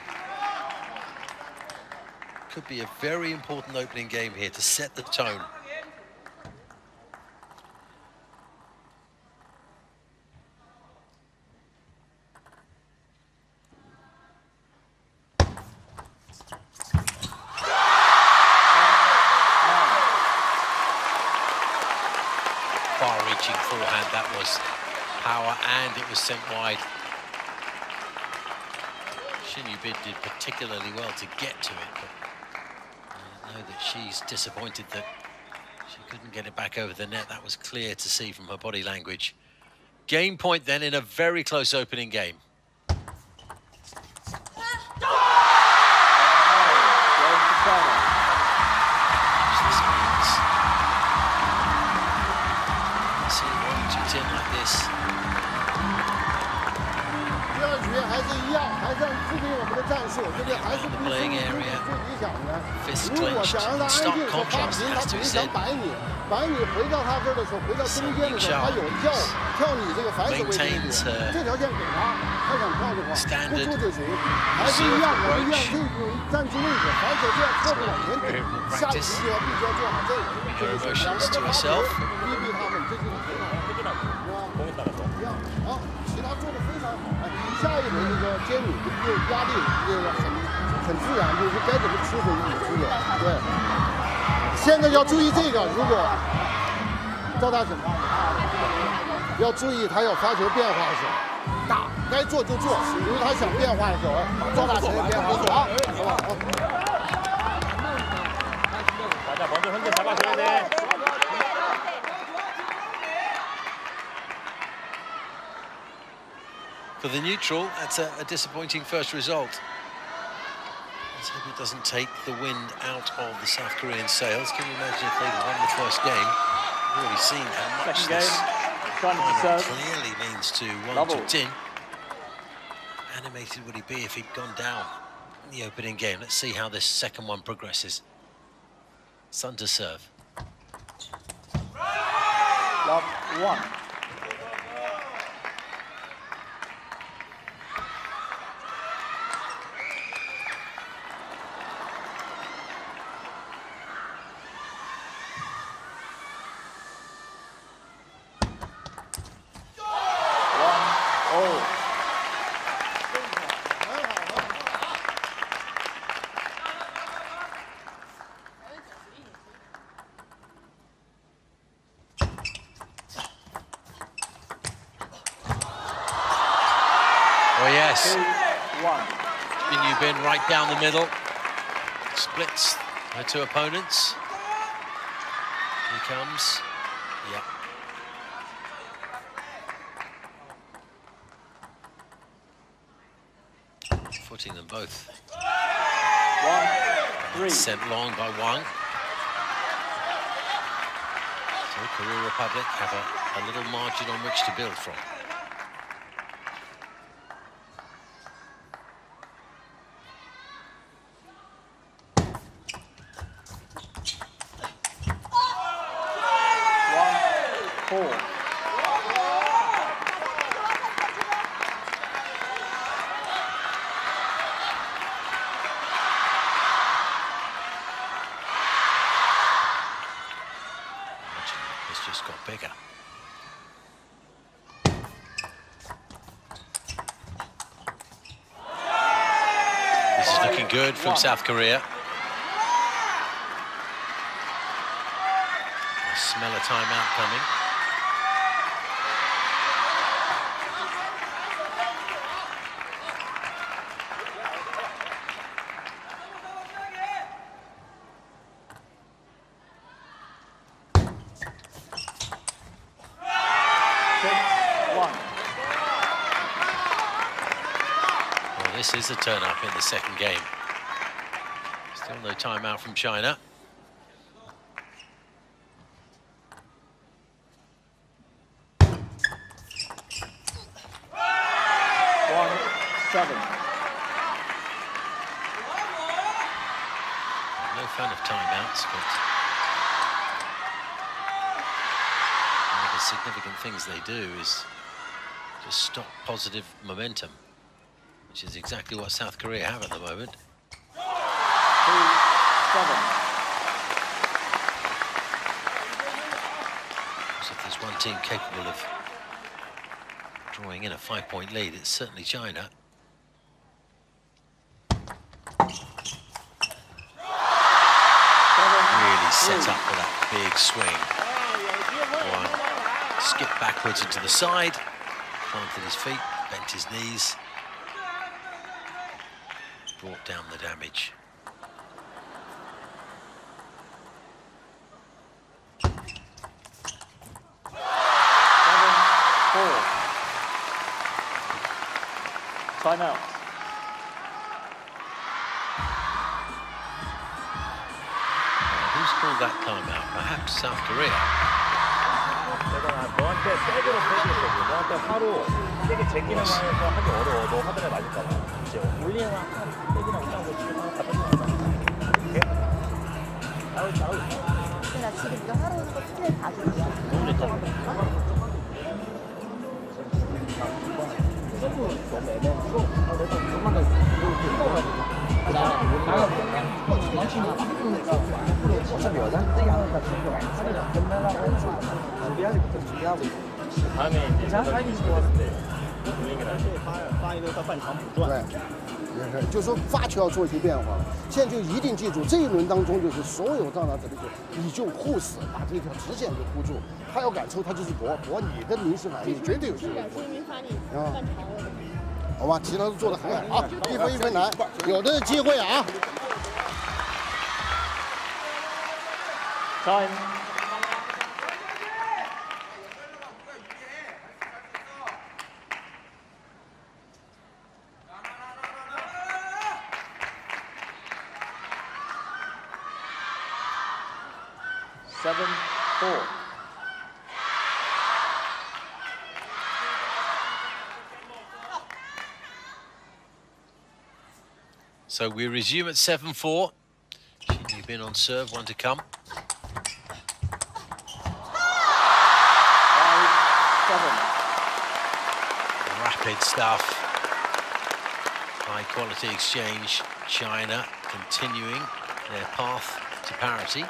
Could be a very important opening game here to set the tone. Far-reaching forehand, that was power, and it was sent wide. Shin Yu-bid did particularly well to get to it, but I know that she's disappointed that she couldn't get it back over the net. That was clear to see from her body language. Game point then in a very close opening game. 是一样，还是制定我们的战术，对不对？还是必须最理想的。如果想让他安静和发平，他只是想摆你，摆你回到他这儿的时候，回到中间的时候，他有跳你这个反手位置，这条线给他，他想跳的话，不出就行。还是一样，我们一样这种站住位置，反手这样侧着往前顶，下一局必须要做好这个，就是两个在他逼他们，这就是很好。好，其他做的非常好。哎，下一轮这个接你就压力这个很自然，就是该怎么吃回吃的。对，现在要注意这个，如果赵大审判要注意，他要发球变化的时候打，该做就做。比如他想变化的时候，赵大审判变化做啊，是吧？好。大家保持很正，打把球的。 For the neutral, that's a disappointing first result. Let's hope it doesn't take the wind out of the South Korean sails. Can you imagine if they'd won the first game? We've already seen how much this clearly means to Wang Jin. Animated would he be if he'd gone down in the opening game? Let's see how this second one progresses. Sun to serve. Love one. Oh yes, Bin Bin right down the middle, splits her two opponents. Here comes, yeah. Footing them both. 1-3. Sent long by Wang. So Korea Republic have a little margin on which to build from. It's just got bigger. This is looking good from South Korea. I smell a timeout coming. This is a turn-up in the second game. Still no timeout from China. No fan of timeouts, but one of the significant things they do is just stop positive momentum, which is exactly what South Korea have at the moment. 2-7. So if there's one team capable of drawing in a 5-point lead, it's certainly China. Really set up for that big swing. One skipped backwards into the side, planted his feet, bent his knees, brought down the damage. Timeout. Who's called that timeout? Perhaps South Korea. 너한테 백으로 패기했거든. 너한테 화로 세게 제끼는 방에서 하기 어려워도 하늘에 맞을까 봐. 이제 올리는 백이랑 올라오고 지금 하나 갖다 주는 이렇게 잘하고 있어. 근데 나 지금 이거 하러 오는 거 스트레스 다 준 거야. 너무 좋다. 너무 애매하고 내가 조금만 더 찍어가지고 어차피 여자들이 하니까 준비하는 준비하고 있어. 다음에 이제 사인이 들어왔을 때发一个到半场补转。对，也是，就是说发球要做一些变化。现在就一定记住，这一轮当中就是所有到达这里就你就护死，把这条直线就护住。他要敢抽，他就是搏你的临时反应，绝对有机会。啊，好吧，其他都做得很好啊，一分一分来，有的机会啊。Time. Seven, 4. So we resume at 7-4. You've been on serve, one to come. 5-7. Rapid stuff. High quality exchange. China continuing their path to parity.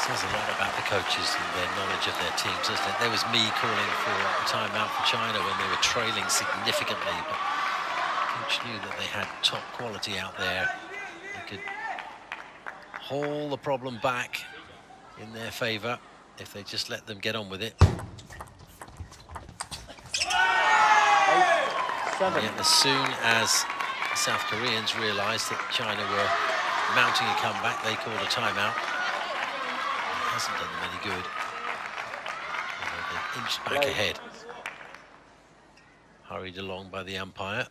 Says a lot about the coaches and their knowledge of their teams, doesn't it? There was me calling for a timeout for China when they were trailing significantly, but coach knew that they had top quality out there. They could haul the problem back in their favour if they just let them get on with it. 8-7. Yet as soon as the South Koreans realised that China were mounting a comeback, they called a timeout. Hasn't done them any good. They've inched back ahead. Hurried along by the umpire.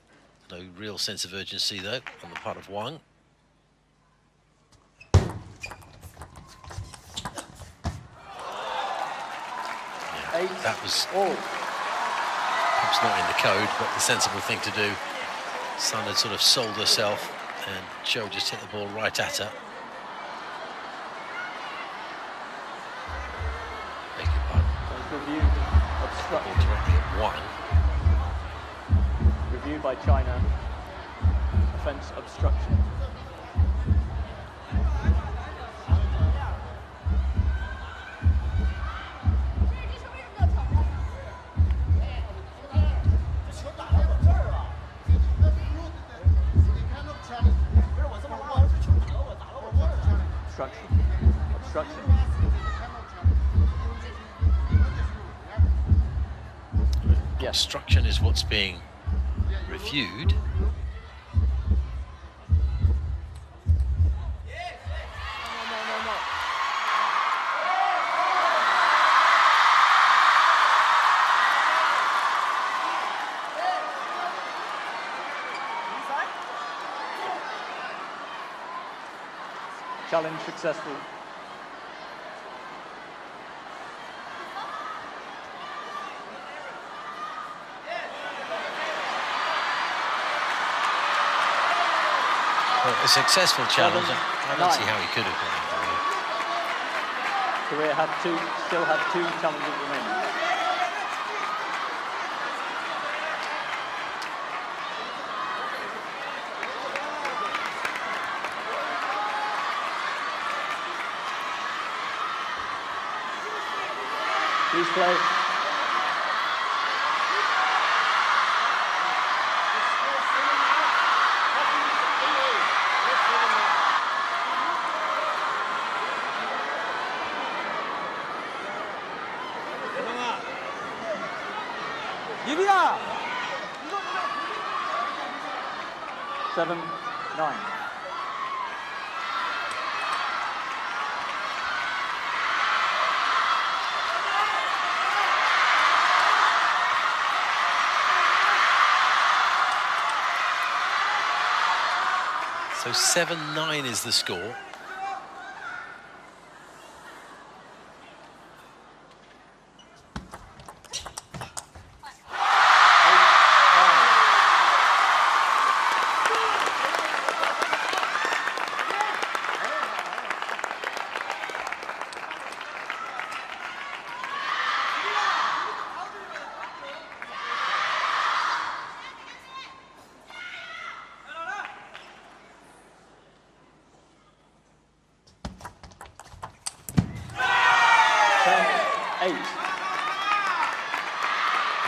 No real sense of urgency though on the part of Wang. Yeah, that was perhaps not in the code, but the sensible thing to do. Sun had sort of sold herself and Cho just hit the ball right at her. Review obstruction. Directly at one. Review by China. Offence obstruction. Obstruction. Obstruction. Obstruction is what's being reviewed. Challenge successful. Well, a successful challenge. I don't see how he could have done it. Korea still have two challenges remaining. Please play. 유비야. 7-9. So 7-9 is the score.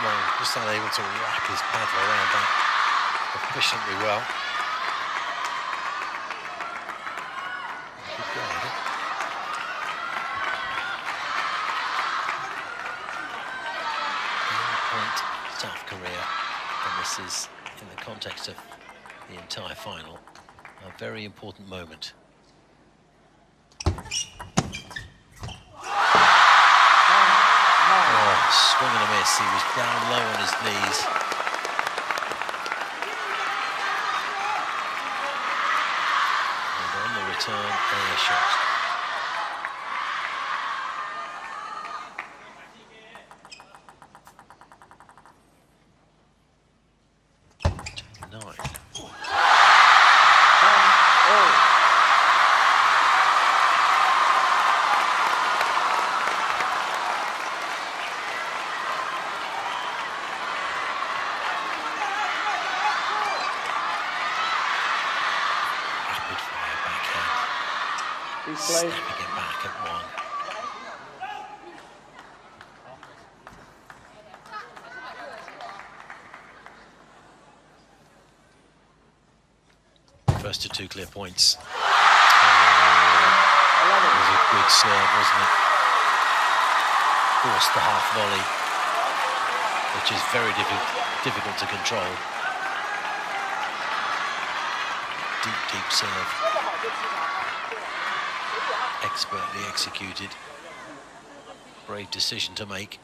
Well, just unable to wrap his paddle around that efficiently well. Good guy, isn't it? Point South Korea, and this is in the context of the entire final, a very important moment. Swing and a miss. He was down low on his knees. And on the return, a shot. Snapping it back at one. First to 2 clear points. It was a good serve, wasn't it? Forced the half volley, which is very difficult to control. Deep serve. Expertly executed. Brave decision to make.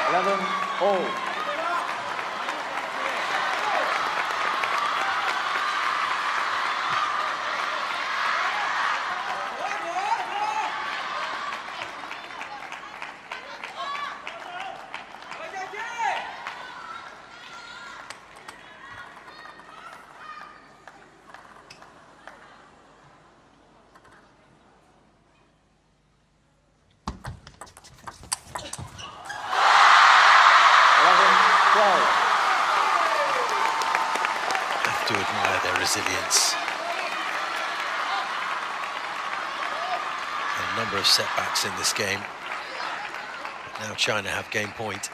11-all. Have to admire their resilience. A number of setbacks in this game. But now China have game point.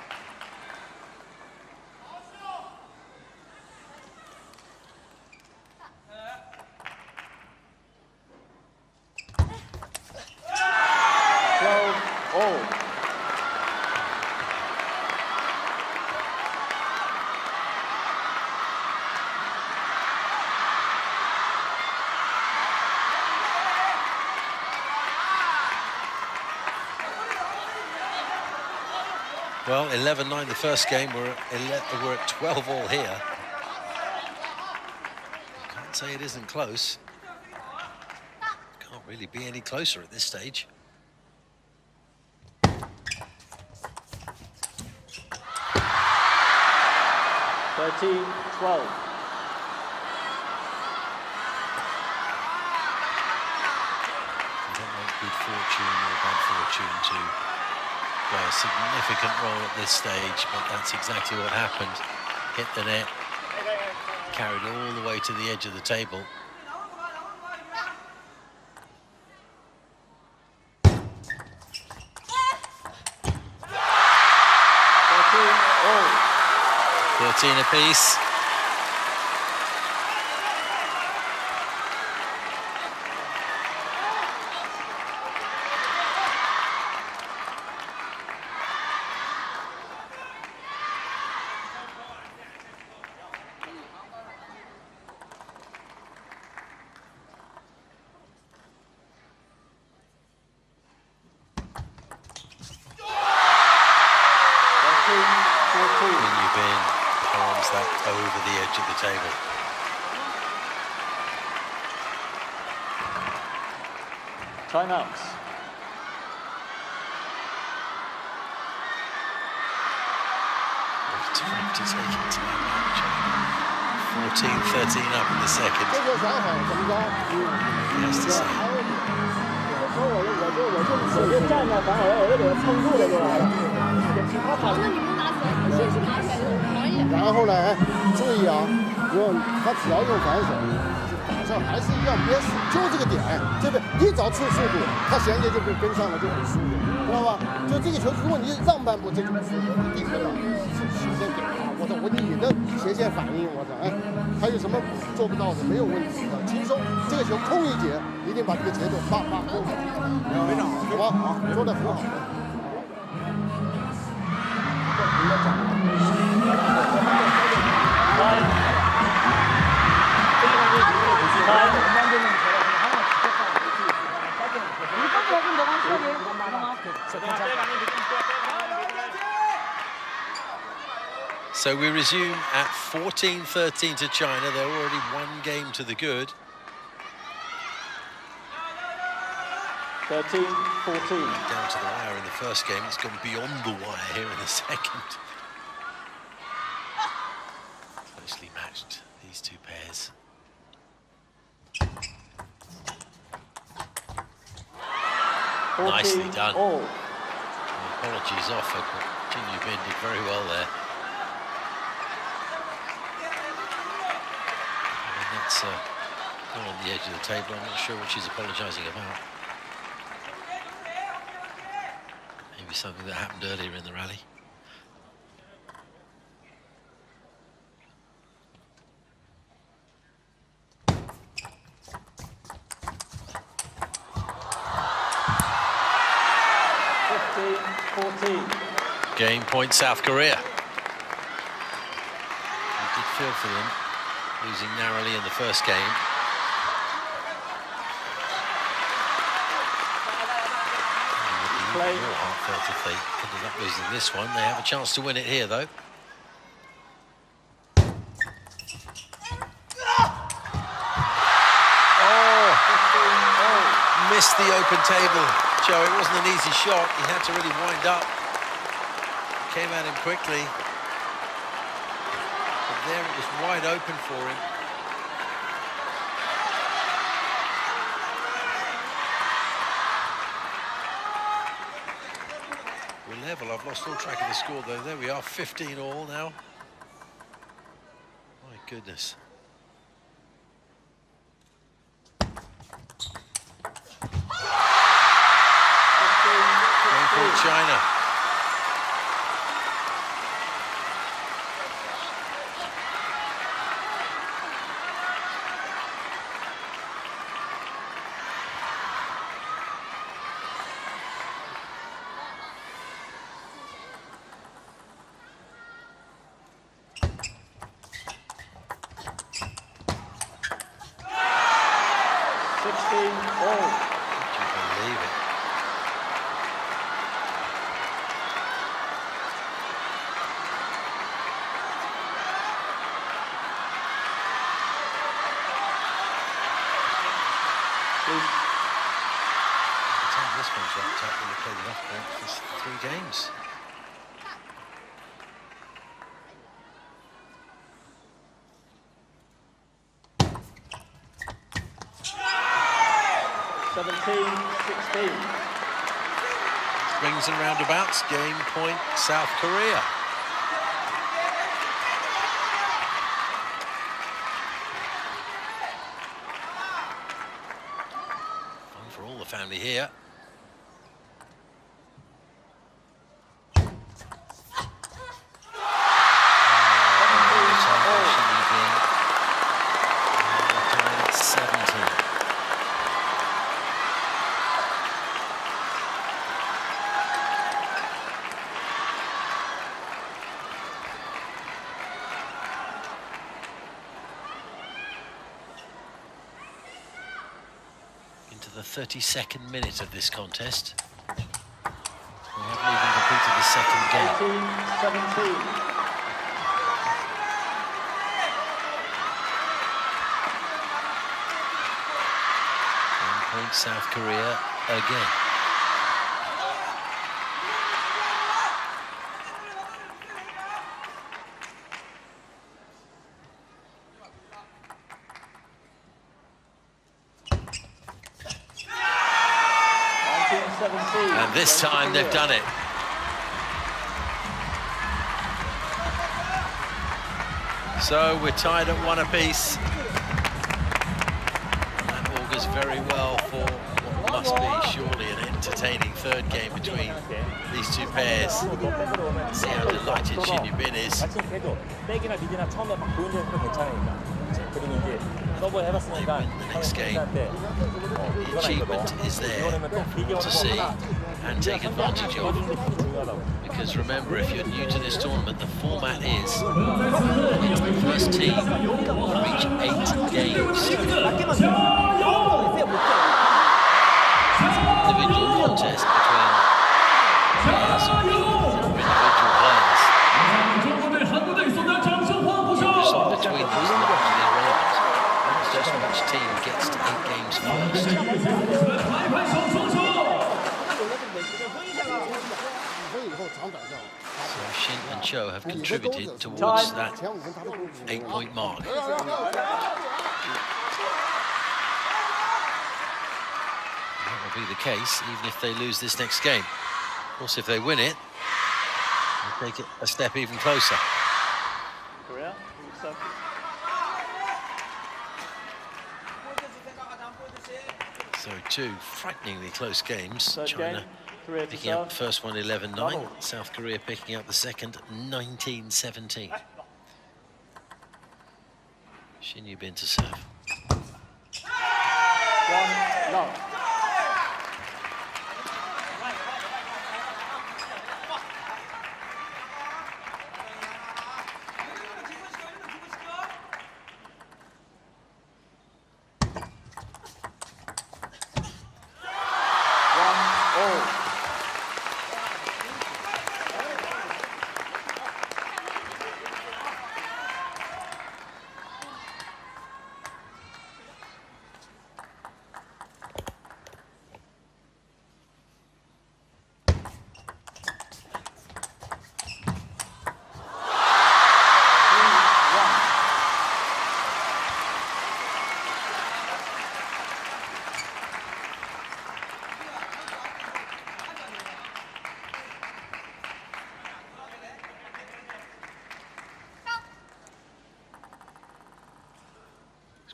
Well, 11-9 the first game. We're at 12-all here. Can't say it isn't close. Can't really be any closer at this stage. (13-12). You don't want good fortune or bad fortune to play a significant role at this stage, but that's exactly what happened. Hit the net, carried all the way to the edge of the table. (13-all). 13 apiece. edge of the table. Timeouts. Time to take a timeout. 14-13 up in the second. Yes, to say. 我就站着，反而我就给他撑住了就完了。然后呢，注意啊，他只要用反手，打上还是一样，别死，就这个点，这边一找出速度，他衔接就跟上了，就很舒服，知道吧？就这个球，如果你让半步，这就不舒服，顶着了，斜线给他，我操，你的斜线反应，我操，哎，还有什么做不到的？没有问题的，轻松，这个球空一截，一定把这个节奏叭叭扣上，非常好，好吧？做得很好。 So we resume at 14-13 to China. They're already one game to the good. 13-14. Down to the wire in the first game. It's gone beyond the wire here in the second. Closely matched, these two pairs. Nicely done. Apologies offered, but Jin Yubin did very well there. I mean, that's gone on the edge of the table. I'm not sure what she's apologising about. Maybe something that happened earlier in the rally. Game point, South Korea. We did feel for them, losing narrowly in the first game. It would be more heartfelt if they ended up losing this one. They have a chance to win it here, though. Oh, missed the open table. Joe, it wasn't an easy shot. He had to really wind up. Came at him quickly. But there it was wide open for him. We're level. I've lost all track of the score, though. There we are, 15 all now. My goodness. Game for China. Games. Rings and roundabouts, game point, South Korea. Fun for all the family here. The 32nd minute of this contest. We haven't even completed the second game. 18-17. point South Korea again. And this time they've done it. So we're tied at 1 apiece. And that augurs very well for what must be surely an entertaining third game between these two pairs. See how delighted Shin Yu-bin is. If they win the next game, the achievement is there to see and take advantage of. Because remember, if you're new to this tournament, the format is it's the first team to reach 8 games. Individual contest between players who individual players. The result between them is largely irrelevant. It's just which team gets to 8 games first. So Shin and Cho have contributed towards that 8-point mark. That will be the case even if they lose this next game. Of course, if they win it, they'll take it a step even closer. So 2 frighteningly close games. China picking up the first one 11-9, South Korea picking up the second 19-17. Shin Yu-bin to serve. 1-0.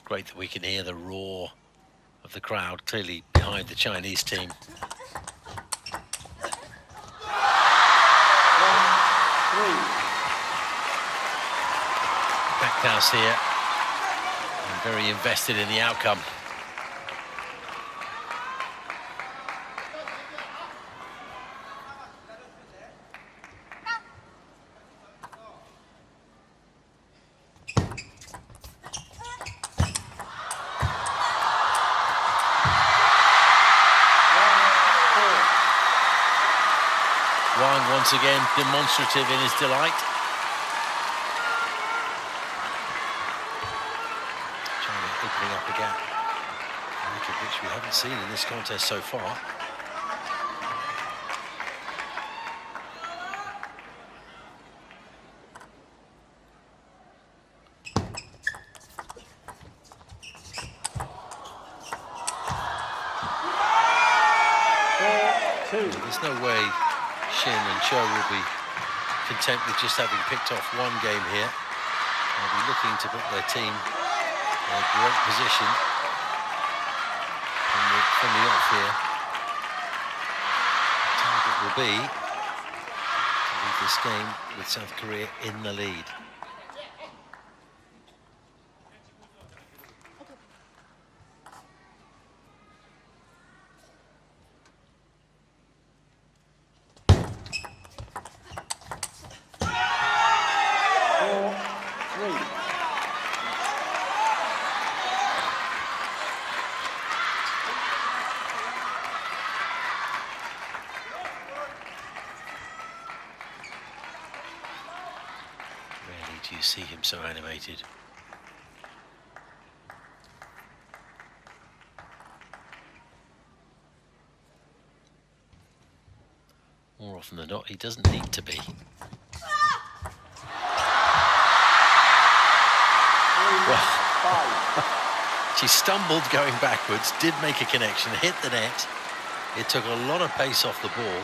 Great that we can hear the roar of the crowd clearly behind the Chinese team. Packed house here and very invested in the outcome. Once again, demonstrative in his delight. China opening up a gap, which we haven't seen in this contest so far. There's no way Shin and Cho will be content with just having picked off one game here. They'll be looking to put their team in a great position from the off here. The target will be to leave this game with South Korea in the lead. Do you see him so animated? More often than not, he doesn't need to be. Well, she stumbled going backwards, did make a connection, hit the net. It took a lot of pace off the ball.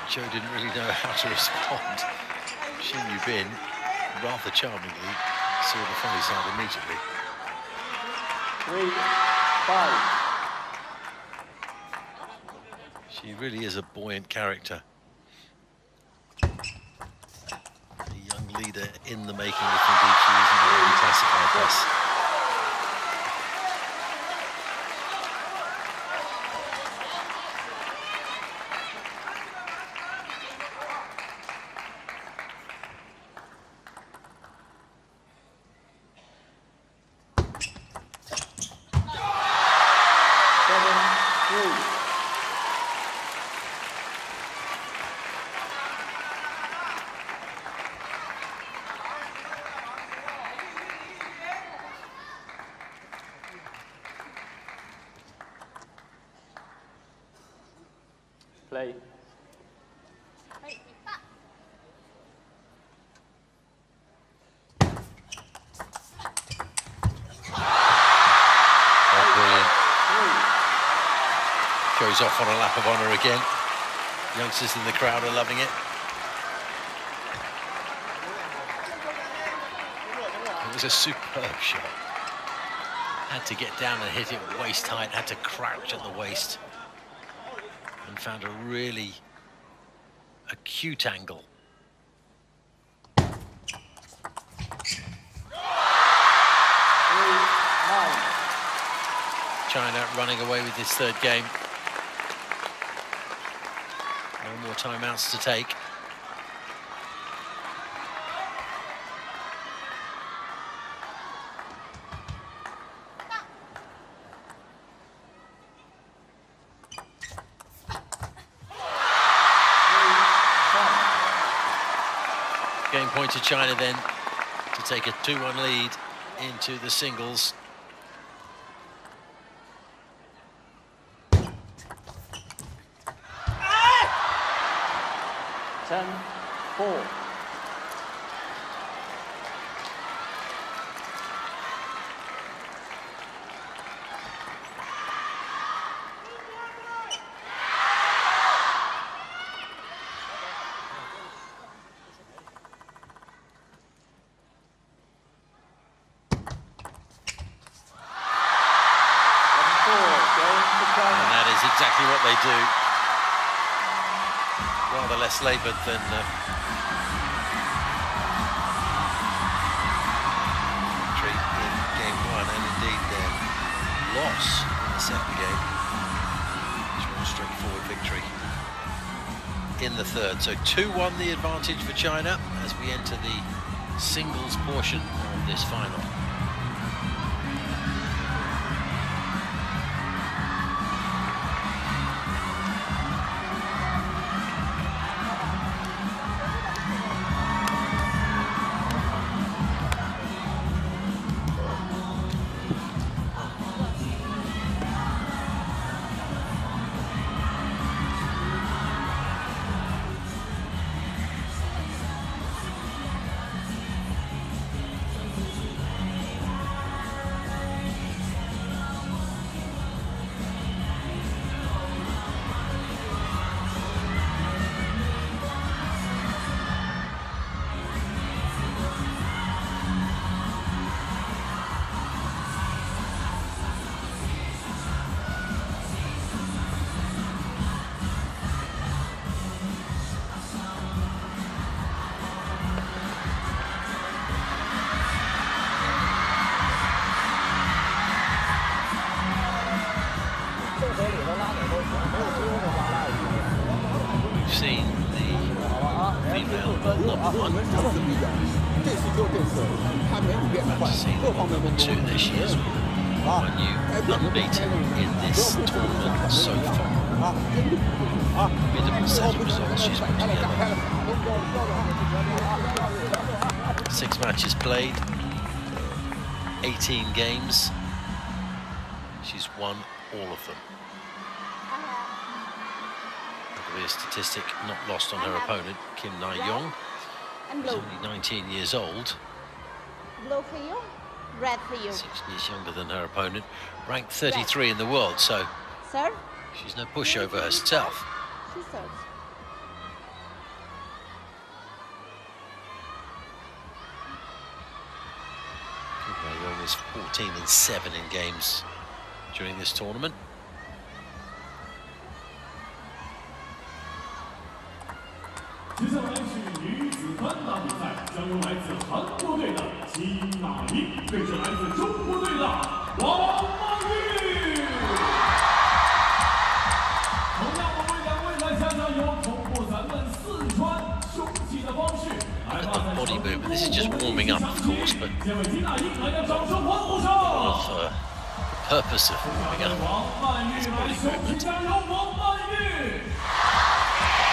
Joe didn't really know how to respond. Shin Yu-bin, rather charmingly, saw the funny side immediately. 3-5. She really is a buoyant character. A young leader in the making, if indeed she isn't already classified thus. Play. Goes off on a lap of honour again. Youngsters in the crowd are loving it. It was a superb shot. Had to get down and hit it waist height, had to crouch at the waist. And found a really acute angle. China running away with this third game. No more timeouts to take. Game point to China then to take a 2-1 lead into the singles. Four. And that is exactly what they do. Rather less laboured than victory in game one, and indeed their loss in the second game. It's a straightforward victory in the third. So 2-1 the advantage for China as we enter the singles portion of this final. We've seen the female number one. We've seen the number two this year. One new unbeaten in this tournament so far. Formidable set of results she's put together. 6 matches played, 18 games. She's won all of them. That'll be a statistic not lost on her opponent, Kim Na-young. She's only 19 years old. Blue for you, red for you. 6 years younger than her opponent. Ranked 33 in the world, so Serve. she's no pushover herself. She serves. Kim Na-young is 14-7 in games during this tournament. 接下来是女子单打比赛，将由来自韩国队的金娜琳对阵来自中国队的王曼玉。同样，我为两位来加油，通过咱们四川雄起的方式来把赛 Body movement. This is just warming up, of course, but 这位金娜琳来点掌声欢呼声。 the purpose of warming up is body movement. 加油，王曼玉！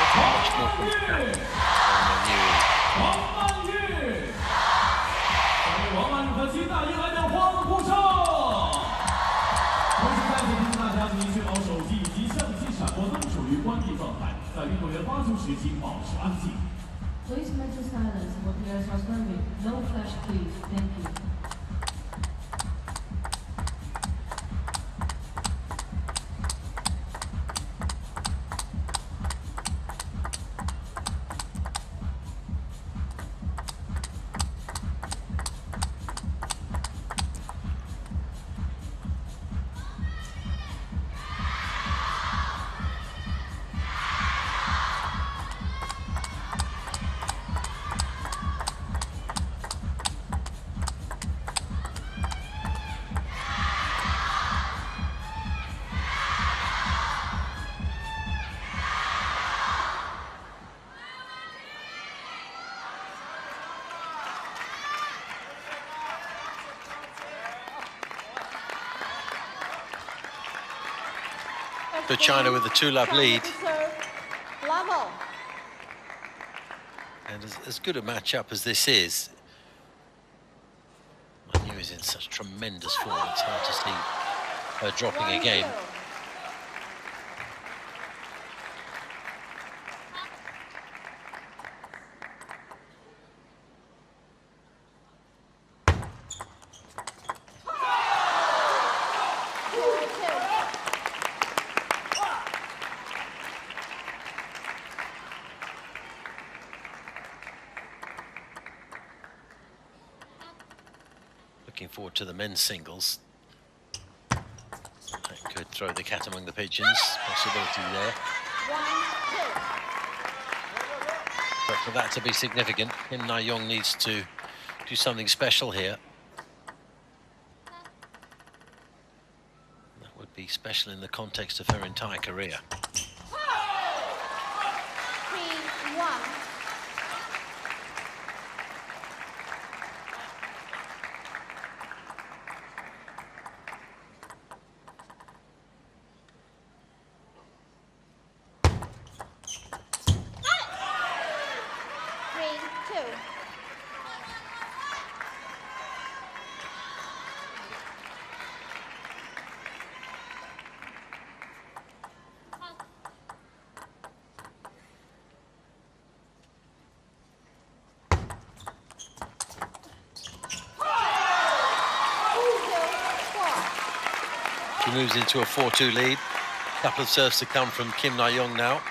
Much more compact than 王曼玉，为王曼玉和金娜琳来点欢呼声。同时再次提醒大家，请确保手机以及相机闪光灯处于关闭状态，在运动员发球时请保持安静。Please maintain silence when players are standing. No flash, please. Thank you. So China with a 2-love lead. Level. And as good a matchup as this is, Manu is in such tremendous form, it's hard to see her dropping a game. Looking forward to the men's singles. That could throw the cat among the pigeons. Possibility there. But for that to be significant, Kim Na-young needs to do something special here. That would be special in the context of her entire career. 3-1. She moves into a 4-2 lead. A couple of serves to come from Kim Na-young now.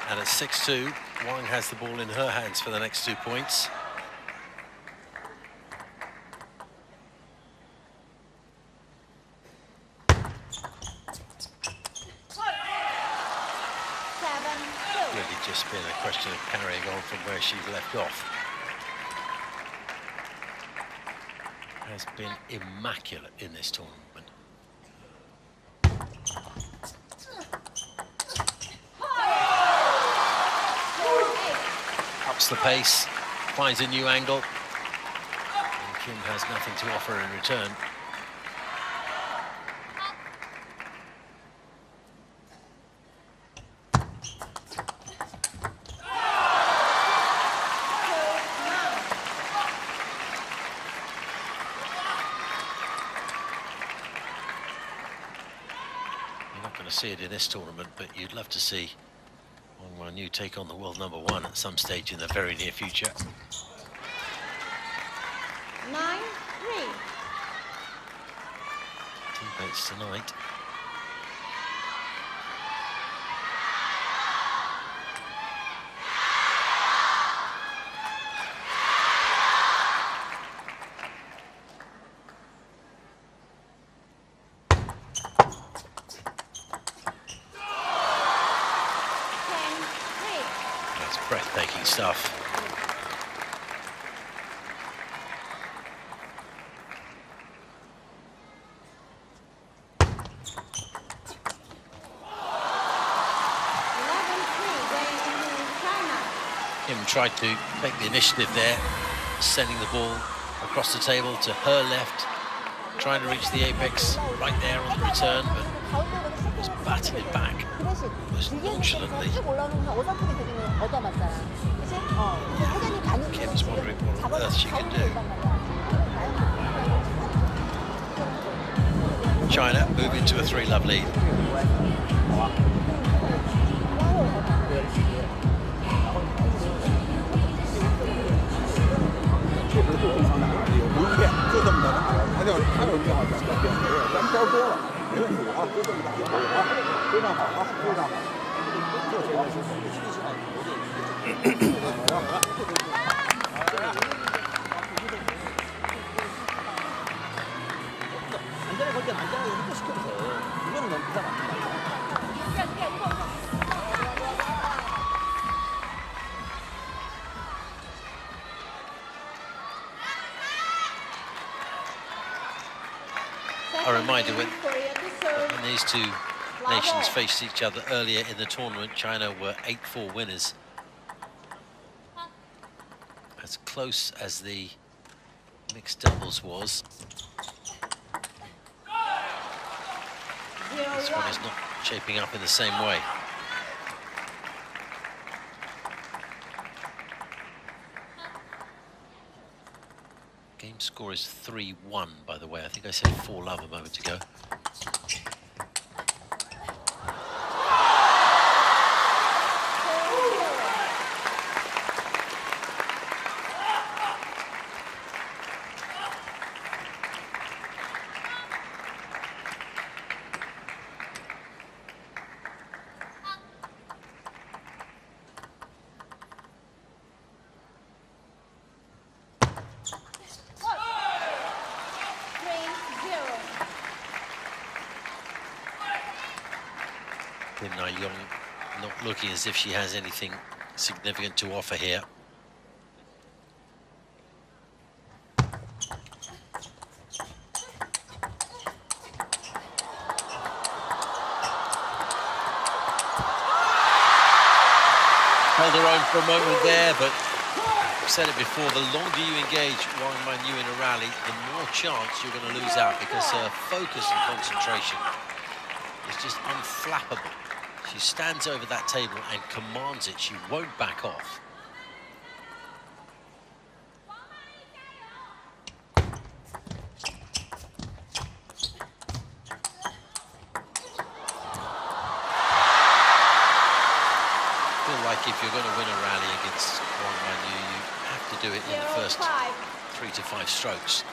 And at 6-2, Wang has the ball in her hands for the next 2 points. just been a question of carrying on from where she left off. Has been immaculate in this tournament. Ups the pace, finds a new angle, and Kim has nothing to offer in return. See it in this tournament, but you'd love to see Wang Wanyu take on the world #1 at some stage in the very near future. 9-3. Teammates tonight. Breathtaking stuff. Kim tried to take the initiative there, sending the ball across the table to her left, trying to reach the apex right there on the return, but was batting it back. Was nonchalantly. Kim's wondering what on earth she can do. China move into a 3-love lead. A reminder, when these two nations faced each other earlier in the tournament, China were 8-4 winners. As close as the mixed doubles was. This one is not shaping up in the same way. Game score is 3-1, by the way. I think I said 4-love a moment ago. Not looking as if she has anything significant to offer here. Held her own for a moment there, but I've said it before, the longer you engage Wang Wanyu in a rally, the more chance you're going to lose out, because her focus and concentration is just unflappable. She stands over that table and commands it. She won't back off. I feel like if you're going to win a rally against Wang Wanyu, you have to do it in the first 3 to 5 strokes.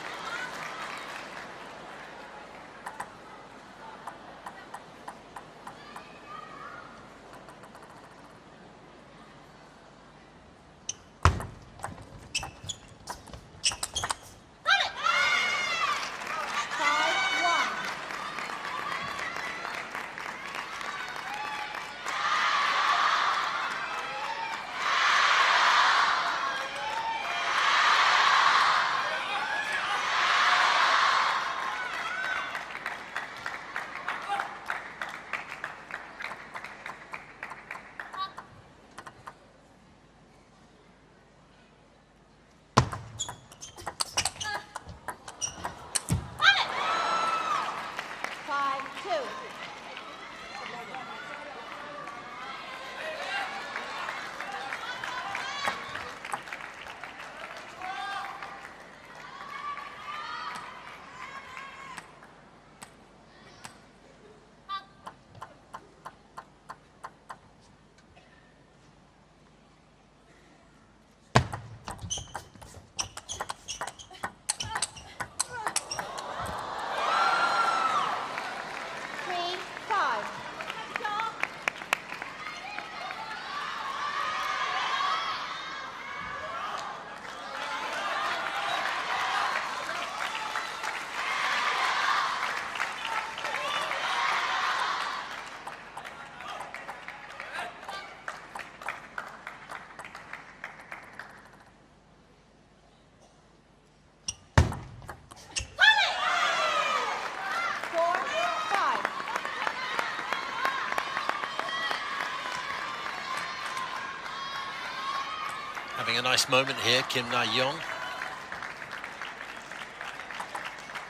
nice moment here, Kim Na-young.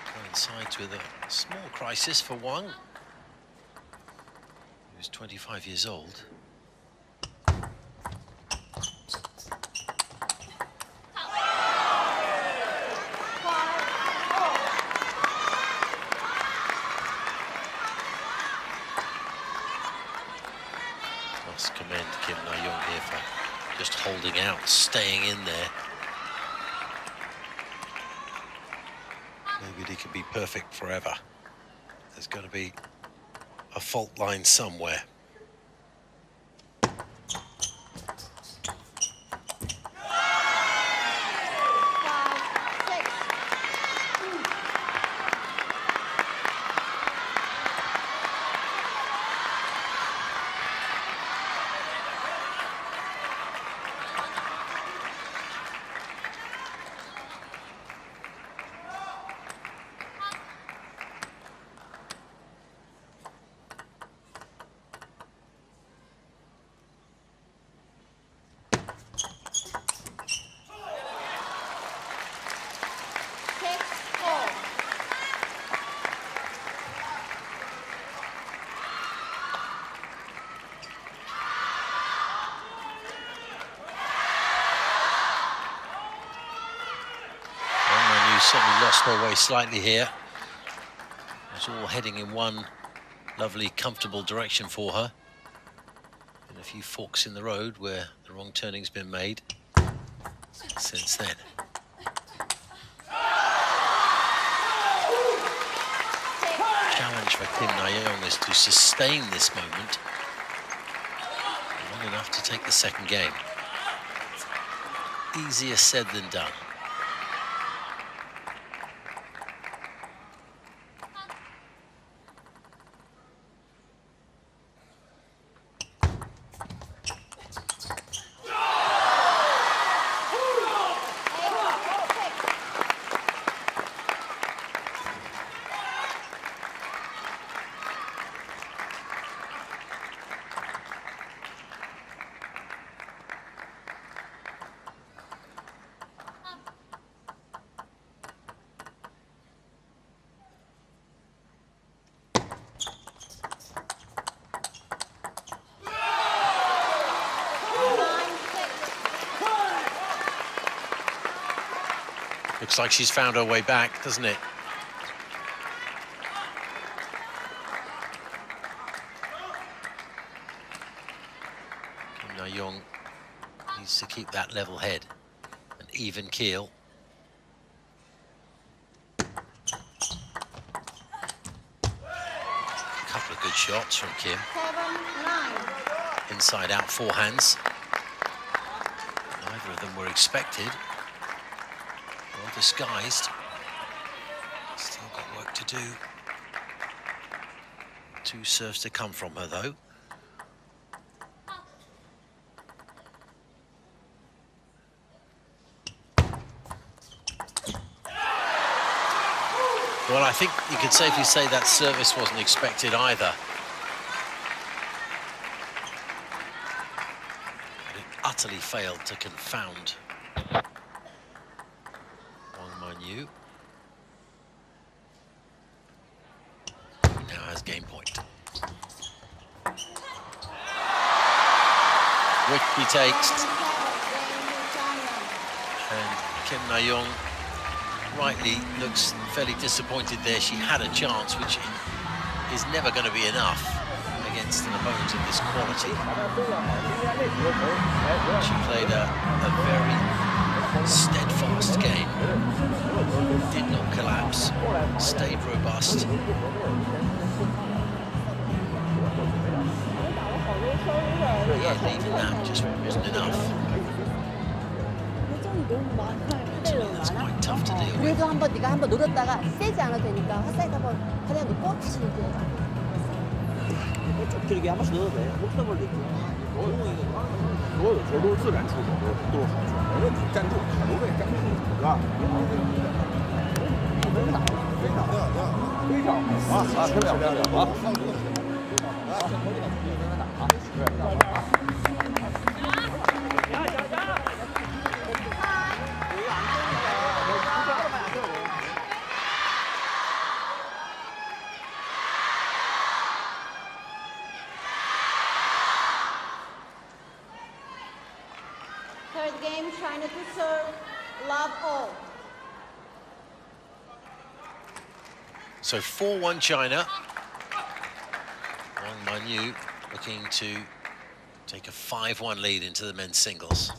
Coincides with a small crisis for Wang, who's 25 years old. Must commend Kim Na-young here for just holding out, staying in there. Nobody can be perfect forever. There's got to be a fault line somewhere. Certainly lost her way slightly here. It's all heading in one lovely, comfortable direction for her. Been a few forks in the road where the wrong turning's been made since then. Challenge for Kim Na-young is to sustain this moment long enough to take the second game. Easier said than done. Looks like she's found her way back, doesn't it? Kim Na-young needs to keep that level head, an even keel. A couple of good shots from Kim. 7-9. Inside out forehands. Neither of them were expected. Well disguised. Still got work to do. 2 serves to come from her though. Well, I think you could safely say that service wasn't expected either. But it utterly failed to confound He now has game point. Which he takes. And Kim Na-young rightly looks fairly disappointed there. She had a chance, which is never going to be enough against an opponent of this quality. She played a very steadfast game, did not collapse, stayed robust. Yeah, leaving that just wasn't enough. That's quite tough to deal with. 그래도 네가 한번 노렸다가 세지 않아도 되니까 핫사이드 한번 그냥 놓고 다시 이제 쭉 길게 한 번씩 넣어도 돼. 못 떠버리고.所有球都自然出手都是好球，没问题。站住，留位站住，是吧？非常好，非常好，非常好啊！漂亮漂亮啊！ good serve. Love all. So 4-1 China. Wang Manyu looking to take a 5-1 lead into the men's singles.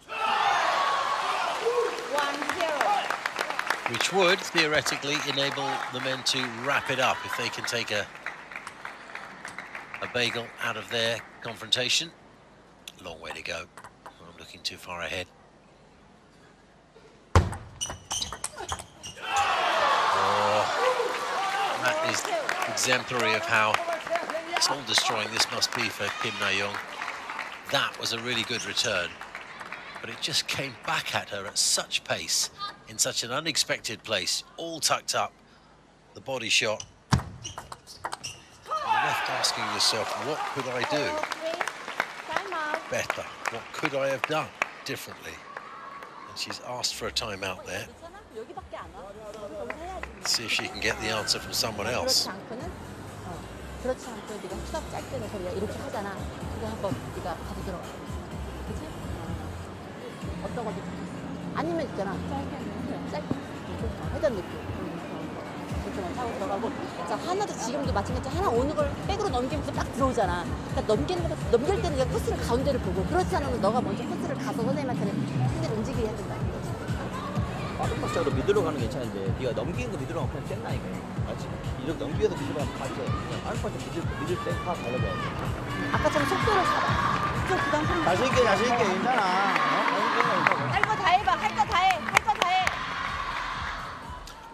1-0. Which would theoretically enable the men to wrap it up if they can take a bagel out of their confrontation. Long way to go. I'm looking too far ahead. Oh, that is exemplary of how soul-destroying this must be for Kim Na-young. That was a really good return, but it just came back at her at such pace, in such an unexpected place, all tucked up, the body shot. You're left asking yourself, what could I do better? What could I have done differently? And she's asked for a timeout there. Let's see if she can get the answer from someone else. 그렇지 않고 네가 수업 짧게는 소리야 이렇게 하잖아. 그거 한번 네가 가서 들어가. 그치? 어떤 것도 좋겠어. 아니면 있잖아. 짧게 회전 느낌. 그렇게만 차고 들어가고. 자 하나도 지금도 마찬가지로 하나 오는 걸 백으로 넘기면서 딱 들어오잖아. 그러니까 넘길 때는 네가 코스를 가운데를 보고 그렇지 않으면 너가 먼저 코스를 가서 선생님한테는 핸들 움직이게 해야 된다는 거지. 빠른 박자로 미들로 가는 게 괜찮은데 네가 넘기는 거 미들로 가면 그냥 쨌나 이거. 맞지? 이렇게 넘기어도 미들로 가면 가지. 그냥 빠른 박자 미들 때 다 달려줘야 돼. 아까처럼 속도를 잡아. 좀 부담 좀. 자신 있게 괜찮아. 할 거 다 해봐. 할 거 다 해. 할 거 다 해.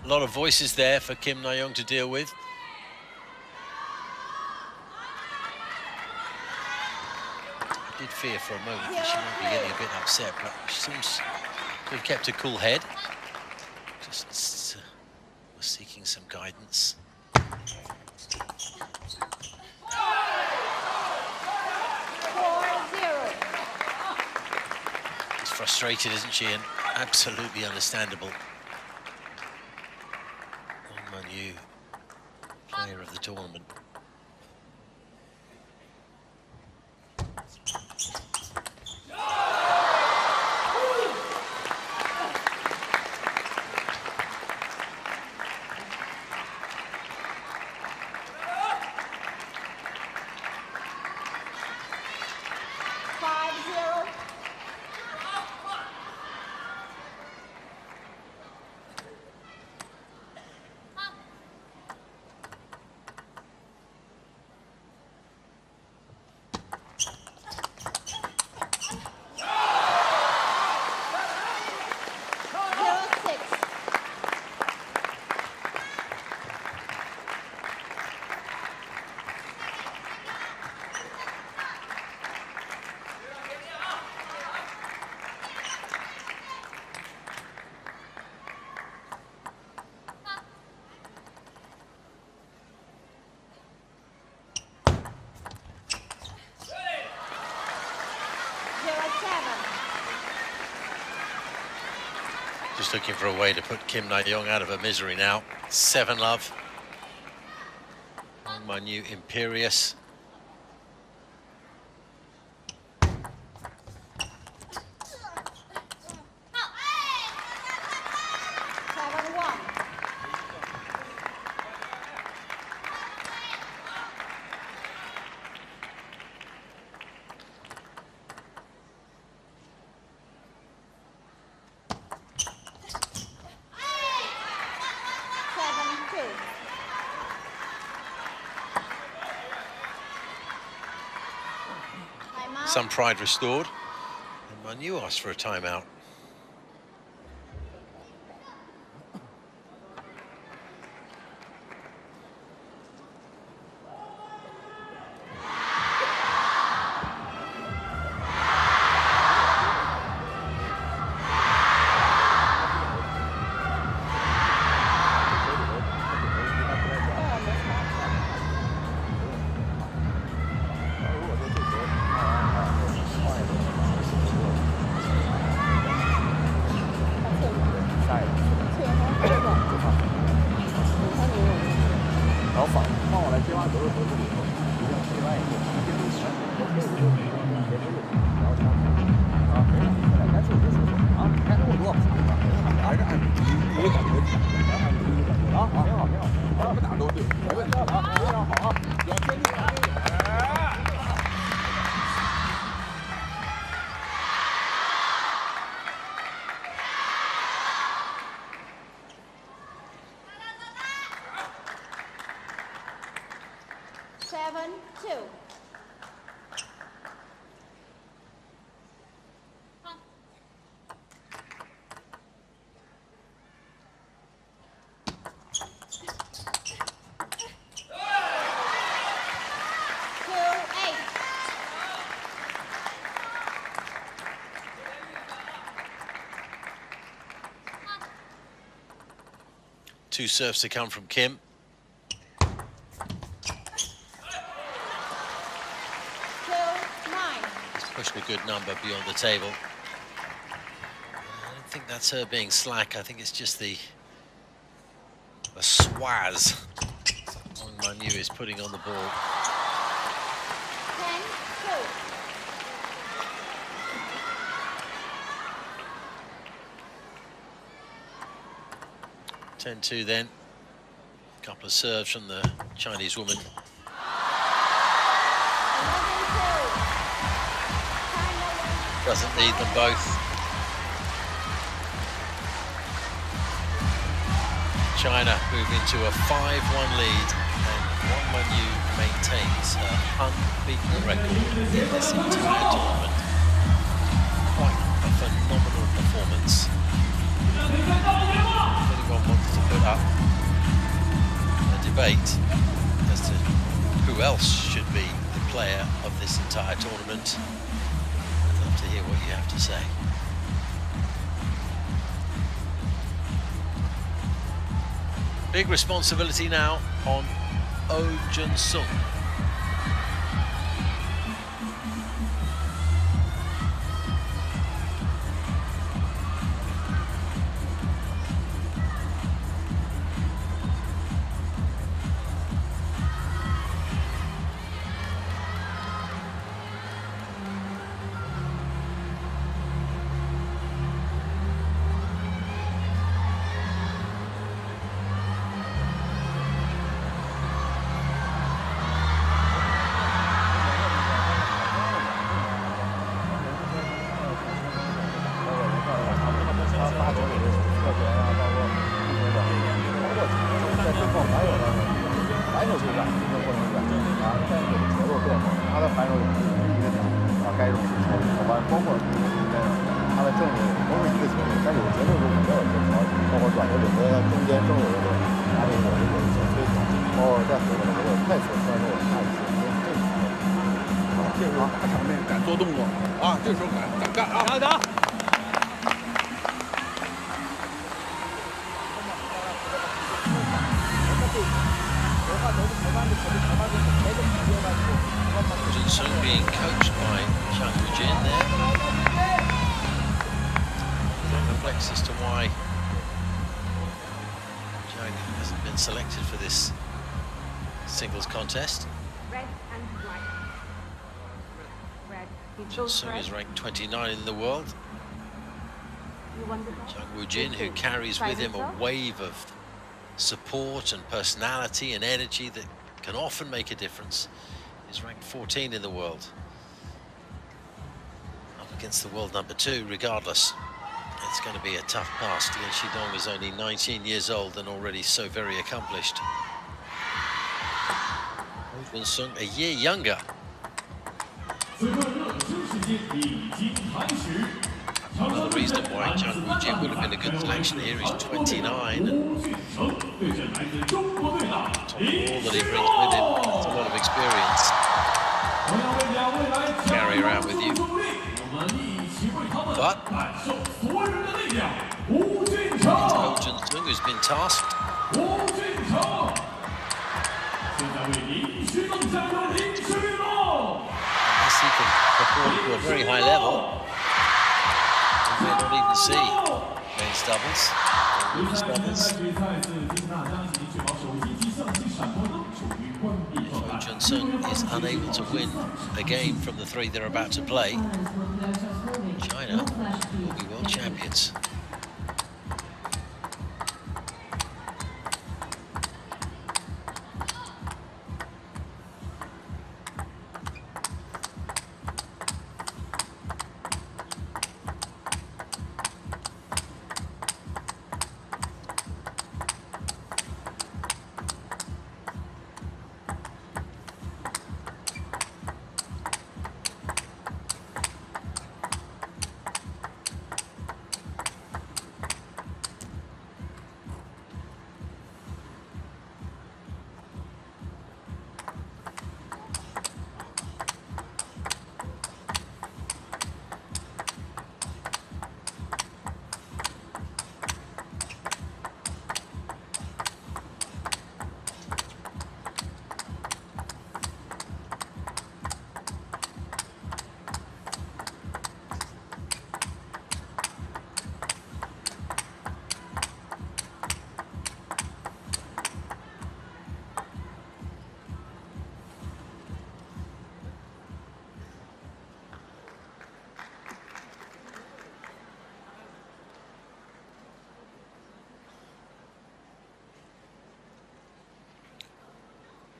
A lot of voices there for Kim Na-young to deal with. I did fear for a moment that she might be getting a bit upset, but she seems to have kept a cool head. Just was seeking some guidance. She's frustrated, isn't she? And absolutely understandable. Wang Manyu, player of the tournament. Just looking for a way to put Kim Na-young out of her misery now. 7-love. Wang Manyu imperious. Some pride restored, and Manyu asked for a timeout. 7-2. Two serves to come from Kim. He's pushed a good number beyond the table. I don't think that's her being slack. I think it's just the swaz Wang Manyu is putting on the ball. 10-2 then. A couple of serves from the Chinese woman. Doesn't need them both. China move into a 5-1 lead, and Wang Manyu maintains her unbeaten record in this entire tournament. Quite a phenomenal performance. Anyone wants to put up a debate as to who else should be the player of this entire tournament, I'd love to hear what you have to say. Big responsibility now on Oh Jun-sung. Jun-sung being coached by Chang Woo-jin there. Perplexed as to why Chang hasn't been selected for this singles contest. Jun-sung is ranked 29 in the world. Chang Woo-jin, who carries with him a wave of support and personality and energy that can often make a difference, is ranked 14 in the world. Up against the world number 2, regardless. It's going to be a tough task. Lin Shidong is only 19 years old and already so very accomplished. Jun-sung a year younger. Another reason why Chang Woo-jin would have been a good selection here. He's 29 and top of all that he brings with him, that's a lot of experience to carry around with you. But Oh Jun-sung, who's been tasked. Unless he can perform to a very high level, we may not even see men's doubles or women's doubles. If Oh Jun-sung is unable to win a game from the 3 they're about to play, China will be world champions.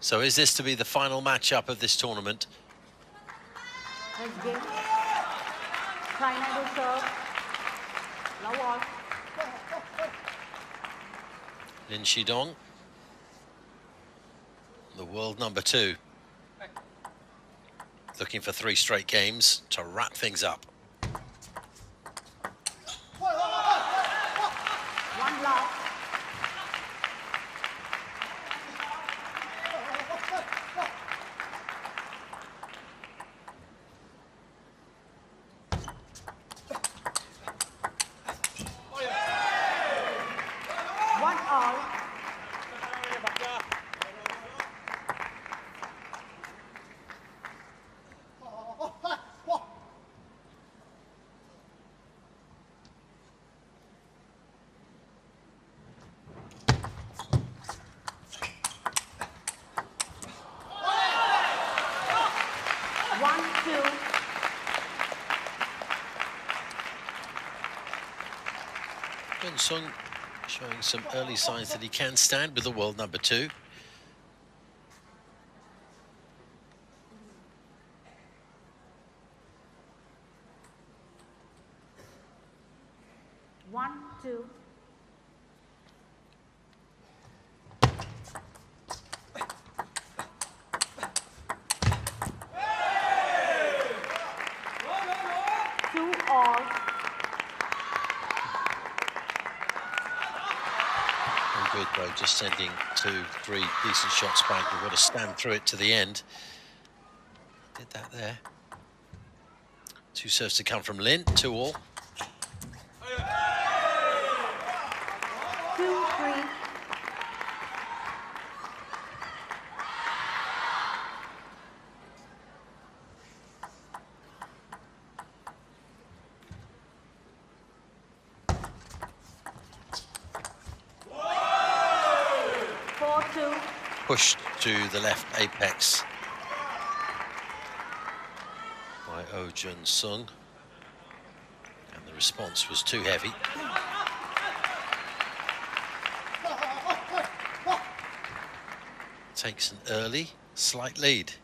So is this to be the final matchup of this tournament? Next game. China will serve. Lawal. Lin Shidong, the world number 2, looking for 3 straight games to wrap things up. One love. One all. One, two. Jun Sung showing some early signs that he can stand with the world number 2. One, two. Two all. Very good though, just sending 2, 3 decent shots back. You've got to stand through it to the end. Did that there. 2 serves to come from Lin, 2 all. 2, 3. Pushed to the left apex by Oh Jun Sung, and the response was too heavy. Takes an early, slight lead.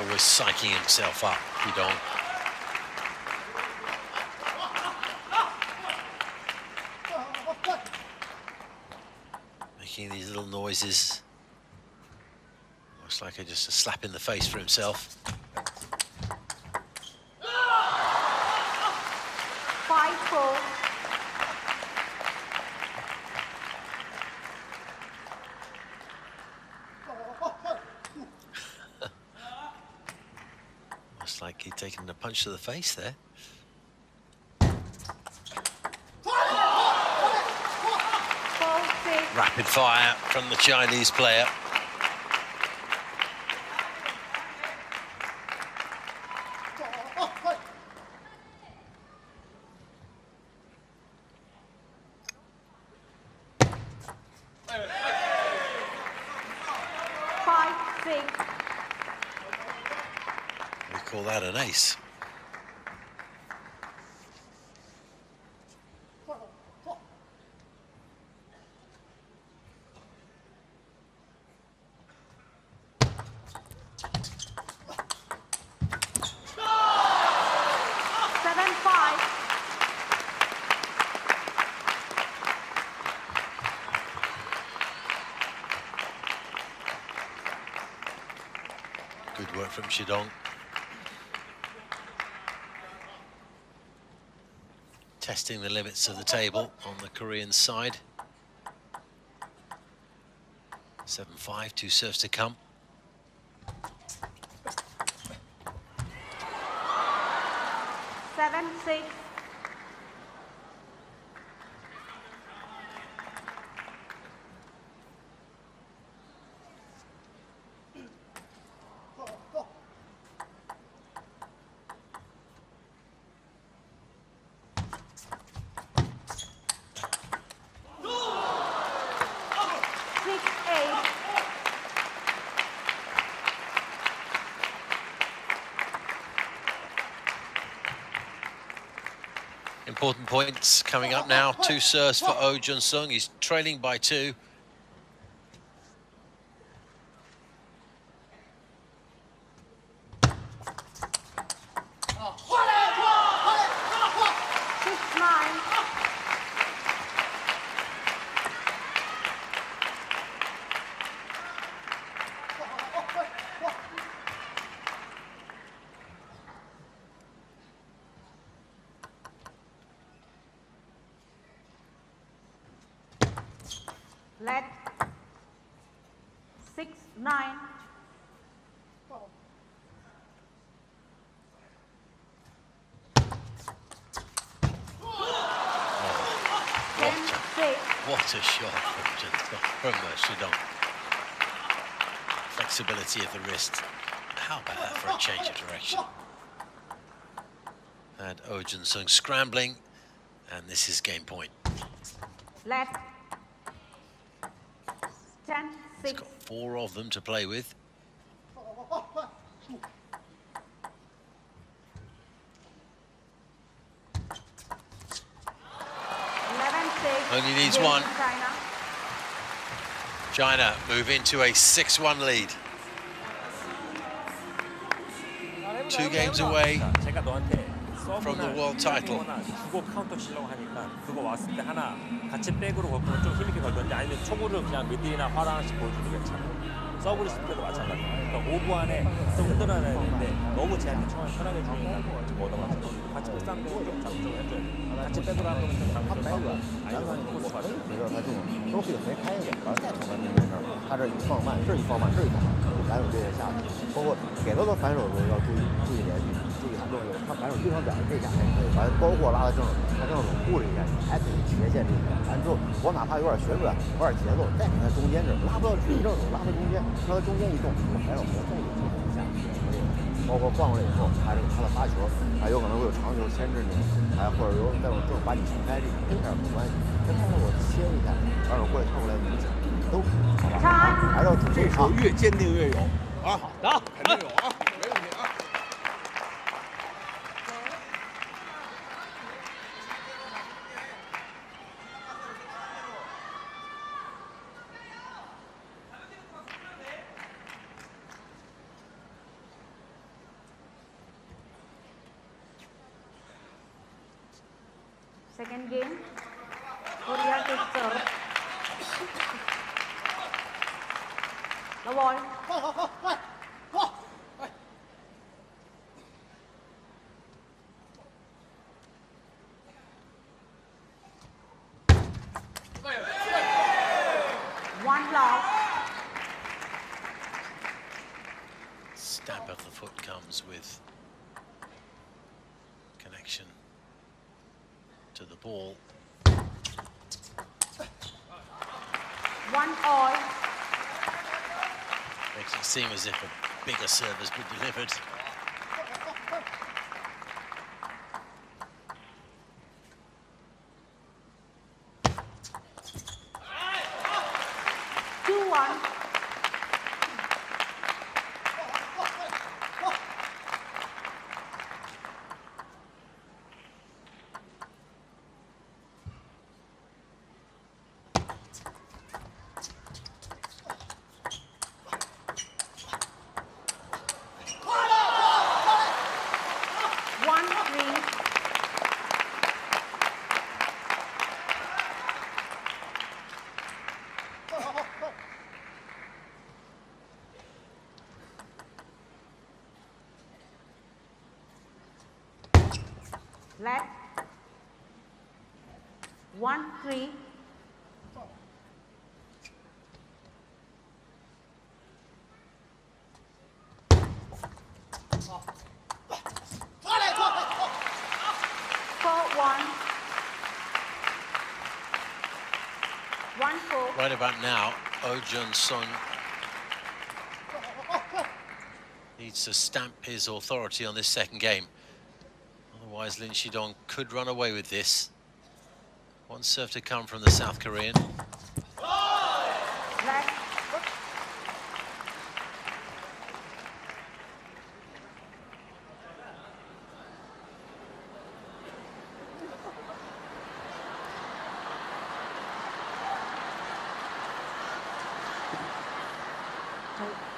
Always psyching himself up, Pidong. Making these little noises. Looks like just a slap in the face for himself. 5-4. Looks like he'd taken a punch to the face there. Rapid fire from the Chinese player. We call that an ace. Good work from Shidong. Testing the limits of the table on the Korean side. 7-5, 2 serves to come. Seven, 6. important points coming up now. 2 serves for Oh Jun-sung. He's trailing by 2. Let 6-9. What a shot from Shidong. Flexibility of the wrist. How about that for a change of direction? And Oh Jun-sung scrambling, and this is game point. Let 10-6. He's got 4 of them to play with. Only needs 1. China move into a 6-1 lead. 2 games away from the world title. 주고 카운터 치려고 하니까 그거 왔을 때 하나 같이 백으로 걸면 좀 힘있게 걸던지 아니면 초구를 그냥 미들이나 화를 하나씩 보여줘도 괜찮고 서브를 쓸 때도 마찬가지예요. 그러니까 오브 안에 좀 흔들어야 되는데 너무 쟤한테 처음에 편하게 주니까 지금 얻어맞죠. 같이 쌍둥이 좀 장점을 해줘야 돼. 같이 백으로 하는 거면 좀 장점을 해줘야 돼. 아니면 코스 가지고. 比如说他这种周期谁开一点，然后再从他那边上，他这一放慢，这一放慢，这一放慢，篮手这些下去，包括给到的反手的时候要注意连续，注意他动作，他反手对上点这一下还可以，完了包括拉到正手，他正手护了一下，还可以斜线这一下，完之后我哪怕有点旋转，有点节奏，再给他中间这拉不到直正手，拉到中间，让他中间一动，反手和动作就一下，包括换过来以后，他这个他的发球还有可能会有长球牵制你，还或者有再往正把你撑开，这个跟点没关系，跟他我切一下，反手过来跳过来五脚都好吧，还要注意啊，越坚定越有啊，好的，肯定有啊，没问题啊。Second game, Korea to serve. The ball. One loss. Stamp of the foot comes with connection to the ball. 1-all. Makes it seem as if a bigger serve has been delivered. Let 1-3. Right about now, Oh Jun-sung needs to stamp his authority on this second game. Otherwise, Lin Shidong could run away with this. 1 serve to come from the South Korean.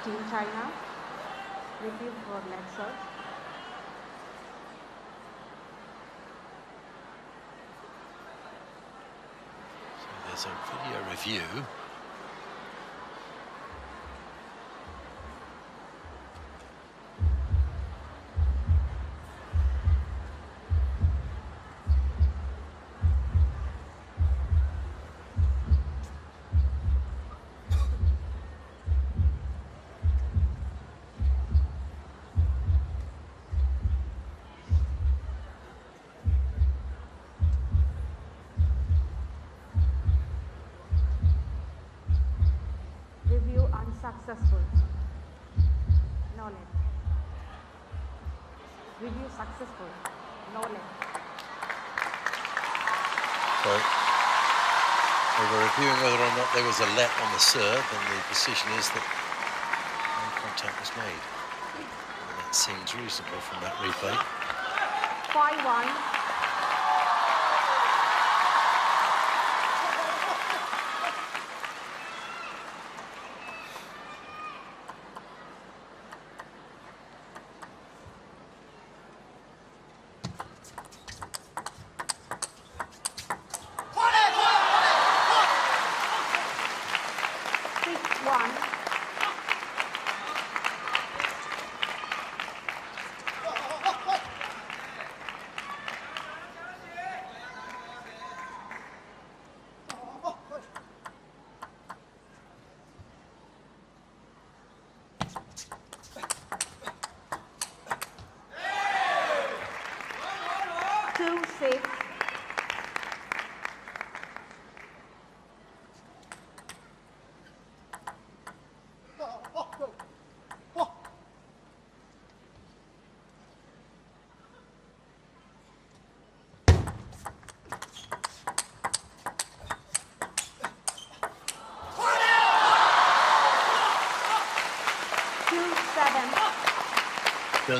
Team China, review for net serve. So there's a video review. Review unsuccessful. No net. Review successful. No net. So they were reviewing whether or not there was a let on the serve, and the decision is that no contact was made. And that seems reasonable from that replay. 5-1.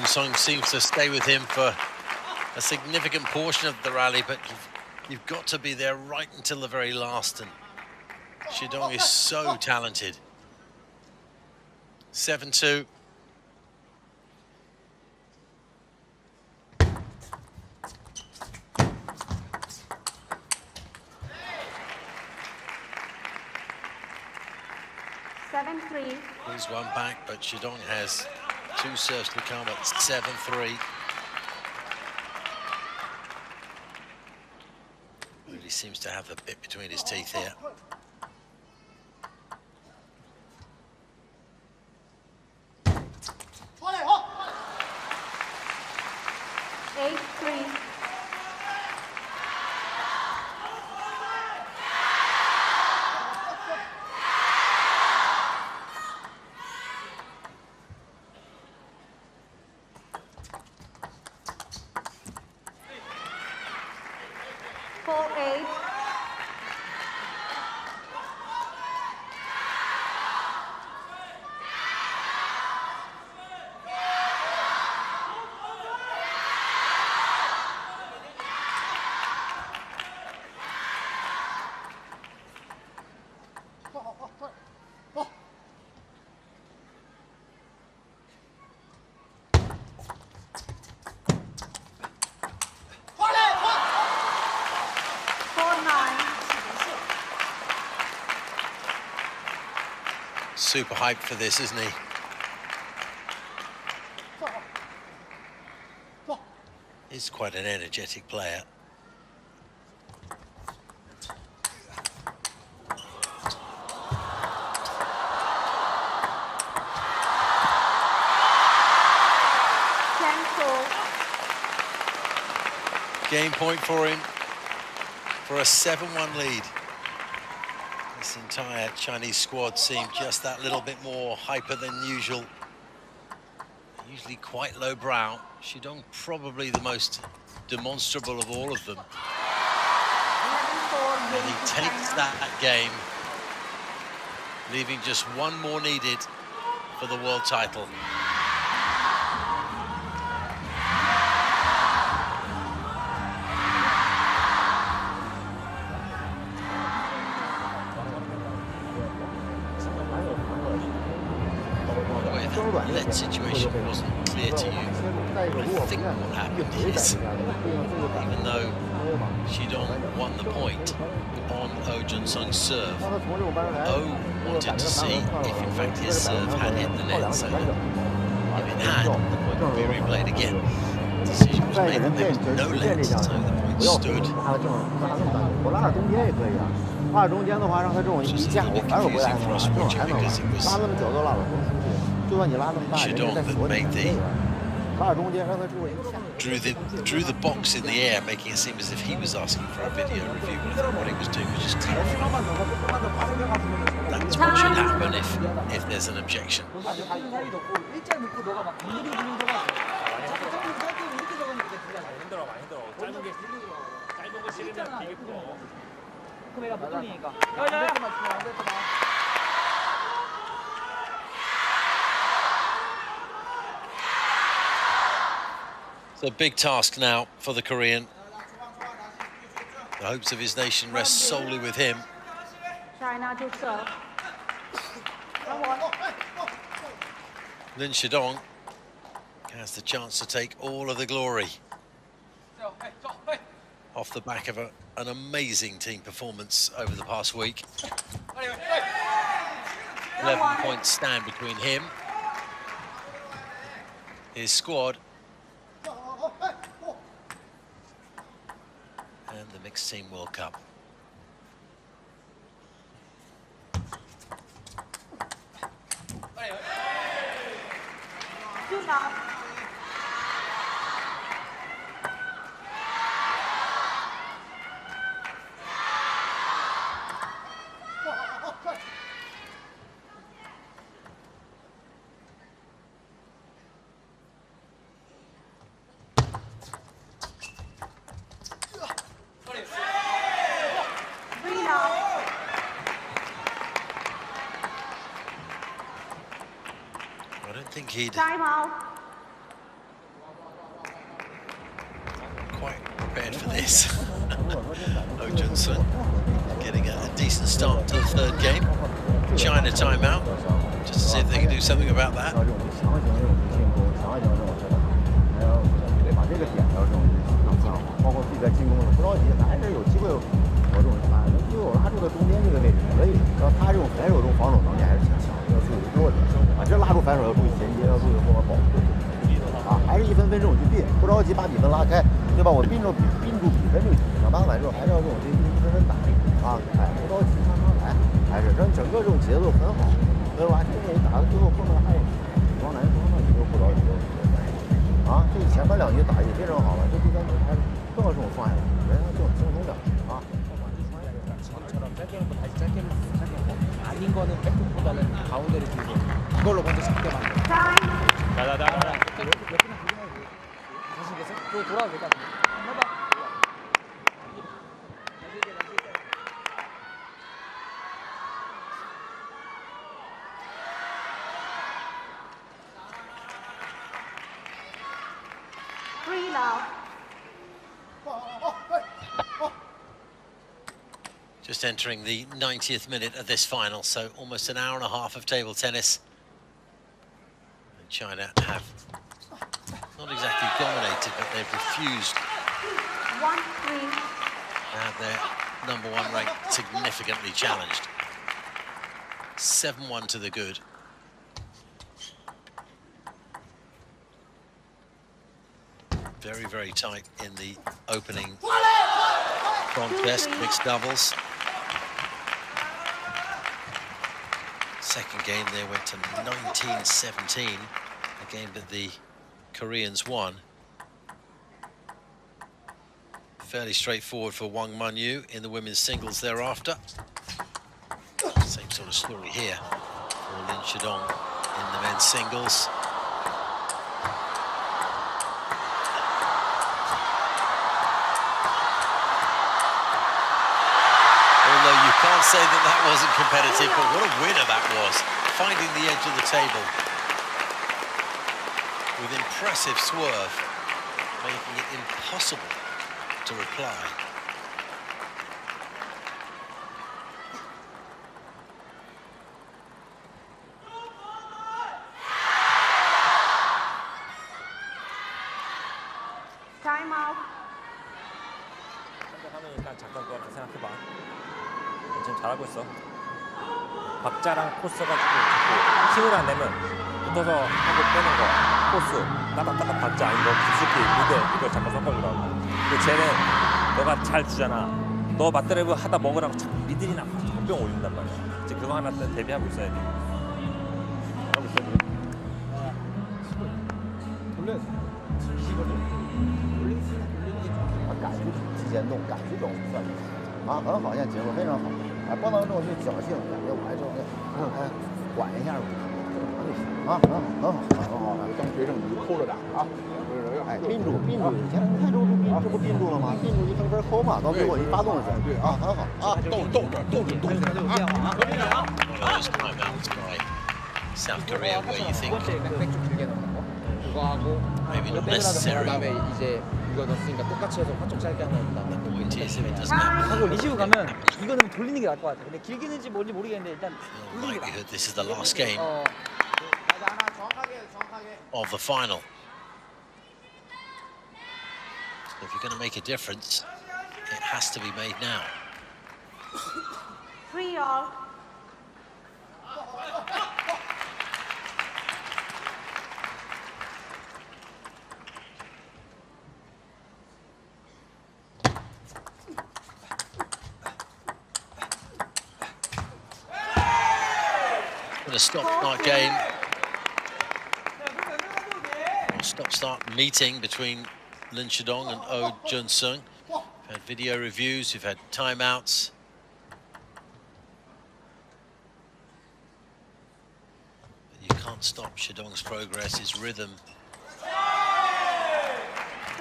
Song seems to stay with him for a significant portion of the rally, but you've got to be there right until the very last, and Shidong is so talented. 7-2. He's one back, but Shidong has 2 serves to come at 7-3. Really seems to have a bit between his teeth here. Super hyped for this, isn't he? He's quite an energetic player. Game point for him for a 7-1 lead. This entire Chinese squad seemed just that little bit more hyper than usual. Usually quite lowbrow. Shidong probably the most demonstrable of all of them. And he takes that game, leaving just one more needed for the world title. that lead situation wasn't clear to you, I think what happened is, even though Shidong won the point on Oh Jun-sung's serve, Oh wanted to see if in fact his serve had hit the net, so that if it had, the point would be replayed again. The decision was made that there was no lead, so the point stood. 拉中间的话，让他这种一架，我反而不来说，这种还能拉那么久都拉不出去，就算你拉那么大，人家在锁你。拉中间让他这种一架。Drew the box in the air, making it seem as if he was asking for a video review. But I think what he was doing was just clarifying. That's what should happen if there's an objection. So big task now for the Korean. The hopes of his nation rest solely with him. Lin Shidong has the chance to take all of the glory off the back of an amazing team performance over the past week. 11 points stand between him, his squad, and the Mixed Team World Cup. I don't think he'd quite prepared for this. Oh Jun-sung getting a decent start to the third game. China timeout, just to see if they can do something about that. 아닌 거는 백폭보다는 가운데를 두고 그걸로 먼저 잡게 만들어. 나나나. 자신있겠어? 또 돌아도 될 것 같은데. 해봐. Just entering the 90th minute of this final, so almost an hour and a half of table tennis. And China have not exactly dominated, but they've refused to have their #1 rank significantly challenged. 7-1 to the good. Very, very tight in the opening contest, mixed doubles. Second game there went to 19-17, a game that the Koreans won. Fairly straightforward for Wang Manyu in the women's singles thereafter. Same sort of story here for Lin Shidong in the men's singles. Although you can't say that that wasn't competitive, but what a winner that was, finding the edge of the table with impressive swerve, making it impossible to reply. 잘하고 있어. 박자랑 코스 가지고 자꾸 힘을 안 내면 붙어서 하고 빼는 거, 코스, 따닥따닥 박자 아닌 거, 깊숙이 미드 이걸 잠깐 섞어주라고. 근데 쟤는 너가 잘 주잖아. 너 맞드라이브 하다 먹으라고 자꾸 미들이나 병 올린단 말이야. 이제 그거 하나 대비하고 있어야 돼. 하고 있어야 돼. 돌려야 돼.啊，赶出提前动，赶出这种算力，啊，很好，现在节奏非常好，啊，不能这种去侥幸，感觉我还这种，哎，管一下，正常就行，啊，很好，很好，很好，当学生你就抠着打啊，哎，并住，并住，前你看这不并住了吗？并住一分分抠嘛，到最后一发动的时候，对啊，很好，啊，动着啊，Those timeouts by South Korea where you think maybe not necessary. 이거 넣었으니까 똑같이 해서 화쪽 짧게 하나 했다. The point is if it doesn't happen, 하고 리시브 가면 이거는 돌리는 게 나을 것 같아. 근데 길게는지 뭔지 모르겠는데 일단 돌리는 게 나아. likelihood this is the last game of the final. So if you're going to make a difference, it has to be made now. 3-all. A stop-start game, or stop-start meeting between Lin Shidong and Oh Jun-sung. We've had video reviews, we've had timeouts. But you can't stop Shidong's progress, his rhythm.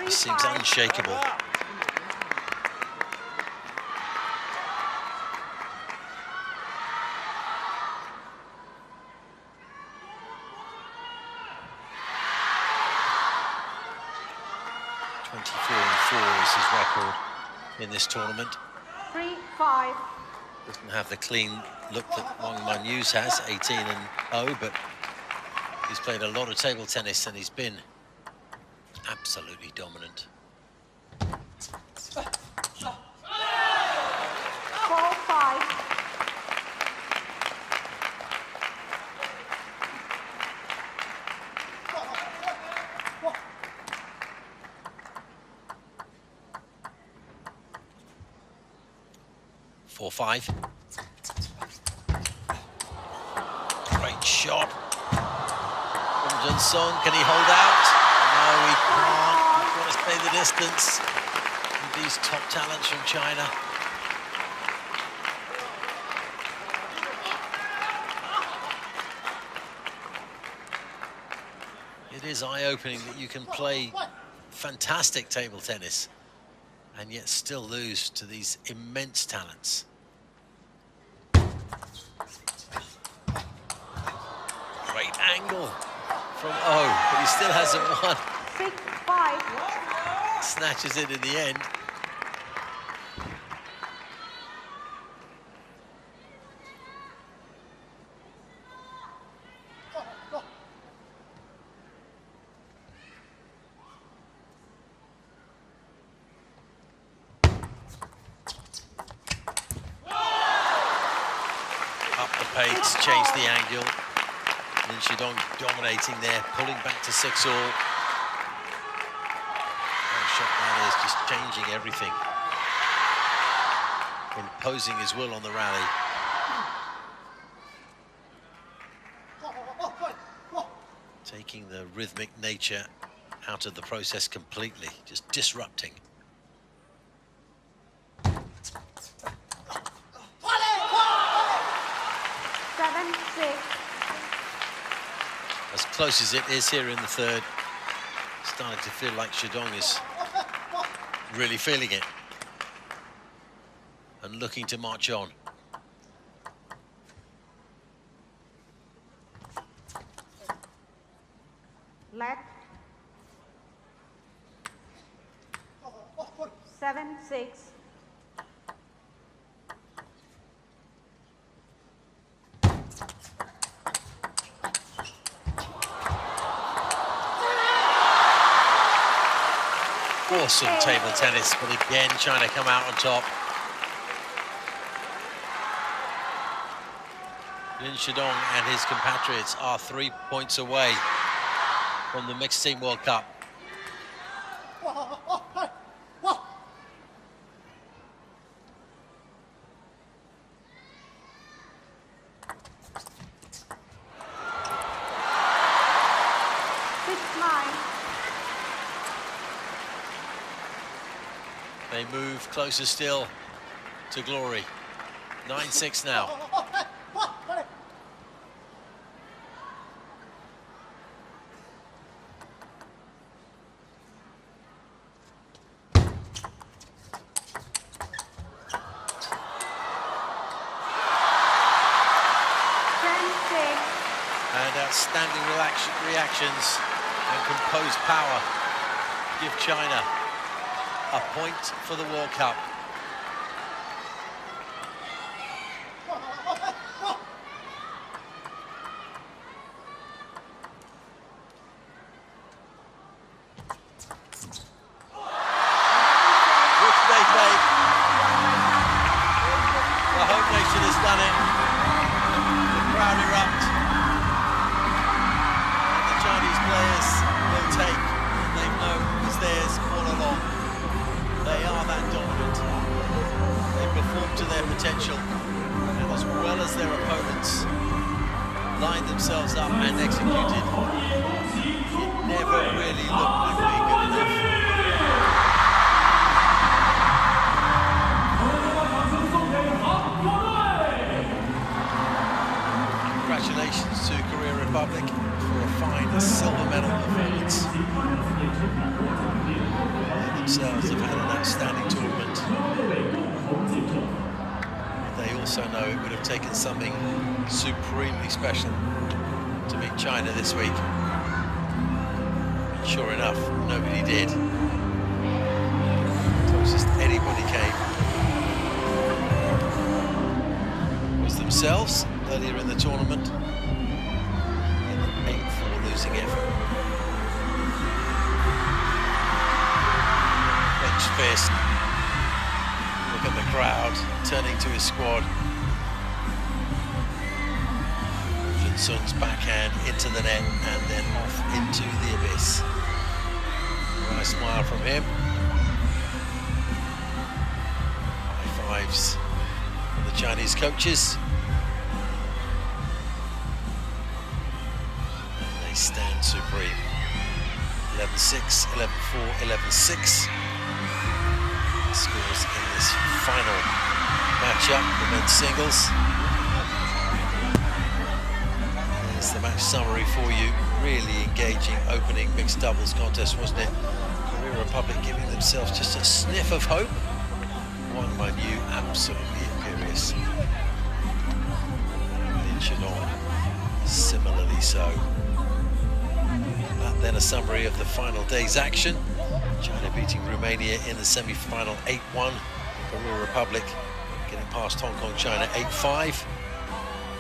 He seems unshakable. Is his record in this tournament. 3-5. Doesn't have the clean look that Wang Manyu's has, 18-0, but he's played a lot of table tennis and he's been absolutely dominant. 4-5. 4-5. Great shot from Jun-sung. Can he hold out? No, he can't. He's got to stay the distance with these top talents from China. It is eye-opening that you can play fantastic table tennis and yet still lose to these immense talents. Great angle from Oh, but he still hasn't won. 6-5. Snatches it in the end. Pace, change the angle. Lin Shidong dominating there, pulling back to 6-all. What a shot that is, just changing everything. Imposing his will on the rally. Taking the rhythmic nature out of the process completely, just disrupting. 7-6. As close as it is here in the third, starting to feel like Shidong is really feeling it and looking to march on. Left. 7-6. Awesome table tennis, but again, China come out on top. Lin Shidong and his compatriots are 3 points away from the Mixed Team World Cup. They move closer still to glory. 9-6 now. And outstanding reactions and composed power give China a point for the World Cup. Which they take. The home nation has done it. The crowd erupt. And the Chinese players will take what they've known was theirs all along. They are that dominant. They perform to their potential, and as well as their opponents lined themselves up and executed, it never really looked like being good enough. Congratulations to Korea Republic for a fine silver medal performance. Themselves have had an outstanding tournament. They also know it would have taken something supremely special to meet China this week. And sure enough, nobody did. Closest anybody came was themselves earlier in the tournament in an 8-4 losing effort. Fist. Look at the crowd turning to his squad. Jun Sung's backhand into the net and then off into the abyss. Nice smile from him. High fives from the Chinese coaches. And they stand supreme. 11-6, 11-4, 11-6. Scores in this final matchup, the men's singles. There's the match summary for you. Really engaging opening mixed doubles contest, wasn't it? Korea Republic giving themselves just a sniff of hope. Wang Manyu absolutely imperious. Lin Shidong similarly so. But then a summary of the final day's action. China beating Romania in the semi-final 8-1. Korea Republic getting past Hong Kong, China 8-5.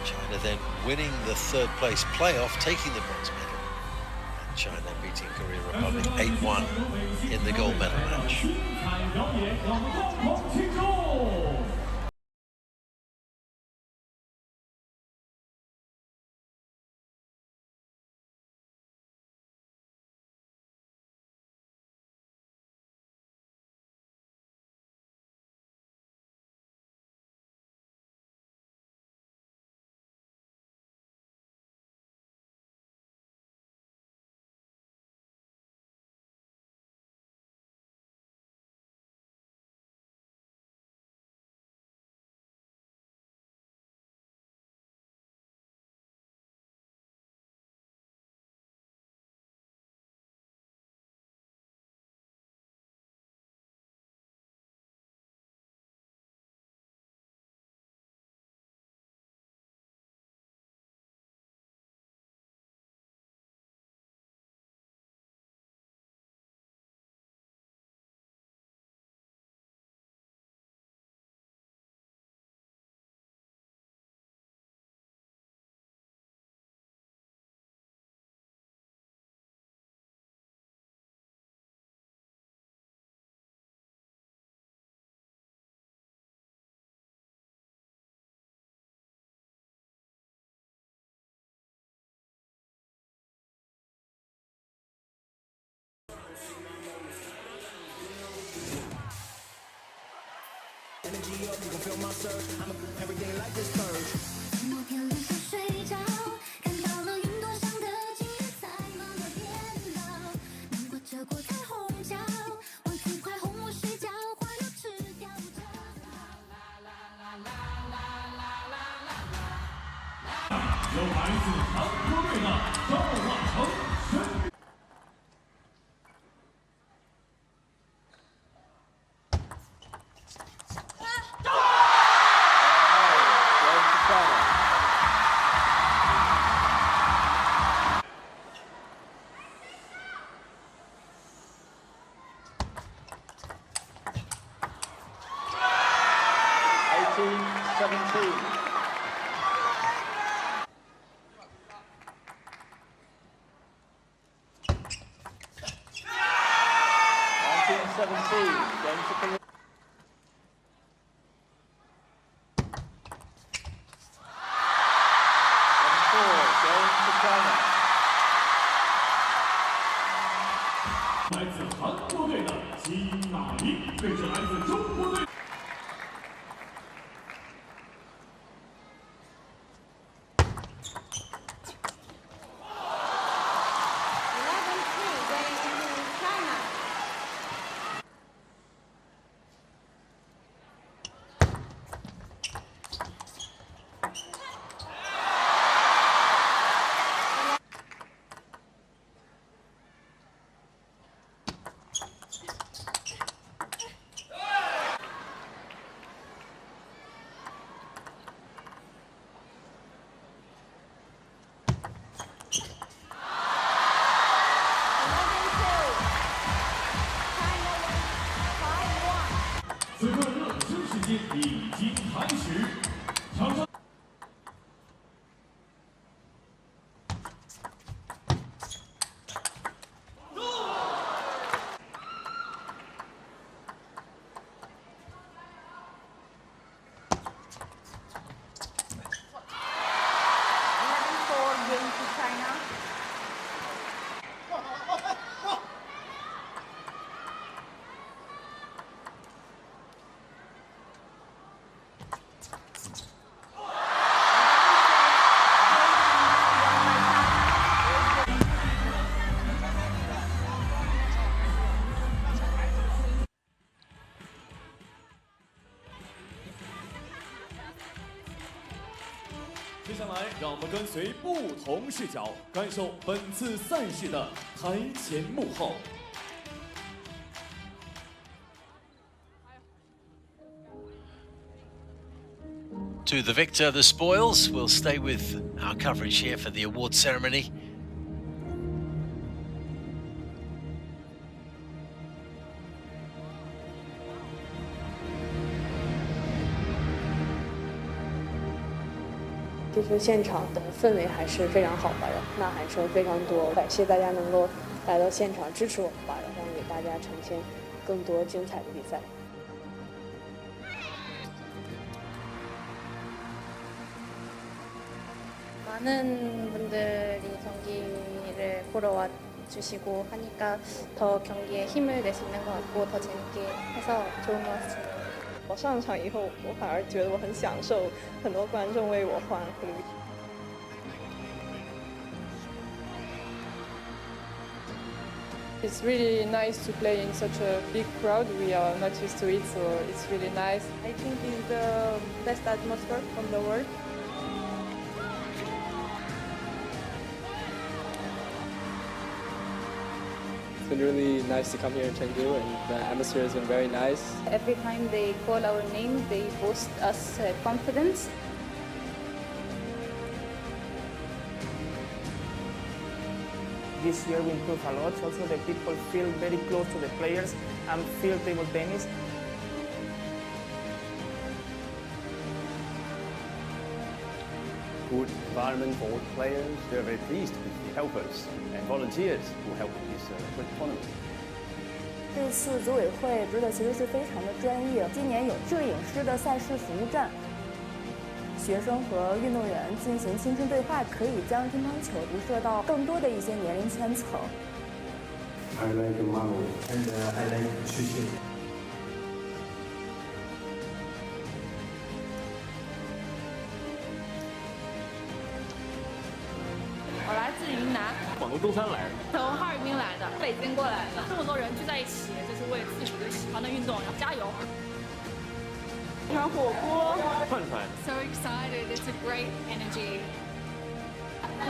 China then winning the third place playoff, taking the bronze medal. And China beating Korea Republic 8-1 in the gold medal match. 由来自韩国队的赵万成神。来自韩国队的金娜英对阵来自中国队。此刻热身时间已经开始，场上。接下来，让我们跟随不同视角，感受本次赛事的台前幕后。To the victor, the spoils. We'll stay with our coverage here for the award ceremony. "其实现场的氛围还是非常好吧，呐喊声非常多，感谢大家能够来到现场支持我们吧，然后给大家呈现更多精彩的比赛。 많은 분들이 경기를 보러 와주시고 하니까 더 경기에 힘을 낼 수 있는 것 같고 더 재밌게 해서 좋은 것 같습니다. 我上场以后，我反而觉得我很享受，很多观众为我欢呼。 It's really nice to play in such a big crowd. We are not used to it, so it's really nice. I think it's the best atmosphere from the world. It's been really nice to come here in Chengdu, and the atmosphere has been very nice. Every time they call our name, they boost us confidence. This year we improved a lot. Also, the people feel very close to the players and feel table tennis. Good environment for all the players. We are very pleased with the helpers and volunteers who help with this great tournament. 这次组委会执的其实是非常的专业。今年有摄影师的赛事服务站，学生和运动员进行亲身对话，可以将乒乓球辐射到更多的一些年龄圈层。I like Marvel and I like 虚线。我来自云南，广东中山来的，从哈尔滨来的，北京过来的。这么多人聚在一起，就是为自己的喜欢的运动，要加油！喜欢火锅，串串。So excited! It's a great energy.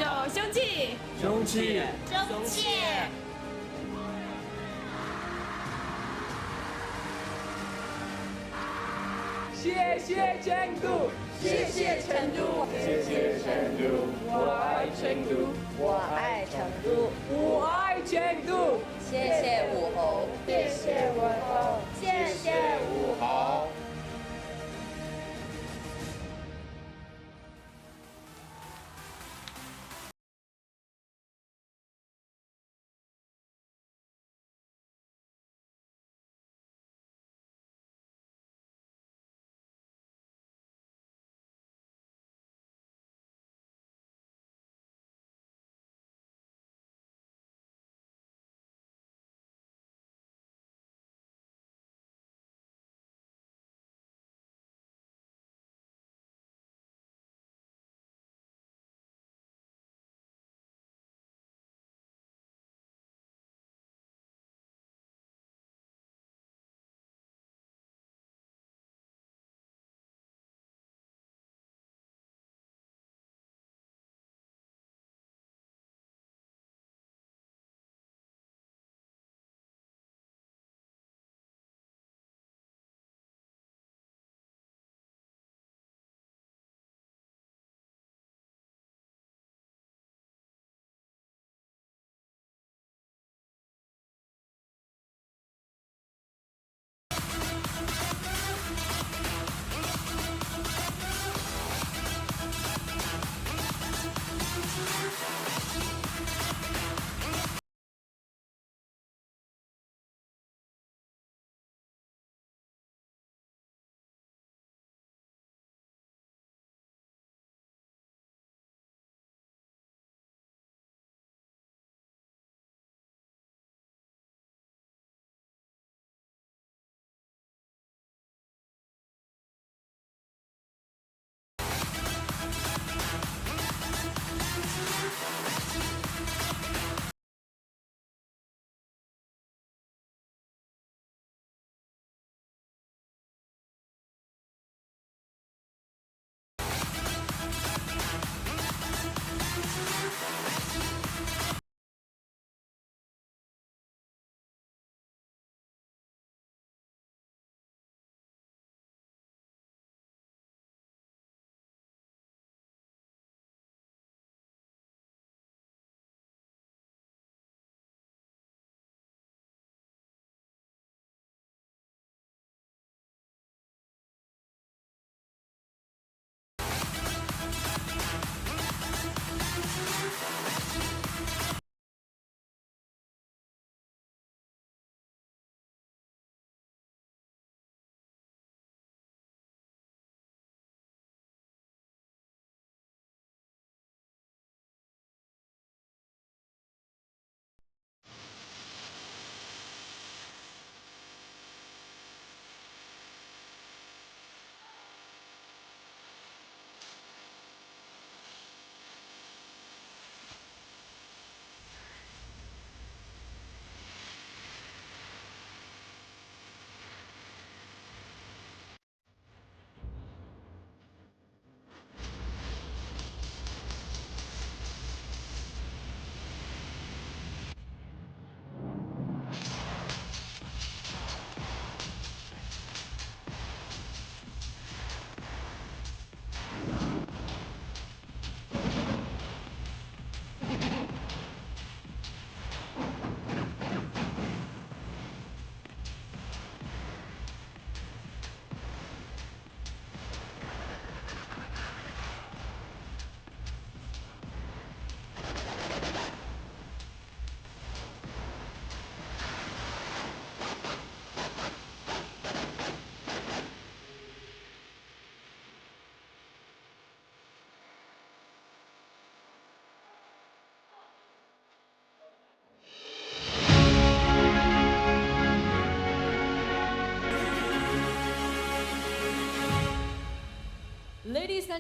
有凶器，凶器，凶器。谢谢成都，谢谢成都，谢谢成都，我爱成都，我爱成都，我爱成都。谢谢武侯，谢谢武侯，谢谢武侯。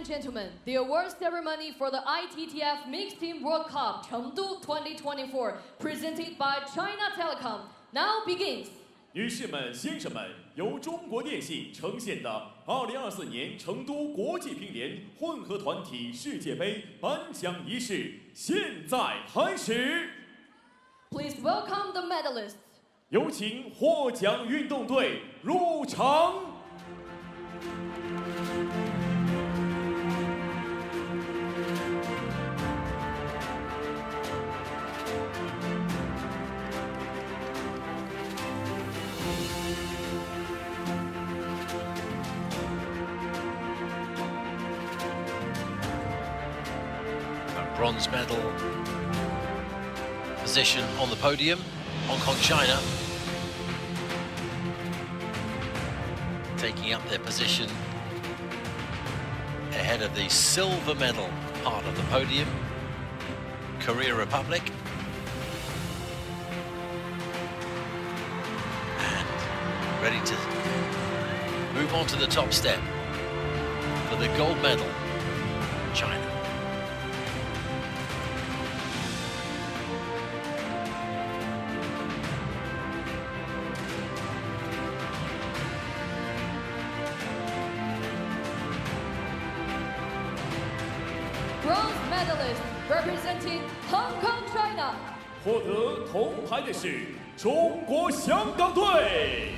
and gentlemen, the award ceremony for the ITTF Mixed Team World Cup Chengdu 2024, presented by China Telecom, now begins. 女士们、先生们，由中国电信呈现的2024年成都国际乒联混合团体世界杯颁奖仪式现在开始。Please welcome the medalists. 有请获奖运动队入场。Bronze medal position on the podium, Hong Kong, China, taking up their position ahead of the silver medal part of the podium, Korea Republic, and ready to move on to the top step for the gold medal, China. Bronze medalist representing Hong Kong, China. 获得铜牌的是中国香港队。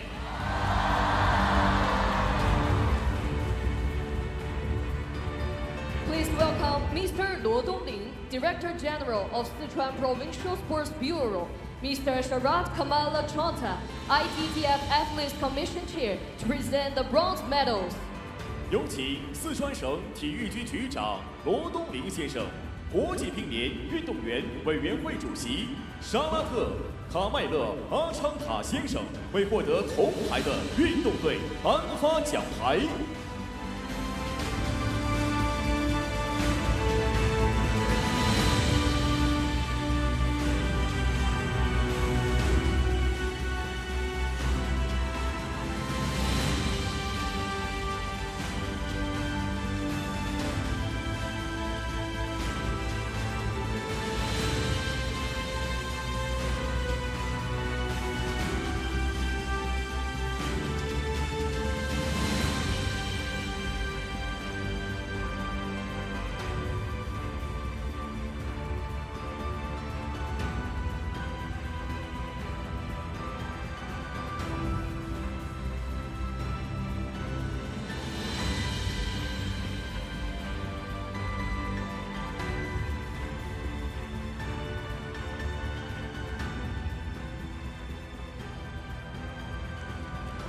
Please welcome Mr. Luo Dongling, Director General of Sichuan Provincial Sports Bureau, Mr. Sharat Kamal Chanta, ITTF Athletes Commission Chair, to present the bronze medals. 有请四川省体育局局长罗东林先生、国际乒联运动员委员会主席沙拉特·卡麦勒·阿昌塔先生为获得铜牌的运动队颁发奖牌。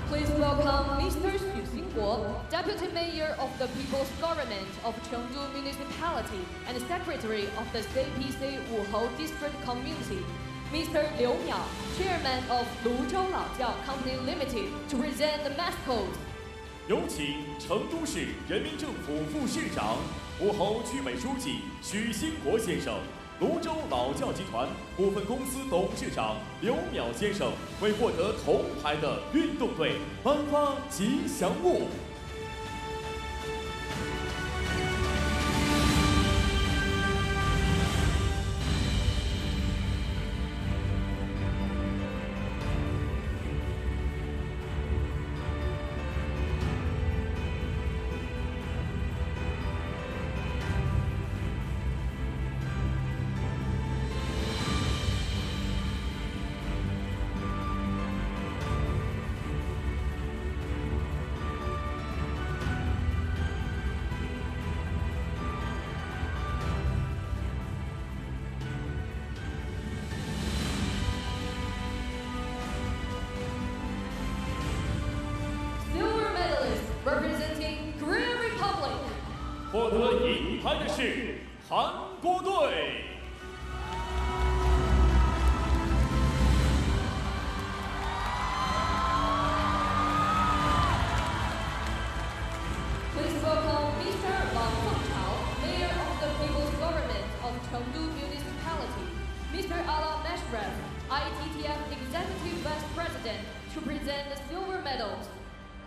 Please welcome Mr. Xu Xingguo, Deputy Mayor of the People's Government of Chengdu Municipality and Secretary of the CPC Wuhou District Community, Mr. Liu Miao, Chairman of Luzhou Laojiao Company Limited, to present the mascots. 有请成都市人民政府副市长、武侯区委书记许兴国先生、泸州老教集团股份公司董事长刘淼先生为获得铜牌的运动队颁发吉祥物。Representing Korea Republic. 获得银牌的是韩国队。Please welcome Mr. Wang Fengchao, Mayor of the People's Government of Chengdu Municipality, Mr. Ala Meshref, ITTF Executive Vice President, to present the silver medals.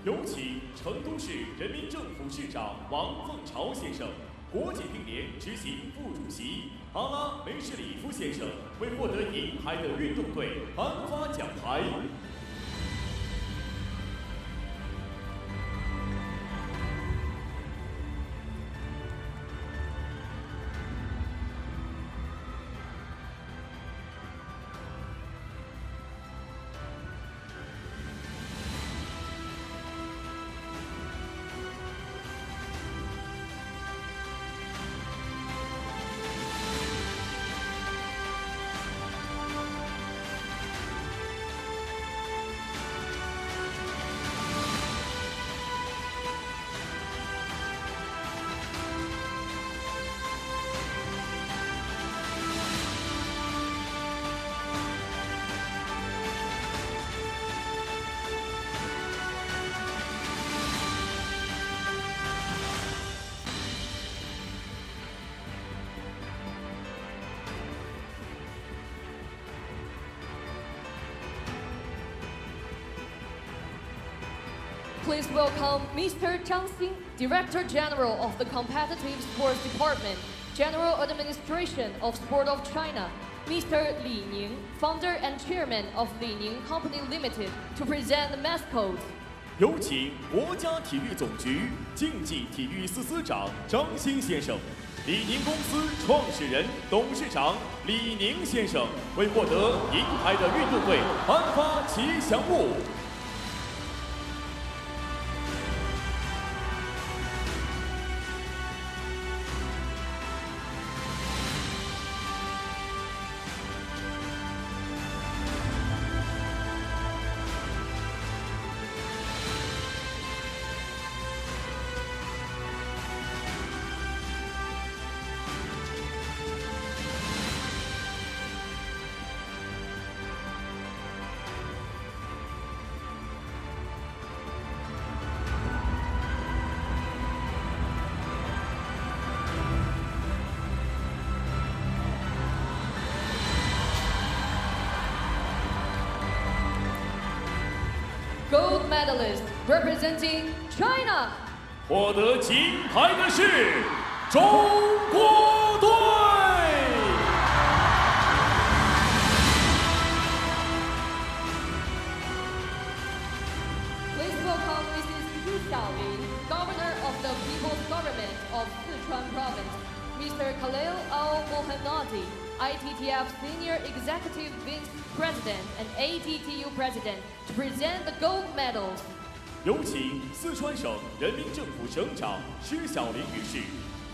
有请成都市人民政府市长王凤朝先生、国际乒联执行副主席阿拉梅什里夫先生为获得银牌的运动队颁发奖牌。Please welcome Mr. Zhang Xin, Director General of the Competitive Sports Department, General Administration of Sport of China, Mr. Li Ning, Founder and Chairman of Li Ning Company Limited, to present the mascot. 有请国家体育总局竞技体育司司长张欣先生、李宁公司创始人、董事长李宁先生为获得银牌的运动队颁发吉祥物。Gold medalist representing China. 获得金牌的是中国队。Please welcome Mrs. Hu Xiaolin, Governor of the People's Government of Sichuan Province, Mr. Khalil Al-Mohammadi, ITTF Senior Executive Vice President and ATTU President, to present the gold medals. 有请四川省人民政府省长施小林女士、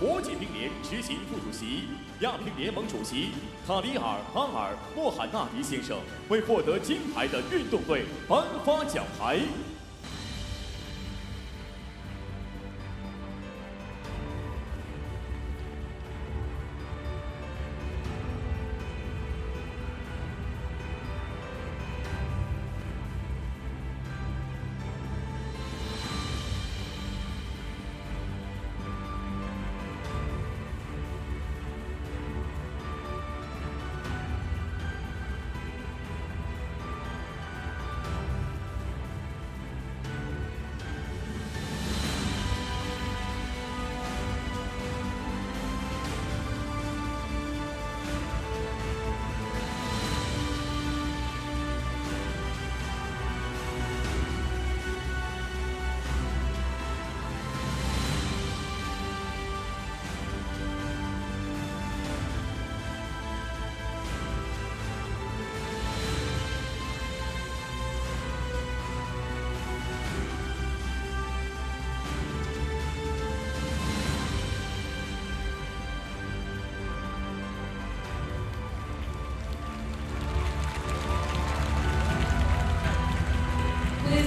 国际乒联执行副主席、亚乒联盟主席卡里尔·阿尔·莫罕纳迪先生为获得金牌的运动队颁发奖牌。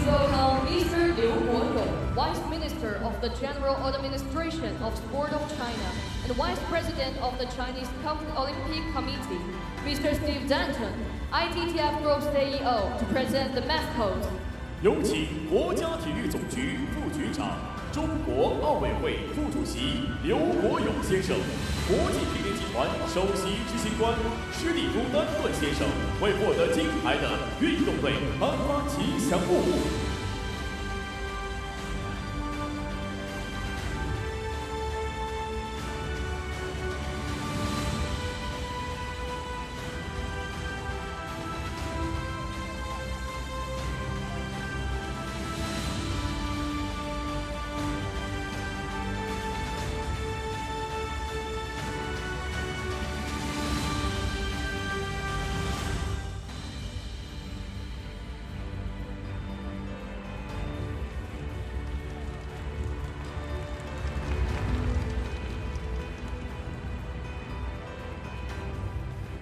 Welcome Mr. Liu Guoyong, Vice Minister of the General Administration of Sport of China and Vice President of the Chinese Olympic Committee, Mr. Steve Danton, ITTF Group CEO, to present the mascot. 有请国家体育总局副局长、中国奥委会副主席刘国勇先生、国际乒联集团首席执行官施蒂夫·丹顿先生为获得金牌的运动队颁发吉祥物。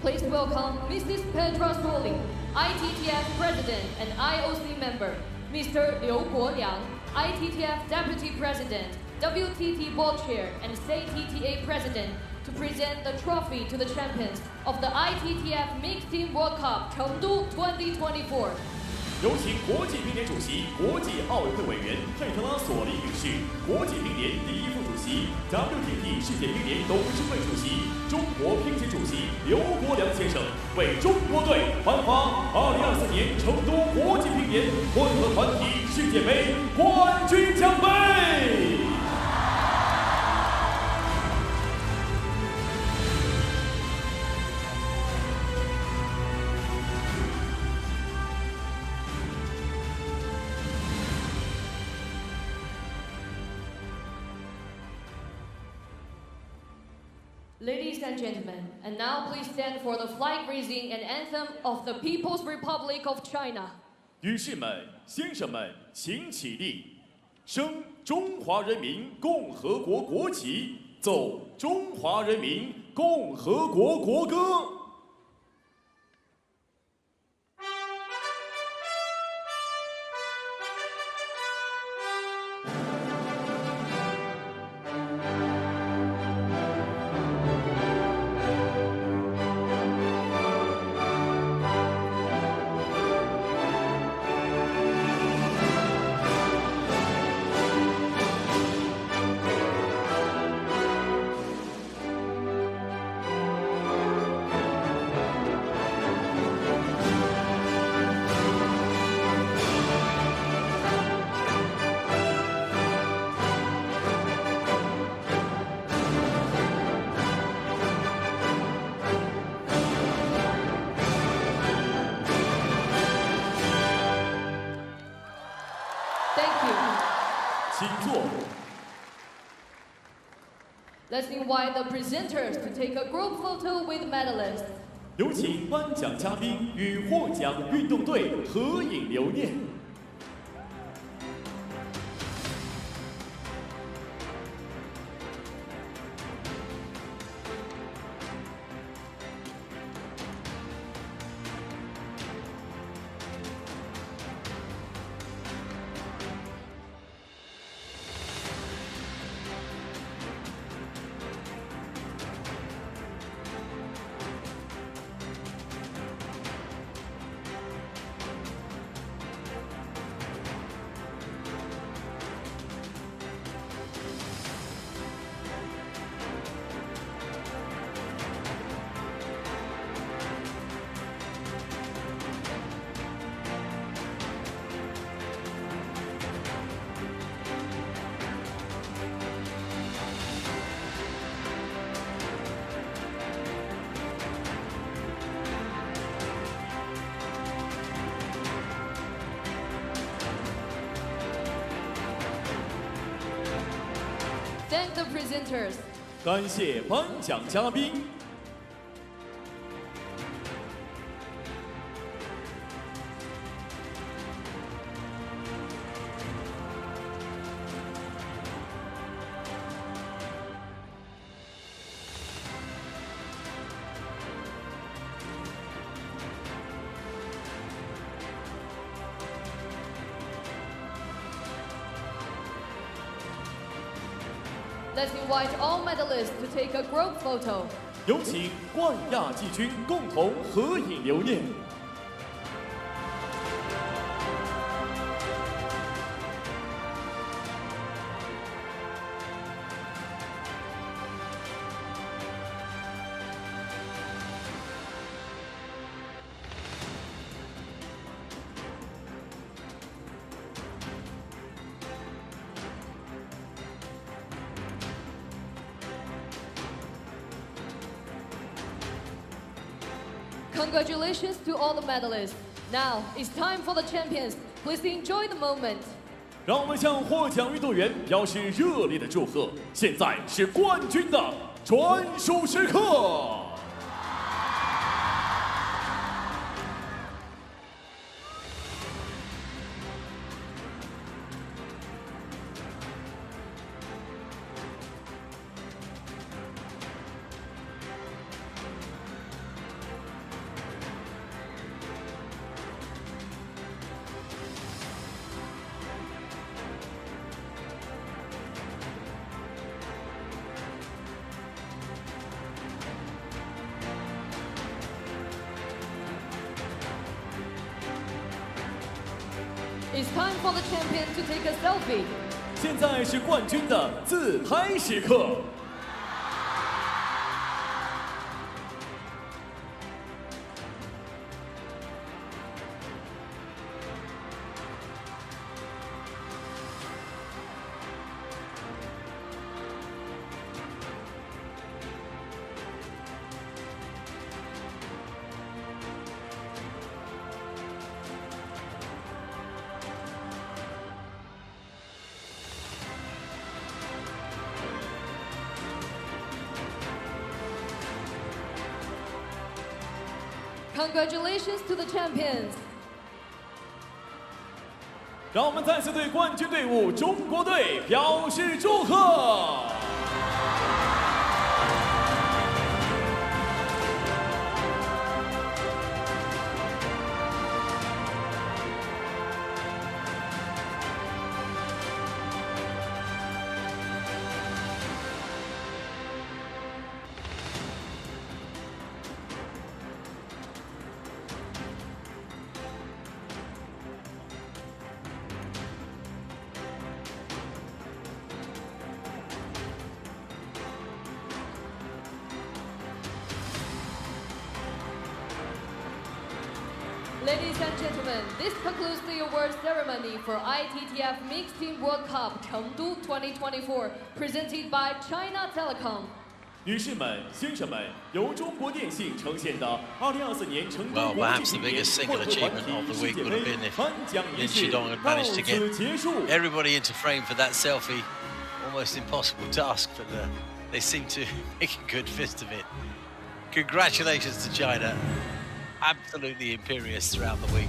Please welcome Mrs. Petra Solly, ITTF President and IOC member, Mr. Liu Guoliang, ITTF Deputy President, WTT Board Chair, and CTTA President, to present the trophy to the champions of the ITTF Mixed Team World Cup Chengdu 2024. 有请国际乒联主席、国际奥委会委员佩特拉索利女士，国际乒联第一副主席、WTT 世界乒联董事会主席、中国乒协主席刘国梁先生，为中国队颁发2024年成都国际乒联混合团体世界杯冠军奖杯。 Ladies and gentlemen, and now please stand for the flag raising and anthem of the People's Republic of China. 女士们、先生们，请起立，升中华人民共和国国旗，奏中华人民共和国国歌。 请坐。 Let's invite the presenters to take a group photo with medalists. 有请颁奖嘉宾与获奖运动队合影留念。 Thank the presenters. 感谢颁奖嘉宾。 Let's invite all medalists to take a group photo. 有请冠亚季军共同合影留念。 Congratulations to all the medalists. Now it's time for the champions. Please enjoy the moment. 让我们向获奖运动员表示热烈的祝贺。现在是冠军的专属时刻。It's time for the champion to take a selfie. 现在是冠军的自拍时刻。Congratulations to the champions. 让我们再次对冠军队伍中国队表示祝贺。Ladies and gentlemen, this concludes the award ceremony for ITTF Mixed Team World Cup Chengdu 2024, presented by China Telecom. 女士们、先生们，由中国电信呈现的2024年成都 Well, 国 perhaps 际 the 乒联 biggest 混 single 合团 achievement 体 of the 世 week 界 would have 杯 been if 颁奖仪 Lin 式 Shidong had 到 managed to 此 get 结束。 everybody into frame for that selfie. Almost impossible task, but they seem to make a good fist of it. Congratulations to China. Absolutely imperious throughout the week.